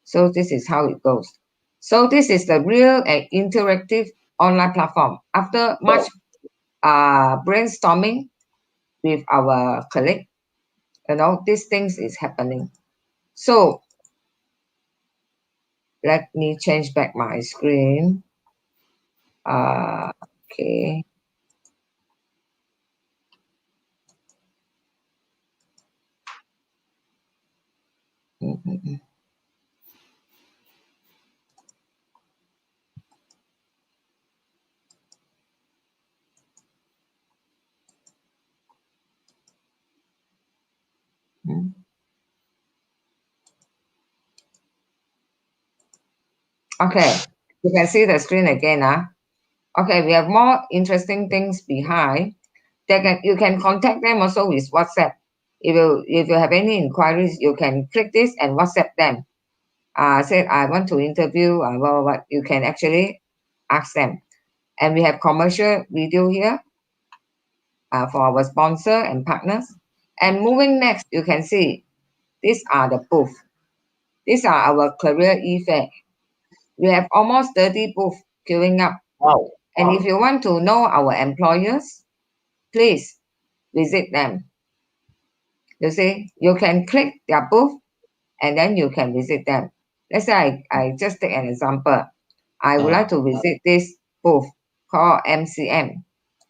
so this is how it goes. So this is the real and interactive online platform. After much brainstorming, with our colleague. These things is happening. So let me change back my screen. Okay. Mm-mm-mm. Mm. Okay, you can see the screen again. Okay, we have more interesting things behind. You can contact them also with WhatsApp. If you have any inquiries, you can click this and WhatsApp them. Said I want to interview. What you can actually ask them. And we have commercial video here for our sponsor and partners. And moving next, you can see these are the booth. These are our career e-fair. We have almost 30 booths queuing up. Wow. And if you want to know our employers, please visit them. You see, you can click their booth and then you can visit them. Let's say I just take an example. I would like to visit this booth called MCM.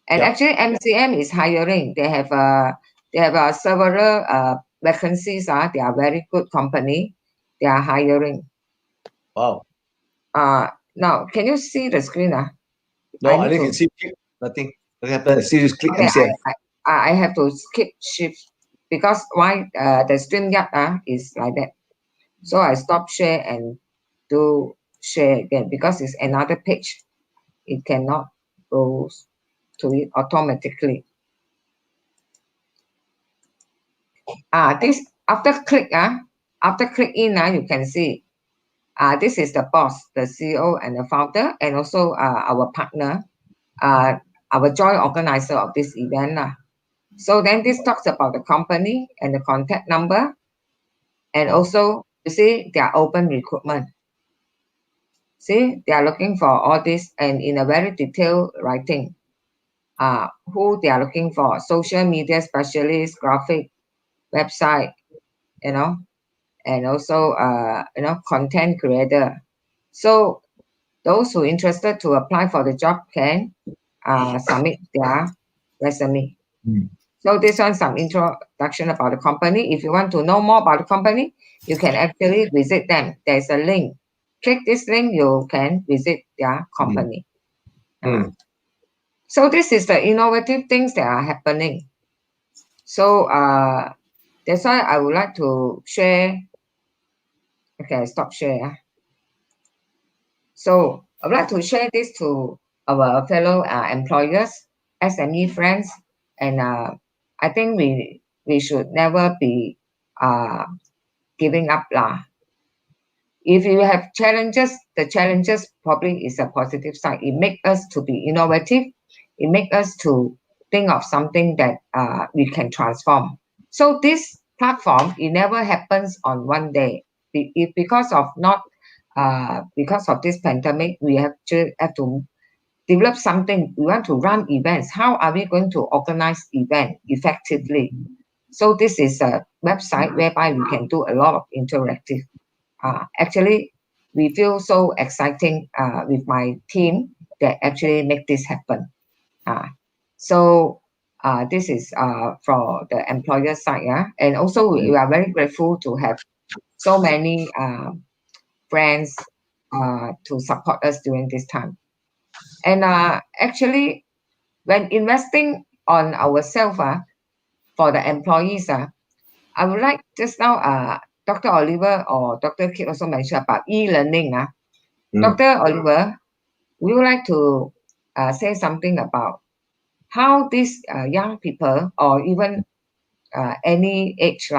And Yeah. actually MCM is hiring. They have several vacancies. They are very good company. They are hiring. Wow. Now can you see the screen? No, I didn't see nothing. What happened? See, you click Okay, MCM. I have to skip shift because why the StreamYard is like that. So I stop share and do share again because it's another page. It cannot go to it automatically. This after click in you can see this is the boss, the CEO and the founder, and also our partner, our joint organizer of this event. So then this talks about the company and the contact number, and also you see their open recruitment. See, they are looking for all this and in a very detailed writing. Who they are looking for: social media specialist, graphic, website, you know, and also content creator. So those who interested to apply for the job can submit their resume. Mm. So this one some introduction about the company. If you want to know more about the company, you can actually visit them. There's a link. Click this link, you can visit their company. Mm. So this is the innovative things that are happening. So that's why I would like to share. Okay, stop share. So I would like to share this to our fellow employers, SME friends, and I think we should never be giving up lah. If you have challenges, the challenges probably is a positive side. It makes us to be innovative. It makes us to think of something that we can transform. So this platform, it never happens on one day. Because of not because of this pandemic, we have to develop something. We want to run events. How are we going to organize event effectively? So this is a website whereby we can do a lot of interactive. Actually, we feel so exciting with my team that actually make this happen. So this is for the employer side, and also we are very grateful to have so many friends to support us during this time. And actually, when investing on ourselves for the employees, I would like just now Dr. Oliver or Dr. Kit also mentioned about e-learning. Dr. Oliver, we would like to say something about how these young people or even any age,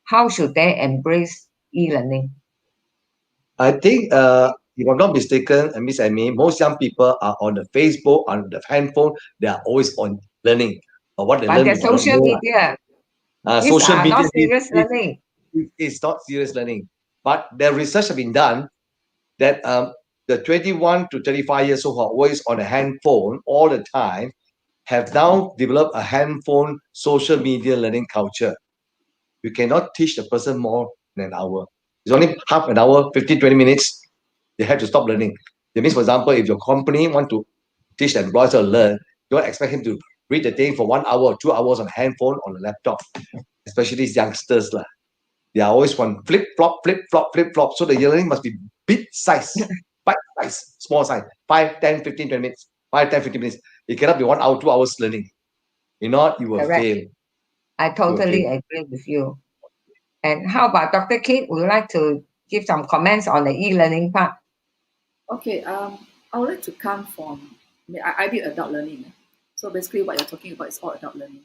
how should they embrace e-learning? I think, if I'm not mistaken, Miss Amy, most young people are on the Facebook, on the handphone. They are always on learning. Or what they But learn, the we do not social know. media, these Social are media, not serious learning. it's not serious learning. But the research have been done that the 21 to 35 years old who are always on a handphone all the time have now developed a handphone social media learning culture. You cannot teach the person more than an hour. It's only half an hour, 15, 20 minutes. They have to stop learning. That means, for example, if your company want to teach the employees to learn, you don't expect him to read the thing for 1 hour or 2 hours on a handphone on a laptop, especially these youngsters. They are always one flip, flop, flip, flop, flip, flop. So the learning must be big size, bite size, small size, 5, 10, 15, 20 minutes, 5, 10, 15 minutes. It cannot be 1 hour, 2 hours learning. If not, you will Correct. fail. I totally fail. agree with you. And how about Dr. Kate? Would you like to give some comments on the e-learning part? Okay, I would like to come from, I did adult learning. So basically what you're talking about is all adult learning.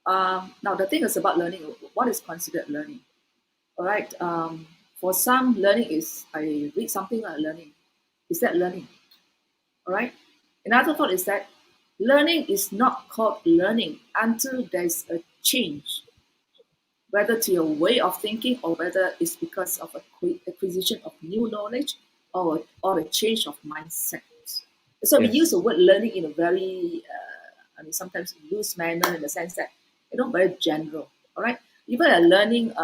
Now the thing is about learning, what is considered learning? All right, for some, learning is, I read something like learning. Is that learning? All right. Another thought is that learning is not called learning until there's a change, whether to your way of thinking or whether it's because of acquisition of new knowledge or a change of mindset. So we use Yes. the word learning in a very, sometimes loose manner in the sense that, very general. All right. Even a learning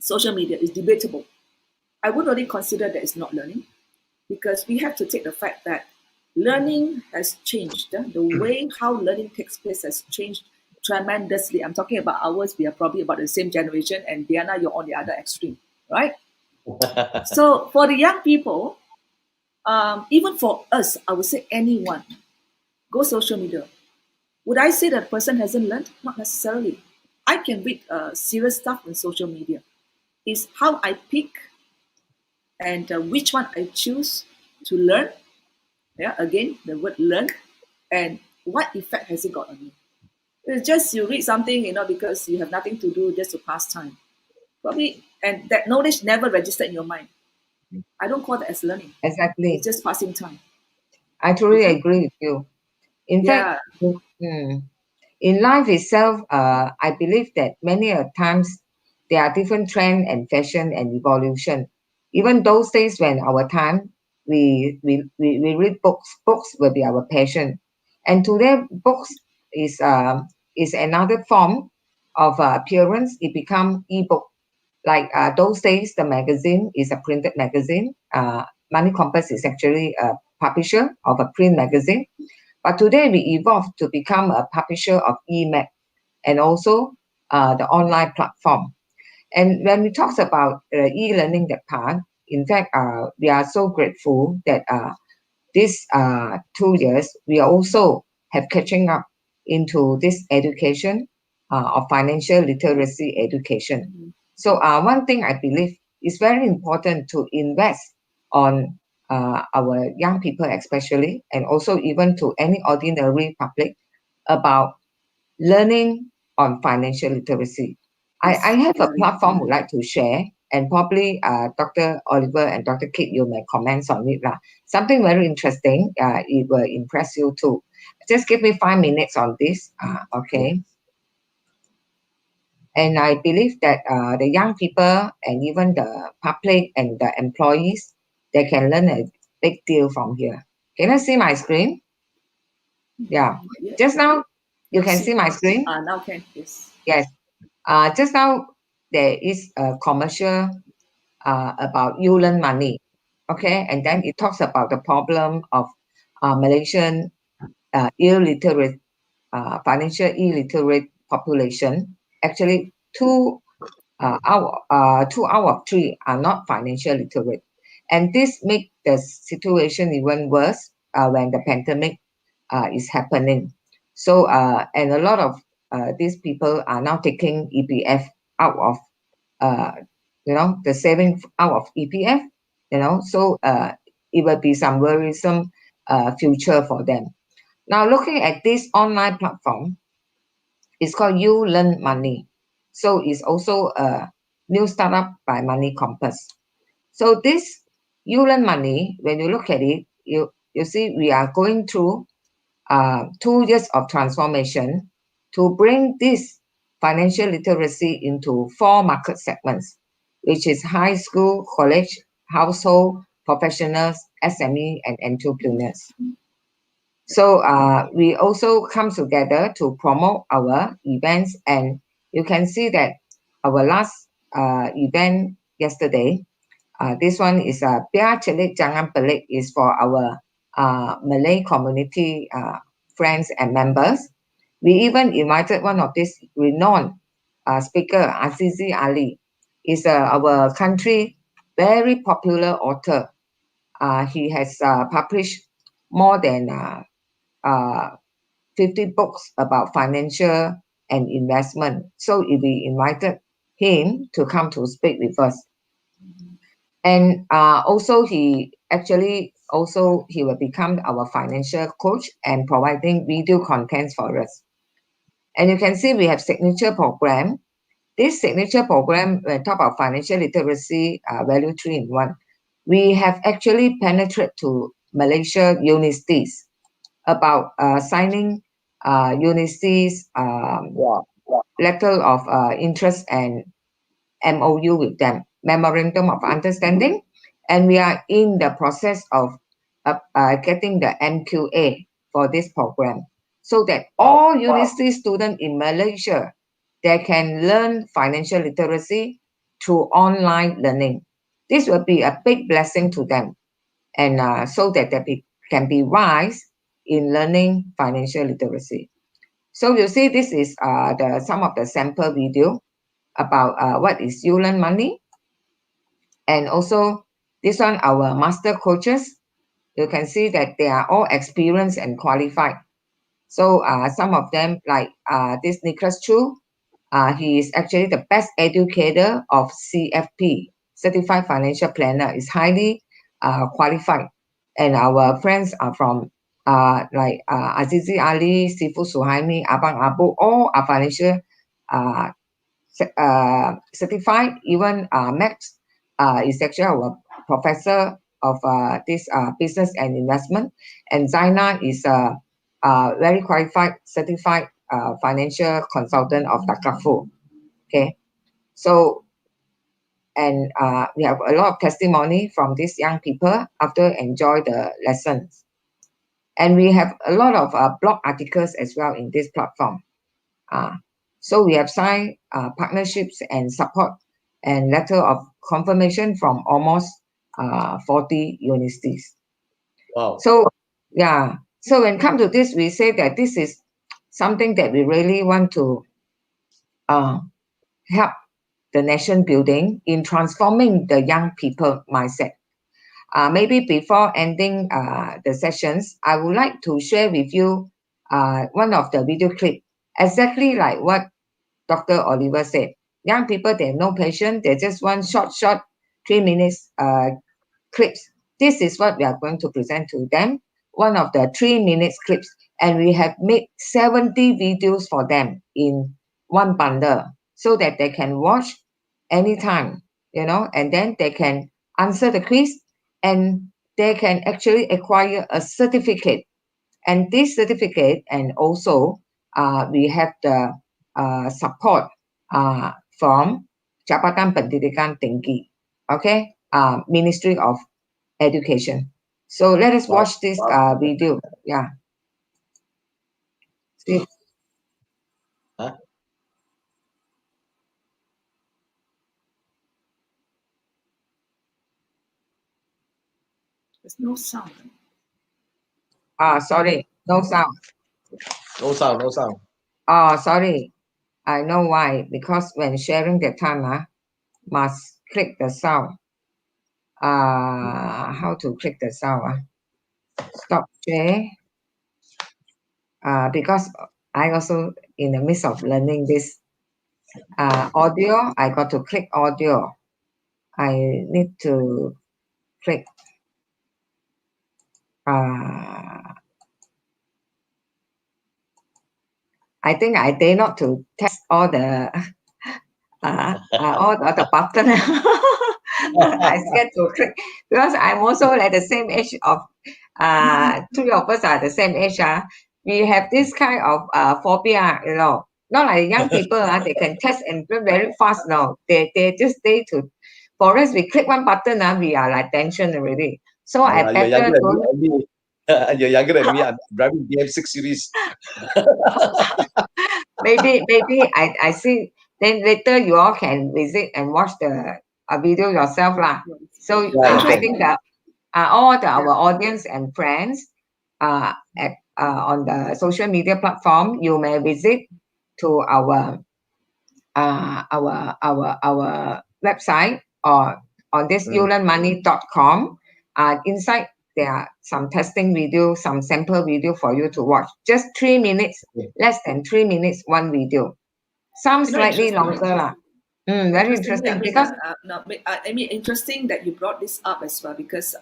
social media is debatable. I would really consider that it's not learning because we have to take the fact that learning has changed. The way how learning takes place has changed tremendously. I'm talking about ours. We are probably about the same generation, and Diana, you're on the other extreme, right? So for the young people, even for us, I would say anyone, go social media. Would I say that a person hasn't learned? Not necessarily. I can read serious stuff on social media. It's how I pick and which one I choose to learn. Yeah, again, the word learn, and what effect has it got on you? It's just you read something, because you have nothing to do, just to pass time. Probably, and that knowledge never registered in your mind. I don't call that as learning. It's Exactly. just passing time. I You truly see? agree with you. In fact, Yeah. in life itself, I believe that many a times there are different trend and fashion and evolution. Even those days when our time we read books, books will be our passion. And today books is another form of appearance. It become ebook. Like those days, the magazine is a printed magazine. Money Compass is actually a publisher of a print magazine, but today we evolved to become a publisher of email and also the online platform. And when we talk about e-learning that part, in fact, we are so grateful that these 2 years we are also have catching up into this education of financial literacy education. Mhm. So one thing I believe is very important to invest on our young people especially, and also even to any ordinary public about learning on financial literacy. I It's have a very, platform would like to share, and probably Dr. Oliver and Dr. Kit, you may comment on it. Something very interesting, it will impress you too. Just give me 5 minutes on this, okay? And I believe that the young people and even the public and the employees, they can learn a big deal from here. Can I see my screen? Yeah. yeah. Just now, you Not can see. see my screen? Now can, yes. Yes. Just now, there is a commercial about you learn money, okay, and then it talks about the problem of Malaysian illiterate, financial illiterate population. Actually, two out of three are not financial literate, and this make the situation even worse when the pandemic is happening. So, and a lot of these people are now taking EPF out of uh, the saving out of EPF, so it will be some worrisome future for them. Now, looking at this online platform, it's called You Learn Money. So it's also a new startup by Money Compass. So this You Learn Money, when you look at it, you see we are going through 2 years of transformation to bring this financial literacy into 4 market segments, which is high school, college, household, professionals, SME, and entrepreneurs. So we also come together to promote our events, and you can see that our last event yesterday, this one is Biar Celik Jangan Pelik, is for our Malay community friends and members. We even invited one of these renowned speaker, Azizi Ali, is our country very popular author. He has published more than uh, 50 books about financial and investment. So we invited him to come to speak with us. And also he will become our financial coach and providing video contents for us. And you can see we have signature program. This signature program, when talk about financial literacy, value 3-in-1, we have actually penetrated to Malaysia universities about signing universities letter of interest and MOU with them, Memorandum of Understanding, and we are in the process of getting the MQA for this program, so that all university students in Malaysia, they can learn financial literacy through online learning. This will be a big blessing to them, and so that can be wise in learning financial literacy. So you see, this is some of the sample video about what is you learn money, and also this one our master coaches. You can see that they are all experienced and qualified. So some of them like this Nicholas Chu, he is actually the best educator of CFP, Certified Financial Planner, is highly qualified. And our friends are from like Azizi Ali, Sifu Suhaimi, Abang Abu, all are financial uh, certified. Even Max is actually our professor of this business and investment. And Zaina is a very qualified, certified financial consultant of Takafu. Okay, so and we have a lot of testimony from these young people after enjoy the lessons. And we have a lot of blog articles as well in this platform. Uh, so we have signed partnerships and support and letter of confirmation from almost 40 universities. Wow. So yeah, so when come to this, we say that this is something that we really want to help the nation building in transforming the young people mindset. Maybe before ending the sessions, I would like to share with you one of the video clip, exactly like what Dr. Oliver said. Young people, they have no patience. They just want short 3 minutes clips. This is what we are going to present to them. One of the 3 minutes clips. And we have made 70 videos for them in one bundle so that they can watch anytime, and then they can answer the quiz, and they can actually acquire a certificate. And this certificate, and also we have the support from Jabatan Pendidikan Tinggi, okay, Ministry of Education. So let us watch this video. Yeah. See. Huh? There's no sound. Sorry, no sound. No sound, no sound. Sorry. I know why. Because when sharing the time, must click the sound. How to click the sound? Stop share. Because I also in the midst of learning this audio, I got to click audio. I need to click I think I dare not to test all the all the button. I scared to click because I'm also like the same age of three of us are the same age. We have this kind of phobia, Not like young people, they can test and do very fast. No, they just stay to. For us, we click one button, we are like tension already. So I You're better younger than me, don't. Andy. You're younger than me. I'm driving BM6 series. Maybe I see. Then later you all can visit and watch the video yourself lah. So Yeah, I can. think that all our audience and friends on the social media platform, you may visit to our website or on this Mm. yulanmoney.com. Inside there are some testing video, some sample video for you to watch. Just 3 minutes, Yeah. less than 3 minutes, one video. Some slightly Interesting. longer lah. Very Interestingly, interesting because no, I mean, interesting that you brought this up as well because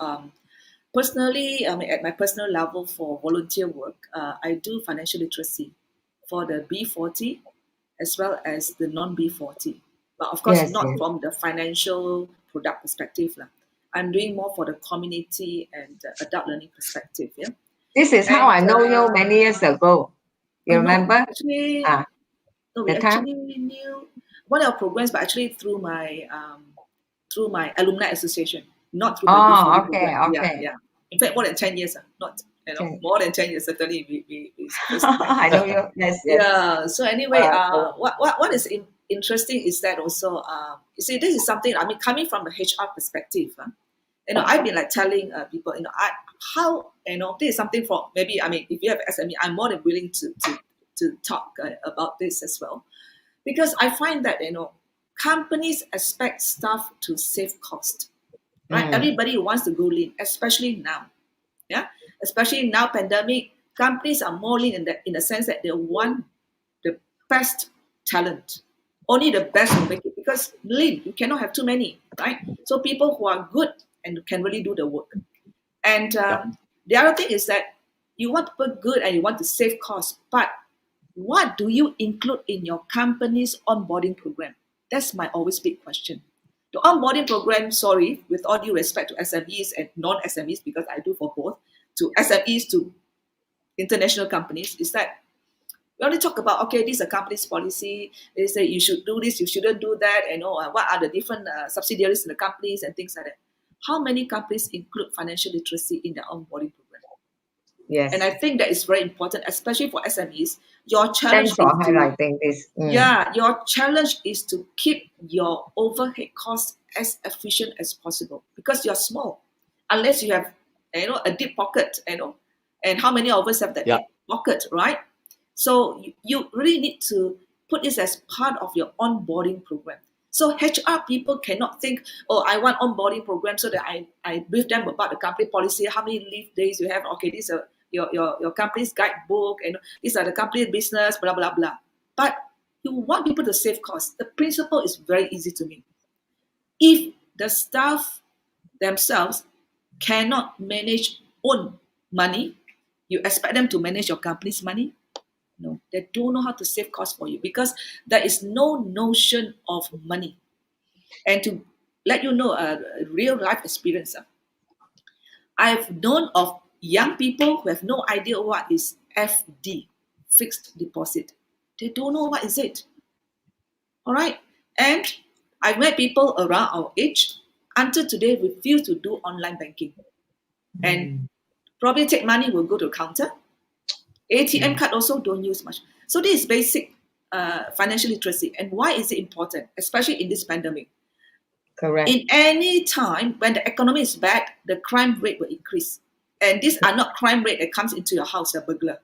personally, I mean, at my personal level for volunteer work, I do financial literacy for the B40 as well as the non-B40. But of course, yes, not yes. from the financial product perspective. Lah. I'm doing more for the community and adult learning perspective. Yeah. This is how And I know you many years ago. You no, remember? actually, Ah, no, we the time? actually knew one of our programs, but actually through my alumni association, not through my Oh, B40 okay, program. Yeah, okay. yeah. In fact, more than 10 years, not Okay. more than 10 years. Certainly, we first met. I know you. Yes, yes. Yeah. So anyway, So, what is interesting is that also, you see, this is something. I mean, coming from the HR perspective, I've been like telling people, how this is something for maybe. I mean, if you have SME, I'm more than willing to talk about this as well, because I find that companies expect staff to save cost, right? Everybody wants to go lean, especially now. Yeah, especially now, pandemic. Companies are more lean in the sense that they want the best talent. Only the best will make it because lean, you cannot have too many, right? So people who are good and can really do the work. And the other thing is that you want people good and you want to save costs, but what do you include in your company's onboarding program? That's my always big question. The onboarding program, sorry, with all due respect to SMEs and non-SMEs, because I do for both, to SMEs to international companies, is that we only talk about, okay, this is a company's policy. They say you should do this, you shouldn't do that, what are the different subsidiaries in the companies and things like that. How many companies include financial literacy in their onboarding program? yes. And I think that is very important, especially for SMEs. Your challenge Thanks for is to highlighting this. your challenge is to keep your overhead costs as efficient as possible because you're small. Unless you have a deep pocket, and how many of us have that Yeah. deep pocket, right? So you really need to put this as part of your onboarding program. So HR people cannot think, oh, I want onboarding program so that I brief them about the company policy, how many leave days you have. Okay, these are your company's guidebook, and these are the company business, blah blah blah. But you want people to save costs. The principle is very easy to me. If the staff themselves cannot manage own money, you expect them to manage your company's money? No, they don't know how to save costs for you because there is no notion of money. And to let you know a real life experience, I've known of young people who have no idea what is FD, fixed deposit. They don't know what is it. All right. And I've met people around our age until today refuse to do online banking. And probably take money will go to the counter. ATM card also don't use much. So this is basic financial literacy. And why is it important, especially in this pandemic? Correct. In any time when the economy is bad, the crime rate will increase. And these are not crime rate that comes into your house, a burglar.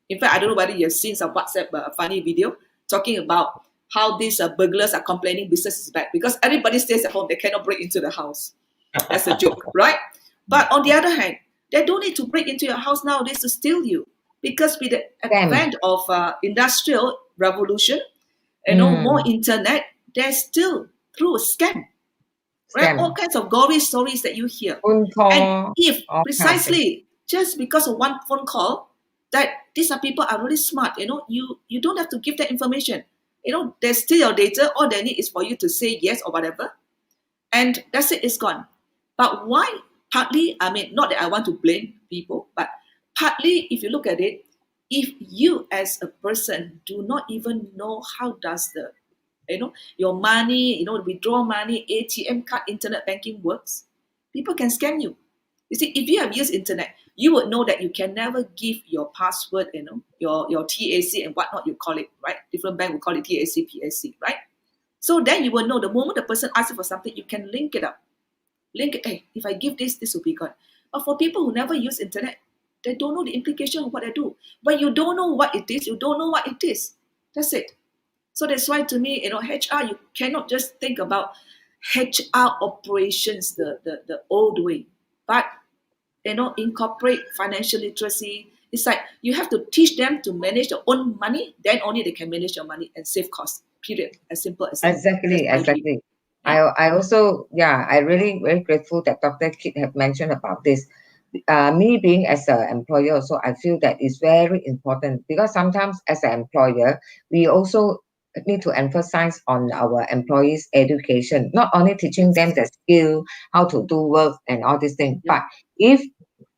In fact, I don't know whether you've seen some WhatsApp funny video talking about how these burglars are complaining business is bad because everybody stays at home. They cannot break into the house. That's a joke, right? But on the other hand, they don't need to break into your house nowadays to steal you because with the advent of industrial revolution, more internet, they're still through a scam. Right? All kinds of gory stories that you hear. Phone call, And if all kinds of things. precisely just because of one phone call, that these are people are really smart, you don't have to give that information. They steal your data, all they need is for you to say yes or whatever. And that's it, it's gone. But why? Partly, I mean, not that I want to blame people, but partly if you look at it, if you as a person do not even know how does the your money, withdraw money, ATM card, internet banking works, people can scam you. You see, if you have used internet, you would know that you can never give your password, your TAC and whatnot you call it, right? Different bank will call it TAC, PAC, right? So then you will know the moment the person asks you for something, you can link it up. Link it, hey, if I give this, this will be gone. But for people who never use internet, they don't know the implication of what they do. When you don't know what it is, you don't know what it is. That's it. So that's why to me, HR, you cannot just think about HR operations the old way, but incorporate financial literacy. It's like you have to teach them to manage their own money, then only they can manage their money and save costs. Period. As simple as that. That's Exactly, my view. exactly. Yeah. I also, yeah, I really very grateful that Dr. Kit have mentioned about this. Me being as an employer also, I feel that it's very important because sometimes as an employer, we also need to emphasize on our employees' education, not only teaching them the skill, how to do work and all these things, Yep. but if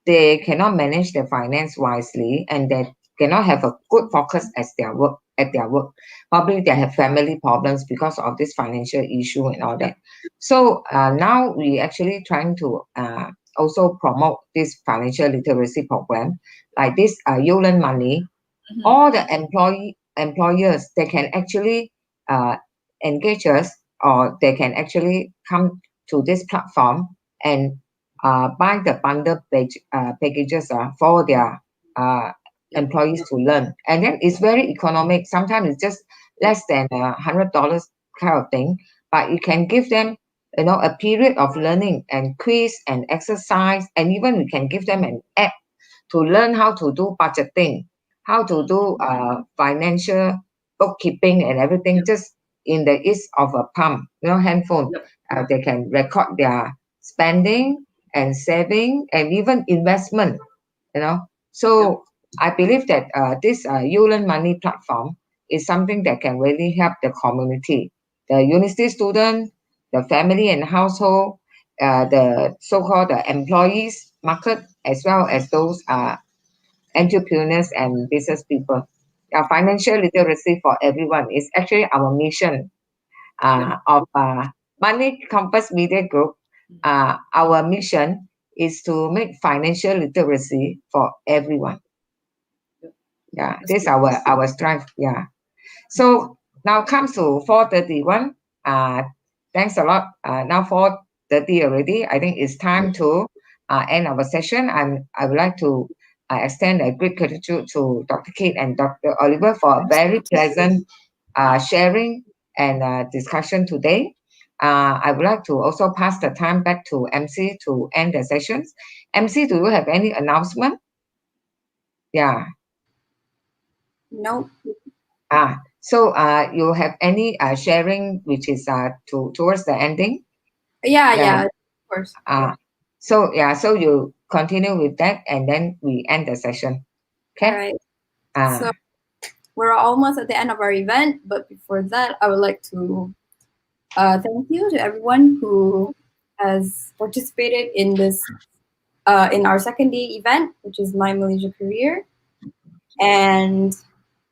they cannot manage their finance wisely and they cannot have a good focus as their work at their work. Probably they have family problems because of this financial issue and all that. So now we actually trying to also promote this financial literacy program like this You Learn Money. Mhm. All the employers they can actually uh, engage us or they can actually come to this platform and buy the bundle packages for their uh, employees to learn, and then it's very economic. Sometimes it's just less than $100 kind of thing, but you can give them a period of learning and quiz and exercise, and even we can give them an app to learn how to do budgeting, how to do financial bookkeeping and everything just in the ease of a palm, handphone. Yep. They can record their spending and saving and even investment, you know. Yep. So I believe that this You Learn Money platform is something that can really help the community, the university student, the family and household, the so-called the employees market, as well as those entrepreneurs and business people. Financial literacy for everyone is actually our mission Yep. of Money Compass Media Group. Our mission is to make financial literacy for everyone. Yep. Yeah, That's this is good. our strength. Yeah. So now comes to 4:31. Thanks a lot. Now 4:30 already. I think it's time to end our session. I would like to extend a great gratitude to Dr. Kate and Dr. Oliver for a very pleasant sharing and discussion today. I would like to also pass the time back to MC to end the sessions. MC, do you have any announcement? Yeah. No. So you have any sharing which is towards the ending? Yeah, Yeah. yeah, of course. So you continue with that and then we end the session. All Okay. right. Uh, So we're almost at the end of our event, but before that, I would like to thank you to everyone who has participated in this in our second day event, which is My Malaysia Career. And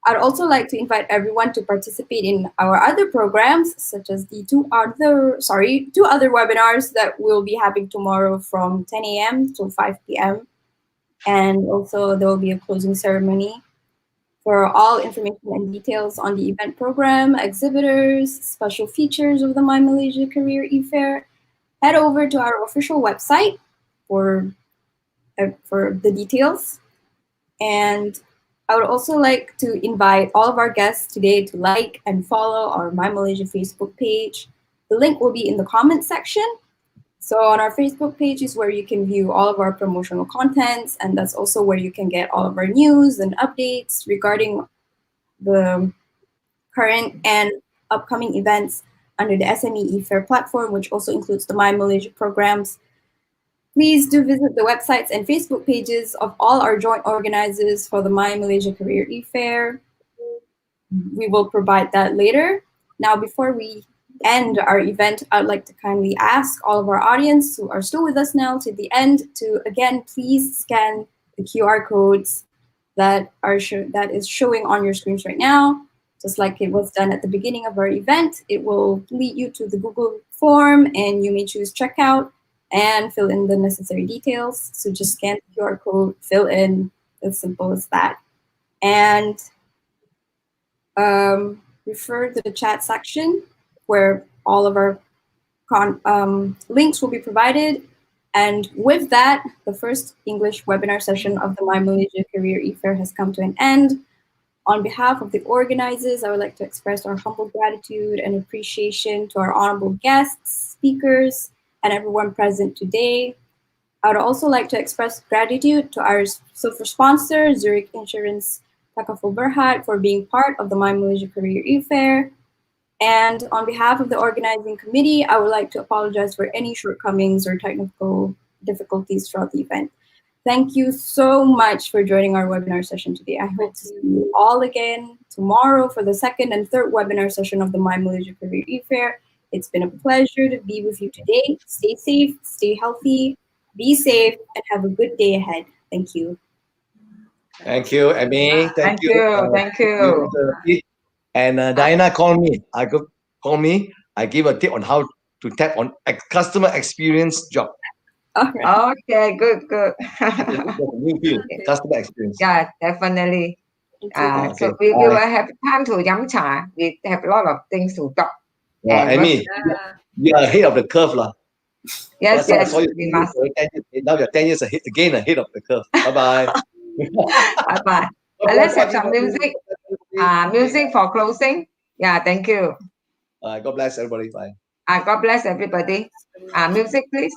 I'd also like to invite everyone to participate in our other programs, such as the two other webinars that we'll be having tomorrow from 10 a.m. to 5 p.m. And also there will be a closing ceremony. For all information and details on the event program, exhibitors, special features of the My Malaysia Career e-fair, head over to our official website for the details. And I would also like to invite all of our guests today to like and follow our My Malaysia Facebook page. The link will be in the comments section. So on our Facebook page is where you can view all of our promotional contents, and that's also where you can get all of our news and updates regarding the current and upcoming events under the SME e-fair platform, which also includes the My Malaysia programs. Please do visit the websites and Facebook pages of all our joint organizers for the My Malaysia Career e-fair. We will provide that later. Now, before we end our event, I'd like to kindly ask all of our audience who are still with us now to the end to, again, please scan the QR codes that is showing on your screens right now. Just like it was done at the beginning of our event, it will lead you to the Google form and you may choose checkout. and fill in the necessary details. So just scan the QR code, fill in, as simple as that. And refer to the chat section where all of our links will be provided. And with that, the first English webinar session of the My Malaysia Career E-Fair has come to an end. On behalf of the organizers, I would like to express our humble gratitude and appreciation to our honorable guests, speakers, and everyone present today. I would also like to express gratitude to our silver sponsor, Zurich Insurance Takaful Berhad, for being part of the My Malaysia Career E-Fair. And on behalf of the organizing committee, I would like to apologize for any shortcomings or technical difficulties throughout the event. Thank you so much for joining our webinar session today. I hope to see you all again tomorrow for the second and third webinar session of the My Malaysia Career E-Fair. It's been a pleasure to be with you today. Stay safe, stay healthy, be safe, and have a good day ahead. Thank you. Thank you, Amy. Thank you. Thank you. And Diana called me. Call me. I give a tip on how to tap on customer experience job. All right. Okay, good. New field, customer experience. Yeah, definitely. Thank you. So Okay, we will bye. have time to yum cha. We have a lot of things to talk. Yeah, And Amy, you are ahead of the curve, lah. yes, Last time I saw you, we must. 10 years, now you're 10 years ahead, again ahead of the curve. Bye bye. Bye. Let's have some music. Music for closing. Yeah, thank you. God bless everybody. Bye. God bless everybody. Music, please.